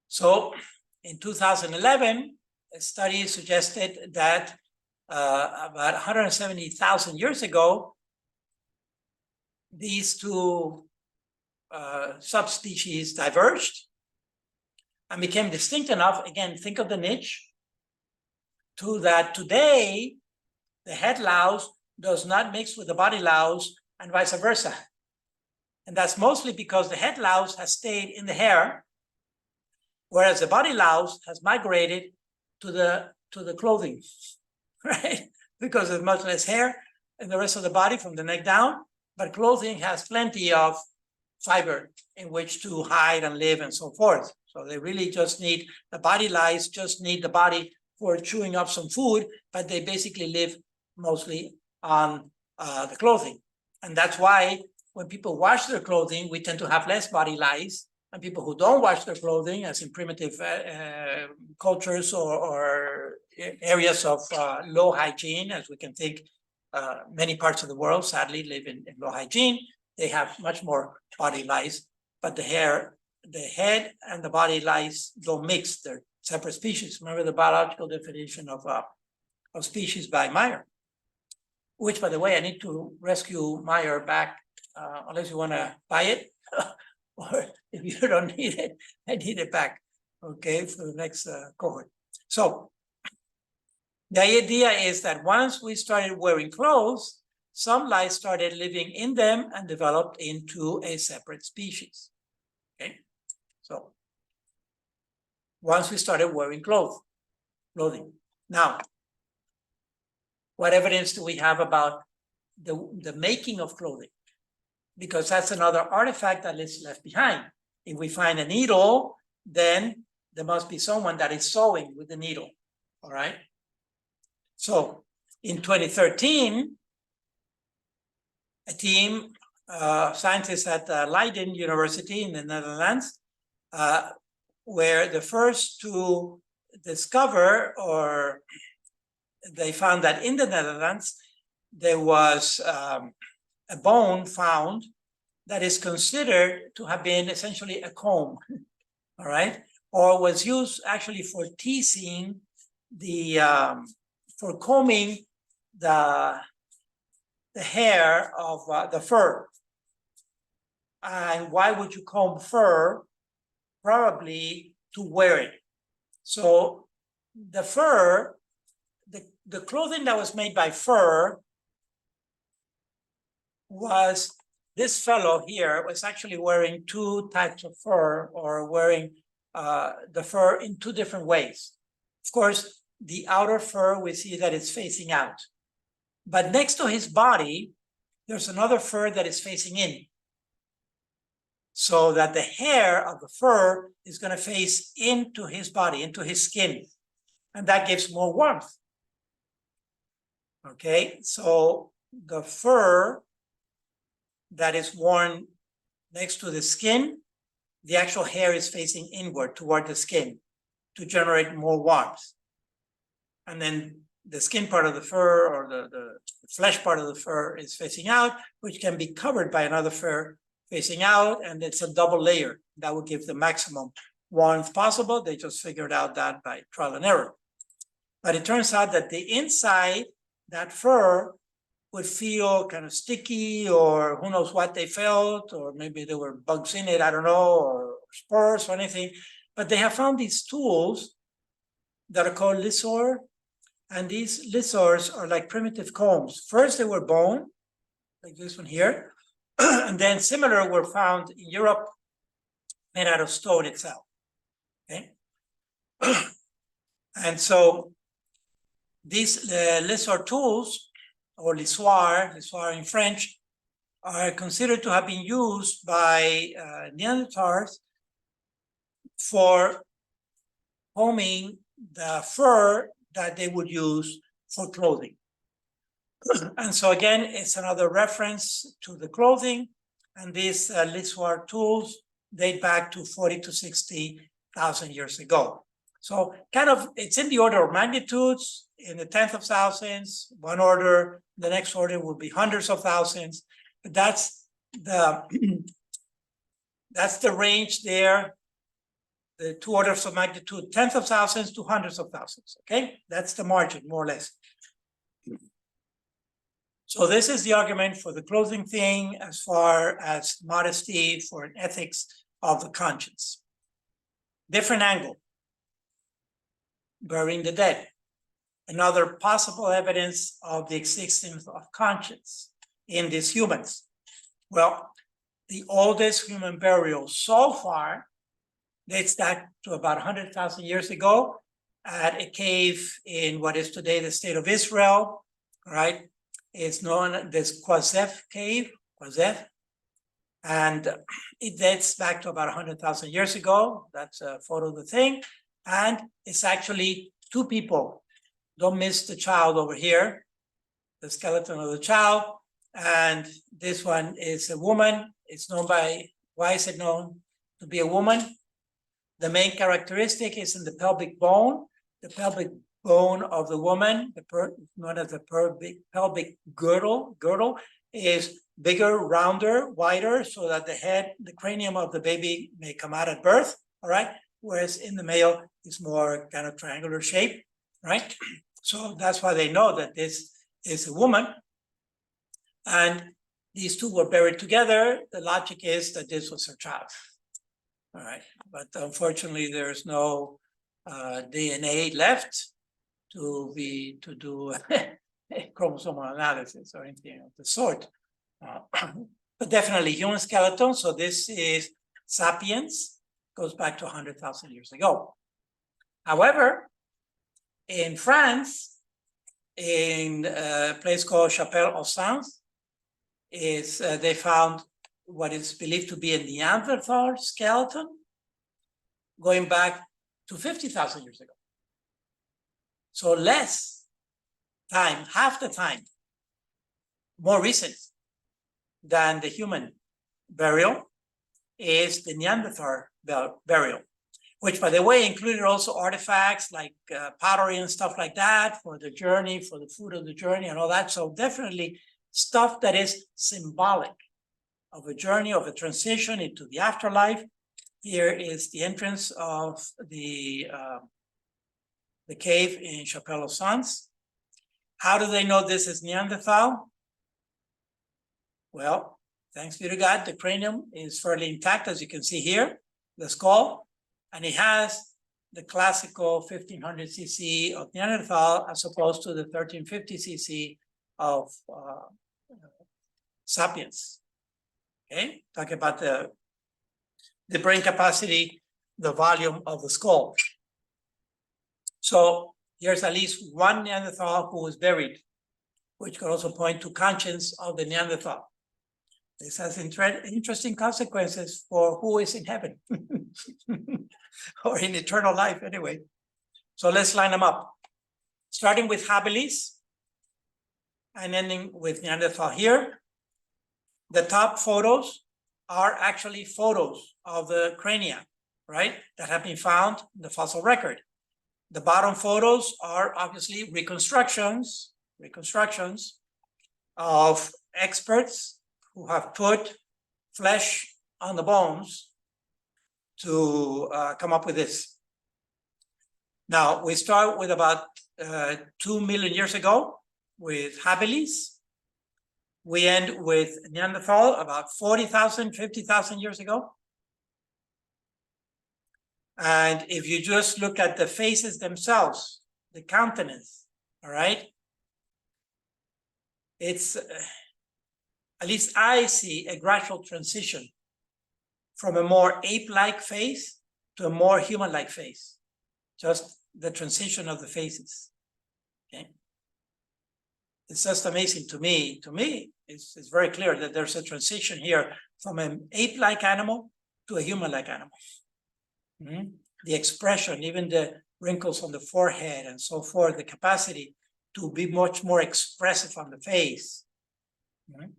So in 2011, a study suggested that about 170,000 years ago, these two subspecies diverged and became distinct enough, again, think of the niche, to that today, the head louse does not mix with the body louse and vice versa. And that's mostly because the head louse has stayed in the hair, whereas the body louse has migrated to the clothing, right? Because there's much less hair in the rest of the body from the neck down, but clothing has plenty of fiber in which to hide and live and so forth. So they really just need, the body lice just need the body for chewing up some food, but they basically live mostly on the clothing. And that's why when people wash their clothing, we tend to have less body lice, and people who don't wash their clothing, as in primitive cultures or areas of low hygiene, as we can think, many parts of the world sadly live in low hygiene, they have much more body lice, but the head and the body lice don't mix, they're separate species. Remember the biological definition of species by Meyer, which, by the way, I need to rescue Meyer back, unless you want to buy it, or if you don't need it, I need it back, okay, for the next cohort. So the idea is that once we started wearing clothes, some lice started living in them and developed into a separate species. Okay, so once we started wearing clothing. Now, what evidence do we have about the making of clothing? Because that's another artifact that is left behind. If we find a needle, then there must be someone that is sewing with the needle, all right? So in 2013, a team, scientists at Leiden University in the Netherlands, were the first to discover, or they found that in the Netherlands, there was a bone found that is considered to have been essentially a comb, all right? Or was used actually for teasing the, for combing the hair of the fur. And why would you comb fur? Probably to wear it. So the fur, the clothing that was made by fur was, this fellow here was actually wearing two types of fur, or wearing the fur in two different ways. Of course, the outer fur, we see that it's facing out. But next to his body, there's another fur that is facing in. So that the hair of the fur is going to face into his body, into his skin. And that gives more warmth. Okay, so the fur that is worn next to the skin, the actual hair is facing inward toward the skin to generate more warmth. And then the skin part of the fur, or the flesh part of the fur, is facing out, which can be covered by another fur facing out, and it's a double layer. That would give the maximum warmth possible. They just figured out that by trial and error. But it turns out that the inside, that fur, would feel kind of sticky, or who knows what they felt, or maybe there were bugs in it, I don't know, or spores or anything. But they have found these tools that are called lissor, and these lissors are like primitive combs. First they were bone, like this one here, and then similar were found in Europe, made out of stone itself, okay? And so these lissor tools, or lissoir in French, are considered to have been used by Neanderthals for combing the fur that they would use for clothing. And so again, it's another reference to the clothing, and these lissoir tools date back to 40 to 60,000 years ago. So kind of, it's in the order of magnitudes, in the 10th of thousands, one order, the next order will be hundreds of thousands, but that's the range there, the two orders of magnitude, 10th of thousands to hundreds of thousands, okay? That's the margin, more or less. So this is the argument for the clothing thing, as far as modesty for an ethics of the conscience. Different angle. Burying the dead. Another possible evidence of the existence of conscience in these humans. Well, the oldest human burial so far dates back to about 100,000 years ago at a cave in what is today the state of Israel, right? It's known as this Qazef cave, and it dates back to about 100,000 years ago. That's a photo of the thing. And it's actually two people. Don't miss the child over here, the skeleton of the child. And this one is a woman. It's known by, why is it known to be a woman? The main characteristic is in the pelvic bone. The pelvic bone of the woman, known as the pelvic girdle is bigger, rounder, wider, so that the head, the cranium of the baby may come out at birth, all right? Whereas in the male, it's more kind of triangular shape, right? So that's why they know that this is a woman. And these two were buried together. The logic is that this was her child, all right? But unfortunately, there's no DNA left to do chromosomal analysis or anything of the sort. But definitely human skeleton. So this is Sapiens goes back to 100,000 years ago. However, in France, in a place called Chapelle-aux-Saints, they found what is believed to be a Neanderthal skeleton going back to 50,000 years ago. So less time, half the time, more recent than the human burial is the Neanderthal burial, which, by the way, included also artifacts like pottery and stuff like that for the journey, for the food of the journey and all that. So definitely stuff that is symbolic of a journey, of a transition into the afterlife. Here is the entrance of the cave in Chapelle-aux-Saints. How do they know this is Neanderthal? Well, thanks be to God, the cranium is fairly intact, as you can see here, the skull, and it has the classical 1500 cc of Neanderthal as opposed to the 1350 cc of Sapiens. Okay, talk about the brain capacity, the volume of the skull. So here's at least one Neanderthal who was buried, which could also point to conscience of the Neanderthal. This has interesting consequences for who is in heaven or in eternal life anyway. So let's line them up. Starting with habilis and ending with Neanderthal here. The top photos are actually photos of the crania, right, that have been found in the fossil record. The bottom photos are obviously reconstructions of experts who have put flesh on the bones to come up with this. Now, we start with about 2 million years ago with habilis. We end with Neanderthal about 40,000, 50,000 years ago. And if you just look at the faces themselves, the countenance, all right, it's, at least I see a gradual transition from a more ape-like face to a more human-like face. Just the transition of the faces, okay? It's just amazing to me. To me, it's very clear that there's a transition here from an ape-like animal to a human-like animal. Mm-hmm. The expression, even the wrinkles on the forehead and so forth, the capacity to be much more expressive on the face. Mm-hmm.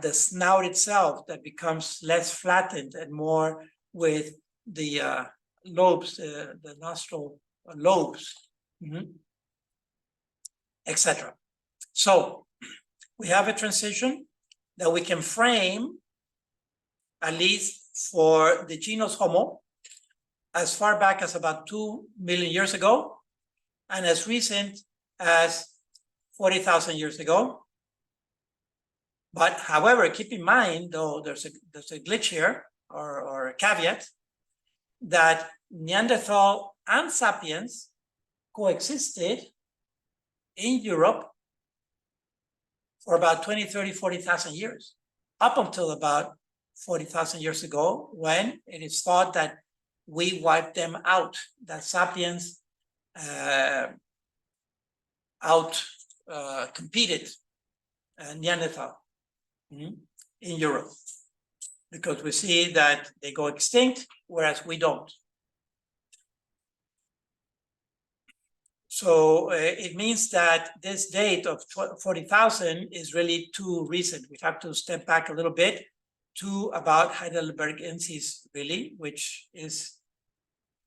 The snout itself that becomes less flattened and more with the lobes, the nostril lobes, mm-hmm, etc. So we have a transition that we can frame, at least for the genus Homo, as far back as about 2 million years ago, and as recent as 40,000 years ago. But however, keep in mind, though, there's a glitch here, or a caveat, that Neanderthal and Sapiens coexisted in Europe for about 20, 30, 40,000 years, up until about 40,000 years ago, when it is thought that we wiped them out, that Sapiens competed Neanderthal in Europe, because we see that they go extinct, whereas we don't. So it means that this date of 40,000 is really too recent. We have to step back a little bit to about Heidelbergensis, really, which is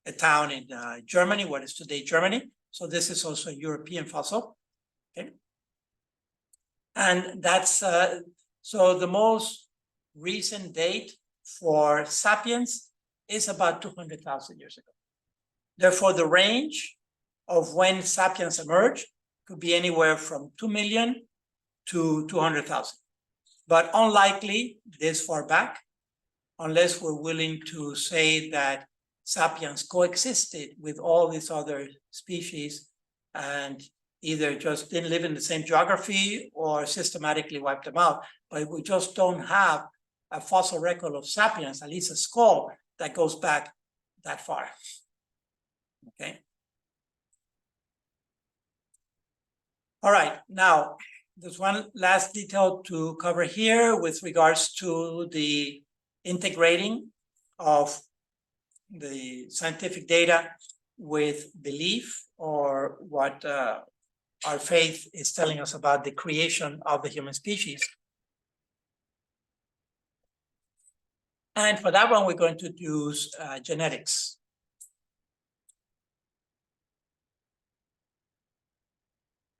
a town in Germany, what is today Germany. So this is also a European fossil. Okay. And that's, so the most recent date for Sapiens is about 200,000 years ago. Therefore, the range of when Sapiens emerged could be anywhere from 2 million to 200,000. But unlikely this far back, unless we're willing to say that Sapiens coexisted with all these other species and either just didn't live in the same geography or systematically wiped them out. But we just don't have a fossil record of sapiens, at least a skull that goes back that far. Okay. All right, now there's one last detail to cover here with regards to the integrating of the scientific data with belief, or what our faith is telling us about the creation of the human species. And for that one, we're going to use genetics.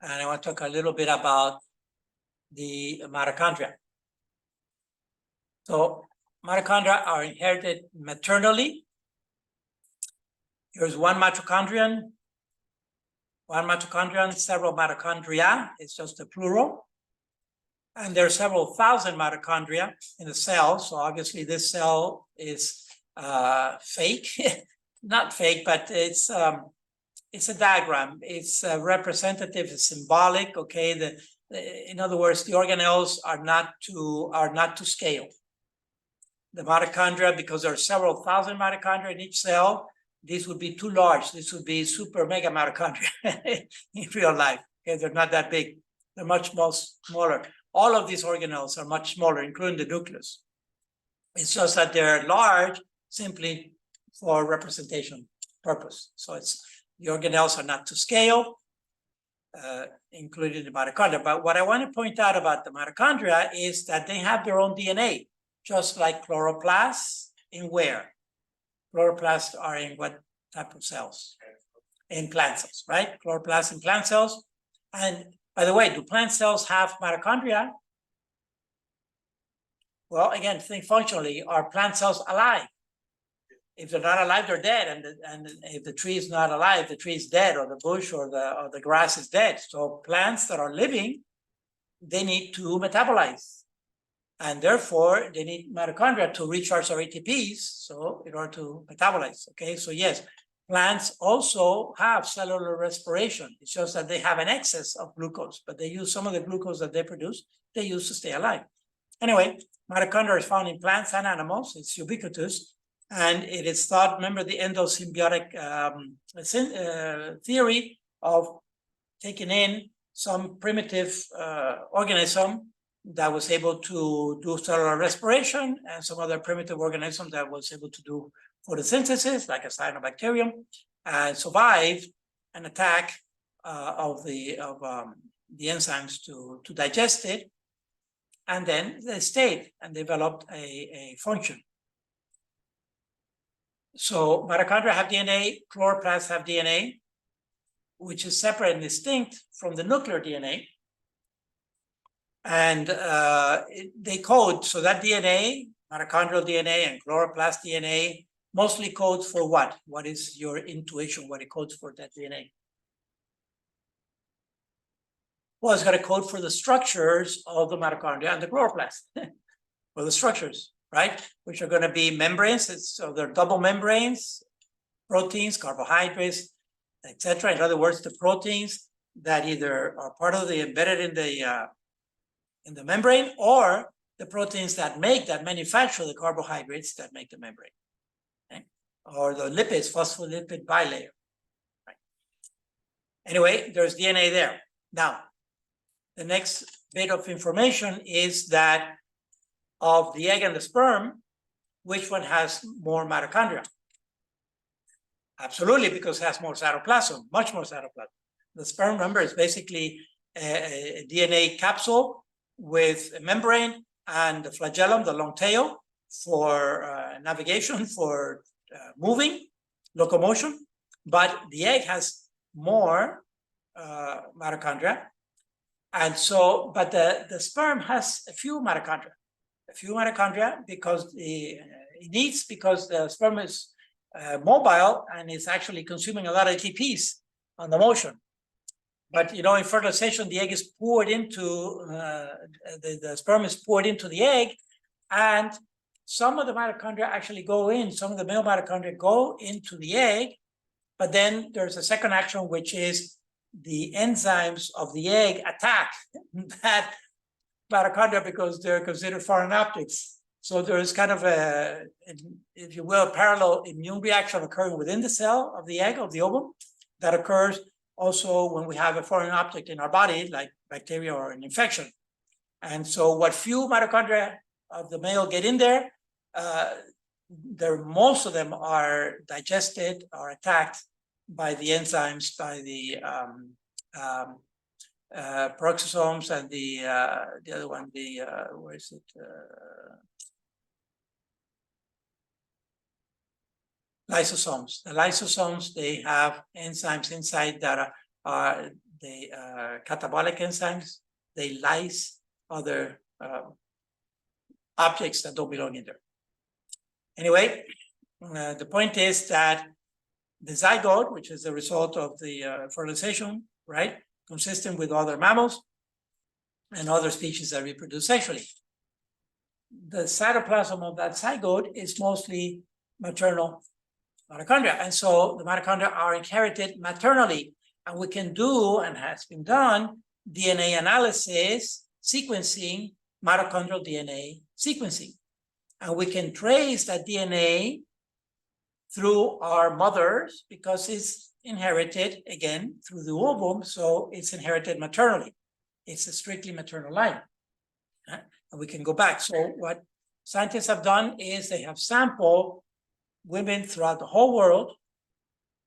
And I want to talk a little bit about the mitochondria. So mitochondria are inherited maternally. Here's one mitochondrion, several mitochondria, it's just a plural. And there are several thousand mitochondria in the cell. So obviously this cell is fake, not fake, but it's a diagram. It's representative, it's symbolic. Okay, in other words, the organelles are not to scale. The mitochondria, because there are several thousand mitochondria in each cell, these would be too large. This would be super mega mitochondria in real life. Okay, they're not that big. They're much more smaller. All of these organelles are much smaller, including the nucleus. It's just that they're large simply for representation purpose. So it's the organelles are not to scale, including the mitochondria. But what I want to point out about the mitochondria is that they have their own DNA, just like chloroplasts. In where? Chloroplasts are in what type of cells? In plant cells, right? Chloroplasts in plant cells. And by the way, do plant cells have mitochondria? Well, again, think functionally. Are plant cells alive? If they're not alive, they're dead. And if the tree is not alive, the tree is dead, or the bush or the grass is dead. So plants that are living, they need to metabolize. And therefore, they need mitochondria to recharge their ATPs, so in order to metabolize. Okay, so yes, plants also have cellular respiration. It's just that they have an excess of glucose, but they use some of the glucose that they produce, they use to stay alive. Anyway, mitochondria is found in plants and animals. It's ubiquitous. And it is thought, remember the endosymbiotic theory of taking in some primitive organism that was able to do cellular respiration, and some other primitive organism that was able to do photosynthesis, like a cyanobacterium, and survive an attack of the enzymes to digest it. And then they stayed and developed a function. So mitochondria have DNA, chloroplasts have DNA, which is separate and distinct from the nuclear DNA. And they code, so that DNA, mitochondrial DNA and chloroplast DNA, mostly codes for what? What is your intuition, what it codes for, that DNA? Well, it's got to code for the structures of the mitochondria and the chloroplast, for the structures, right? Which are going to be membranes, so they're double membranes, proteins, carbohydrates, etc. In other words, the proteins that either are part of the embedded in the membrane, or the proteins that manufacture the carbohydrates that make the membrane, okay? Or the lipids, phospholipid bilayer. Right? Anyway, there's DNA there. Now, the next bit of information is that of the egg and the sperm, which one has more mitochondria? Absolutely, because it has more cytoplasm, much more cytoplasm. The sperm, remember, is basically a DNA capsule with a membrane and the flagellum, the long tail, for navigation, for moving, locomotion. But the egg has more mitochondria. And so, but the sperm has a few mitochondria because because the sperm is mobile and is actually consuming a lot of ATPs on the motion. But you know, in fertilization, the egg is poured into the sperm is poured into the egg, and some of the mitochondria actually go in. Some of the male mitochondria go into the egg, but then there's a second action, which is the enzymes of the egg attack that mitochondria because they're considered foreign objects. So there is kind of a, if you will, a parallel immune reaction occurring within the cell of the egg, of the ovum, that occurs also when we have a foreign object in our body, like bacteria or an infection. And so what few mitochondria of the male get in there, most of them are digested or attacked by the enzymes, by the peroxisomes and the other one, where is it? Lysosomes. The lysosomes, they have enzymes inside that are the catabolic enzymes. They lyse other objects that don't belong in there. Anyway, the point is that the zygote, which is the result of the fertilization, right, consistent with other mammals and other species that reproduce sexually. The cytoplasm of that zygote is mostly maternal mitochondria. And so the mitochondria are inherited maternally. And we can do, and has been done, DNA analysis, sequencing, mitochondrial DNA sequencing. And we can trace that DNA through our mothers because it's inherited, again, through the ovum. So it's inherited maternally. It's a strictly maternal line. And we can go back. So what scientists have done is they have sampled women throughout the whole world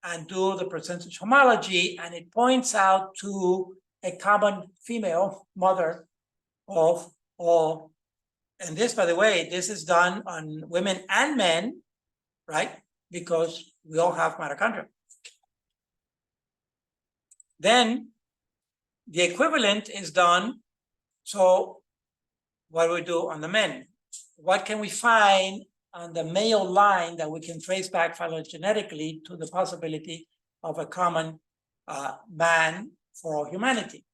and do the percentage homology, and it points out to a common female mother of all. And this, by the way, this is done on women and men, right? Because we all have mitochondria. Then the equivalent is done. So what do we do on the men? What can we find on the male line that we can trace back phylogenetically to the possibility of a common man for all humanity?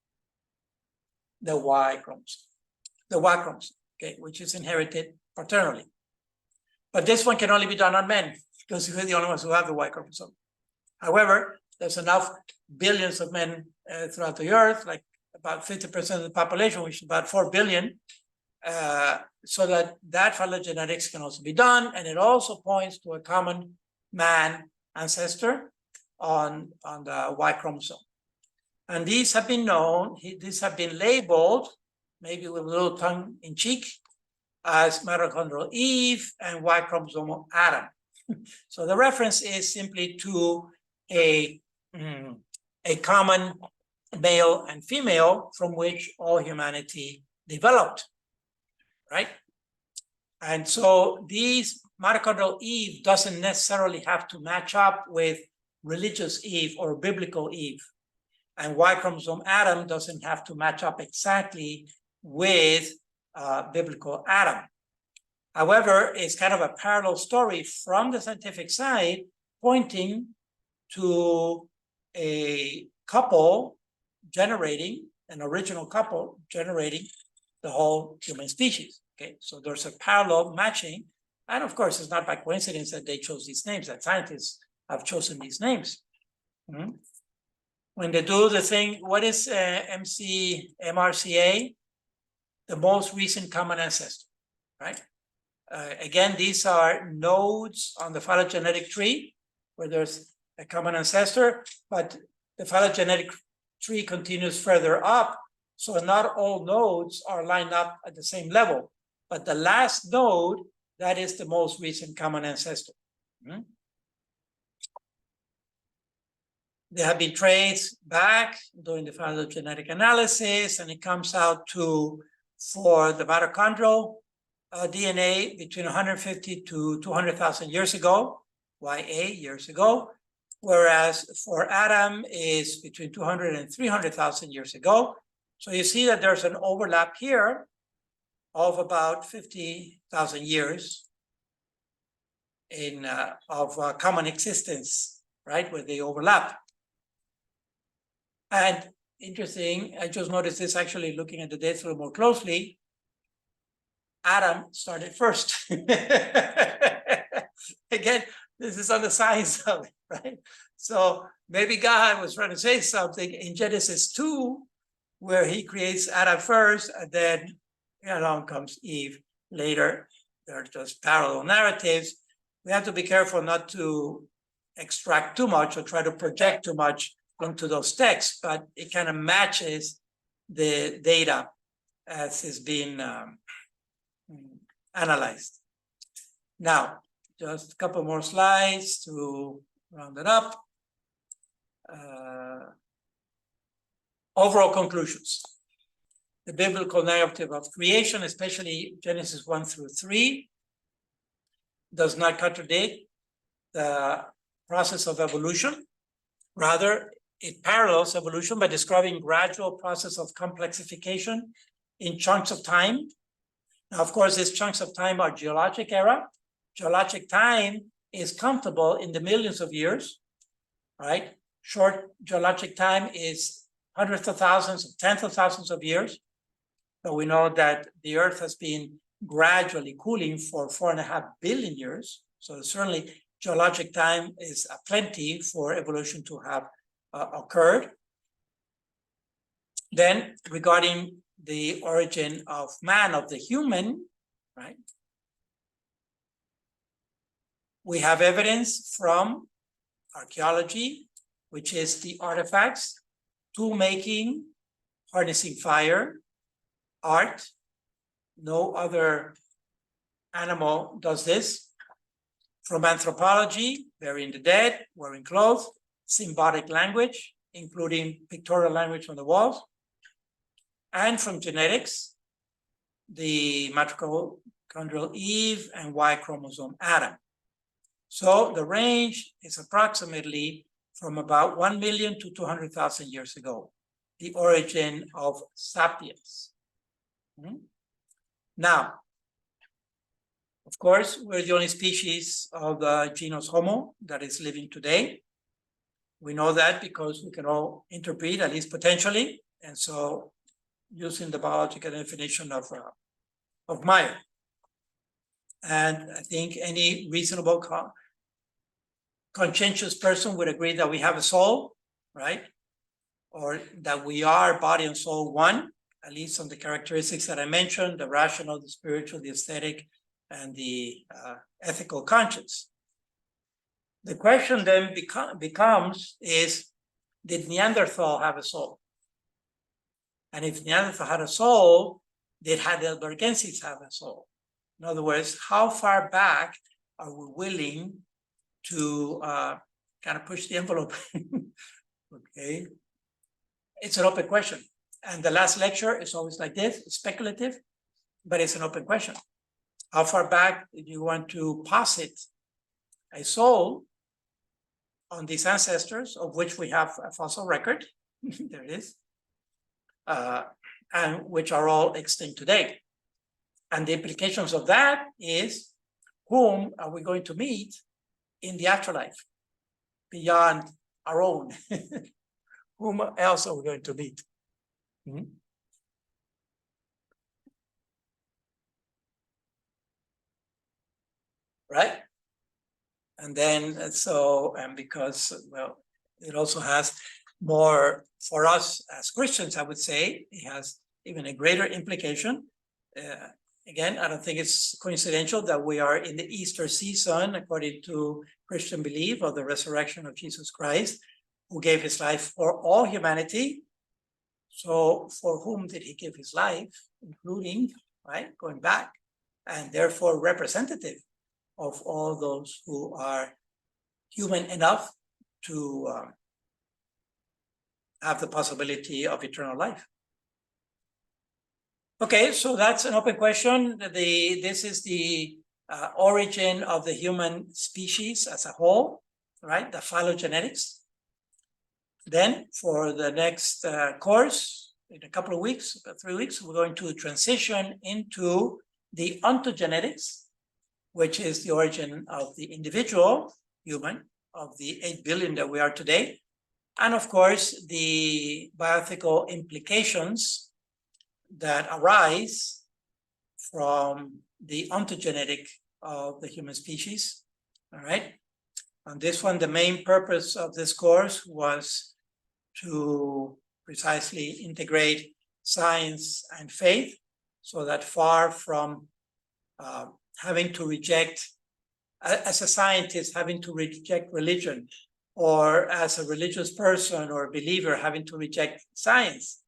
The Y chromosome. The Y chromosome, okay, which is inherited paternally. But this one can only be done on men because we're the only ones who have the Y chromosome. However, there's enough billions of men throughout the earth, like about 50% of the population, which is about 4 billion, so that phylogenetics can also be done. And it also points to a common man ancestor on the Y chromosome. And these have been known, these have been labeled, maybe with a little tongue in cheek, as mitochondrial Eve and Y chromosomal Adam. So the reference is simply to a common male and female from which all humanity developed, right? And so these mitochondrial Eve doesn't necessarily have to match up with religious Eve or biblical Eve. And Y chromosome Adam doesn't have to match up exactly with biblical Adam. However, it's kind of a parallel story from the scientific side, pointing to a couple generating, an original couple generating the whole human species. Okay, so there's a parallel matching. And of course, it's not by coincidence that they chose these names, that scientists have chosen these names. Mm-hmm. When they do the thing, what is MRCA? The most recent common ancestor, right? Again, these are nodes on the phylogenetic tree where there's a common ancestor, but the phylogenetic tree continues further up. So not all nodes are lined up at the same level, but the last node, that is the most recent common ancestor. Mm-hmm. They have been traced back doing the phylogenetic analysis, and it comes out to, for the mitochondrial DNA, between 150 to 200,000 years ago, YA years ago, whereas for Adam is between 200 and 300,000 years ago. So you see that there's an overlap here of about 50,000 years in of common existence, right, where they overlap. And interesting, I just noticed this actually looking at the dates a little more closely. Adam started first. Again, this is on the science of it, right? So maybe God was trying to say something in Genesis 2, where he creates Adam first, and then along comes Eve later. they're just parallel narratives. We have to be careful not to extract too much or try to project too much onto those texts, but it kind of matches the data as is being analyzed. Now, just a couple more slides to round it up. Overall conclusions. The biblical narrative of creation, especially Genesis 1 through 3, does not contradict the process of evolution. Rather, it parallels evolution by describing gradual process of complexification in chunks of time. Now, of course, these chunks of time are geologic era. Geologic time is countable in the millions of years, right? Short geologic time is hundreds of thousands, tens of thousands of years. But we know that the Earth has been gradually cooling for 4.5 billion years. So certainly geologic time is plenty for evolution to have occurred. Then regarding the origin of man, of the human, right? We have evidence from archaeology, which is the artifacts, tool making, harnessing fire, art. No other animal does this. From anthropology, burying the dead, wearing clothes, symbolic language, including pictorial language on the walls. And from genetics, the mitochondrial Eve and Y chromosome Adam. So the range is approximately from about 1 million to 200,000 years ago, the origin of sapiens. Now, of course, we're the only species of the genus Homo that is living today. We know that because we can all interbreed, at least potentially. And so using the biological definition of Meyer. And I think any reasonable conscientious person would agree that we have a soul, right? Or that we are body and soul one, at least on the characteristics that I mentioned, the rational, the spiritual, the aesthetic, and the ethical conscience. The question then becomes is, did Neanderthal have a soul? And if Neanderthal had a soul, did Heidelbergensis have a soul? In other words, how far back are we willing to kind of push the envelope? Okay. It's an open question. And the last lecture is always like this, it's speculative, but it's an open question. How far back do you want to posit a soul on these ancestors, of which we have a fossil record? There it is. And which are all extinct today. And the implications of that is, whom are we going to meet in the afterlife beyond our own? Whom else are we going to meet? Right? And then, and because, well, it also has more, for us as Christians, I would say, it has even a greater implication. Again, I don't think it's coincidental that we are in the Easter season, according to Christian belief of the resurrection of Jesus Christ, who gave his life for all humanity. So for whom did he give his life, including, right, going back, and therefore representative of all those who are human enough to have the possibility of eternal life. Okay, so that's an open question. This is the origin of the human species as a whole, right? The phylogenetics. Then for the next course, in a couple of weeks, about 3 weeks, we're going to transition into the ontogenetics, which is the origin of the individual human, of the 8 billion that we are today. And of course, the bioethical implications that arise from the ontogenetic of the human species. All right. On this one, the main purpose of this course was to precisely integrate science and faith, so that far from having to reject, as a scientist, having to reject religion, or as a religious person or believer having to reject science.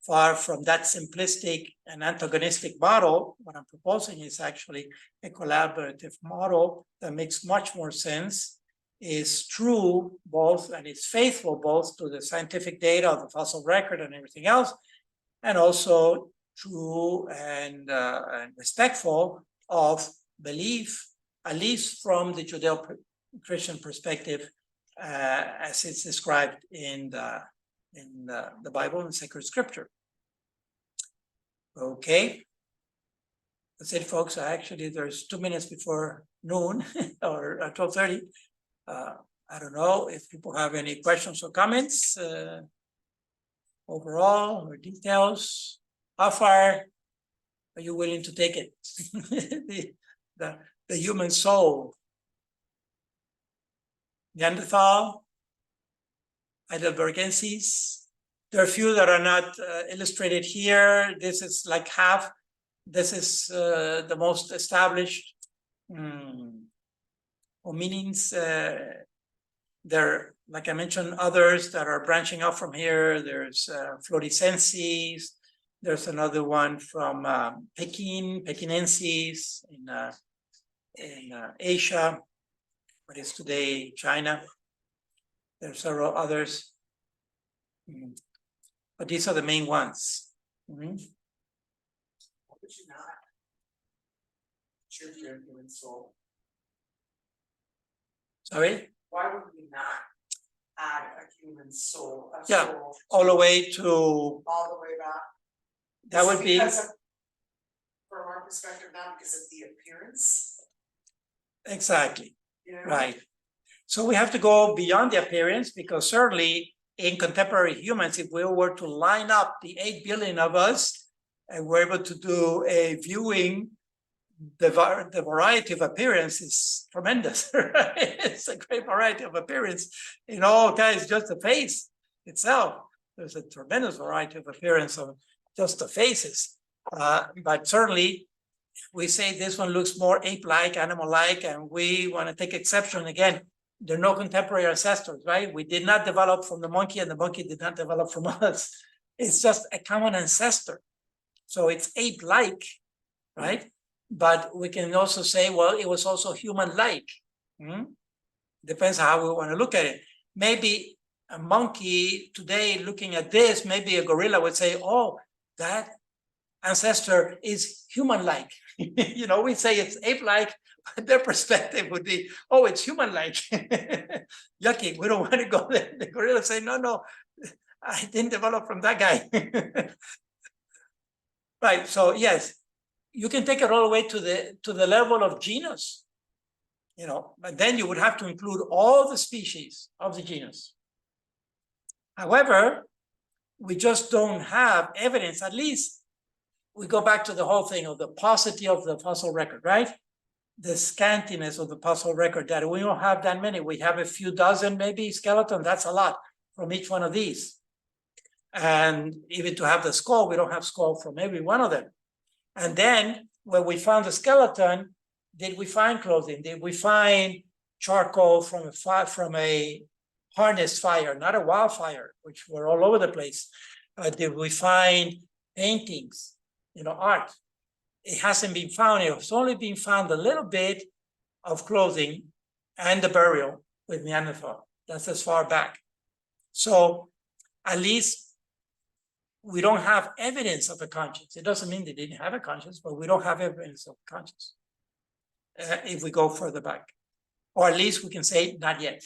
Far from that simplistic and antagonistic model, what I'm proposing is actually a collaborative model that makes much more sense, is true both, and is faithful both to the scientific data of the fossil record and everything else, and also true and respectful of belief, at least from the Judeo-Christian perspective, as it's described in the Bible and sacred scripture. Okay, that's it, folks. Actually, there's 2 minutes before noon or 12:30. I don't know if people have any questions or comments overall or details. How far are you willing to take it? the human soul. Neanderthal, Heidelbergensis. There are a few that are not illustrated here. This is like half. This is the most established hominins. There, like I mentioned, others that are branching out from here. There's Floricensis. There's another one from Pekinensis in Asia, what is today China. There are several others. But these are the main ones. Why would you not choose your human soul? Sorry? Why would we not add a human soul? Yeah, soul all the way to, all the way back. that would be, From our perspective, not because of the appearance. exactly, You know? right. So we have to go beyond the appearance, because certainly in contemporary humans, if we were to line up the 8 billion of us and we're able to do a viewing, the variety of appearance is tremendous, right? It's a great variety of appearance in all kinds, just the face itself. There's a tremendous variety of appearance of just the faces. But certainly we say this one looks more ape-like, animal-like, and we want to take exception again. There are no contemporary ancestors, right? We did not develop from the monkey, and the monkey did not develop from us. It's just a common ancestor. So it's ape-like, right? But we can also say, well, it was also human-like. Depends on how we want to look at it. Maybe a monkey today looking at this, maybe a gorilla would say, oh, that ancestor is human-like. You know, we say it's ape-like, but their perspective would be, oh, it's human-like. Yucky, we don't want to go there. The gorilla say, no, I didn't develop from that guy. Right, so yes, you can take it all the way to the level of genus, you know, but then you would have to include all the species of the genus. However, we just don't have evidence. At least we go back to the whole thing of the paucity of the fossil record, right? The scantiness of the fossil record, that we don't have that many. We have a few dozen, maybe, skeleton. That's a lot from each one of these. And even to have the skull, we don't have skull from every one of them. And then when we found the skeleton, did we find clothing? Did we find charcoal from a harness fire, not a wildfire, which were all over the place? Did we find paintings, you know, art? It hasn't been found. It's only been found a little bit of clothing and the burial with Neanderthal. That's as far back. So at least we don't have evidence of a conscience. It doesn't mean they didn't have a conscience, but we don't have evidence of conscience if we go further back. Or at least we can say not yet.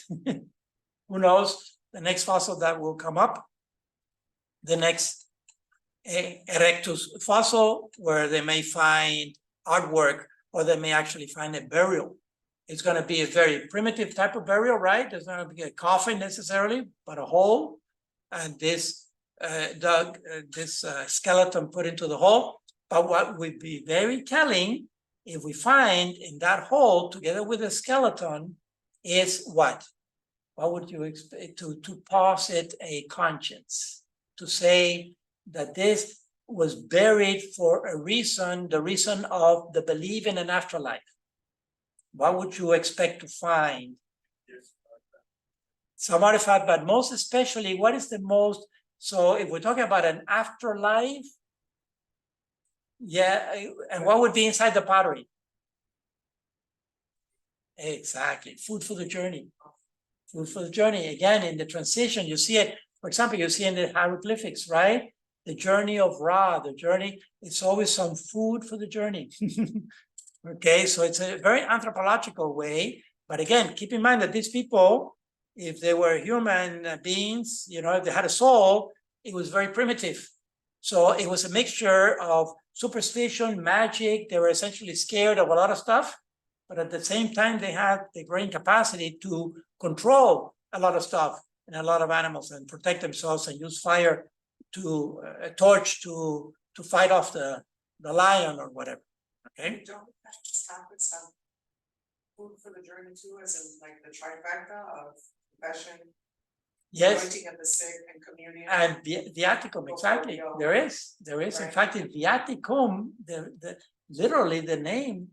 Who knows? The next fossil that will come up, the next Erectus fossil, where they may find artwork, or they may actually find a burial. It's going to be a very primitive type of burial, right? There's not going to be a coffin necessarily, but a hole, and this skeleton put into the hole. But what would be very telling, if we find in that hole together with a skeleton, is what? What would you expect to posit a conscience, to say that this was buried for a reason, the reason of the belief in an afterlife. What would you expect to find? Some artifact, but most especially, what is the most, so if we're talking about an afterlife, yeah, and what would be inside the pottery? Exactly, food for the journey. Food for the journey. Again, in the transition, you see it, for example, you see in the hieroglyphics, right? The journey of Ra, the journey, it's always some food for the journey. Okay, so it's a very anthropological way. But again, keep in mind that these people, if they were human beings, you know, if they had a soul, it was very primitive. So it was a mixture of superstition, magic. They were essentially scared of a lot of stuff, but at the same time, they had the brain capacity to control a lot of stuff and a lot of animals and protect themselves and use fire to a torch to fight off the lion or whatever. Okay. Don't we have to stop with some food for the journey too, as in like the trifecta of confession, Yes, anointing of the sick and communion? and viaticum, exactly. There is. In Right. fact, in viaticum, the literally the name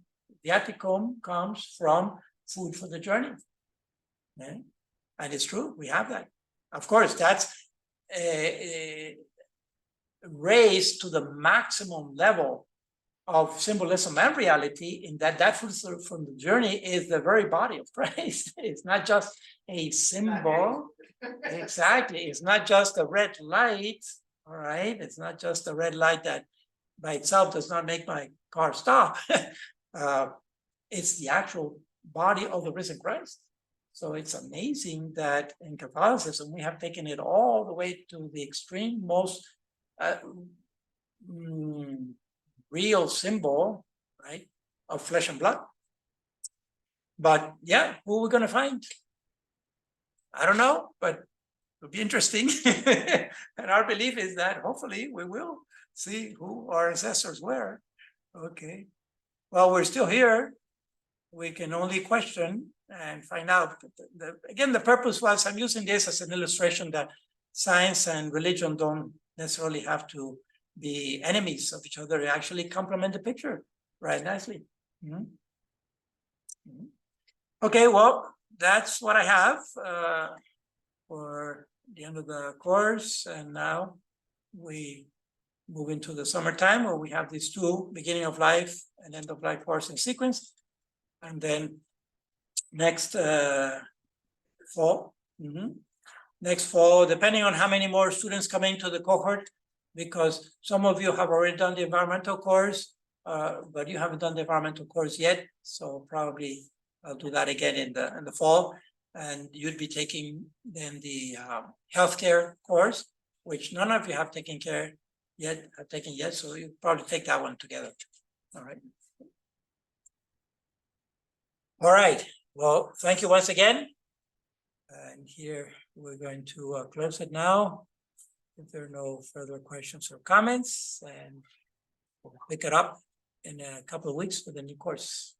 viaticum comes from food for the journey. Yeah. And it's true, we have that. Of course, that's raised to the maximum level of symbolism and reality, in that food from the journey is the very body of Christ. It's not just a symbol. Exactly. It's not just a red light. All right. It's not just a red light that by itself does not make my car stop. It's the actual body of the risen Christ. So it's amazing that in Catholicism, we have taken it all the way to the extreme, most real symbol, right, of flesh and blood. But yeah, who are we going to find? I don't know, but it'll be interesting. And our belief is that hopefully we will see who our ancestors were. Okay. Well, we're still here. We can only question and find out. Again, the purpose was, I'm using this as an illustration that science and religion don't necessarily have to be enemies of each other. They actually complement the picture right nicely. Okay, well, that's what I have for the end of the course. And now we move into the summertime where we have these two beginning of life and end of life course in sequence. And then next fall, next fall, depending on how many more students come into the cohort, because some of you have already done the environmental course, but you haven't done the environmental course yet. So probably I'll do that again in the fall. And you'd be taking then the healthcare course, which none of you have taken yet. So you probably take that one together. All right. All right. Well, thank you once again. And here we're going to close it now. If there are no further questions or comments, and we'll pick it up in a couple of weeks with a new course.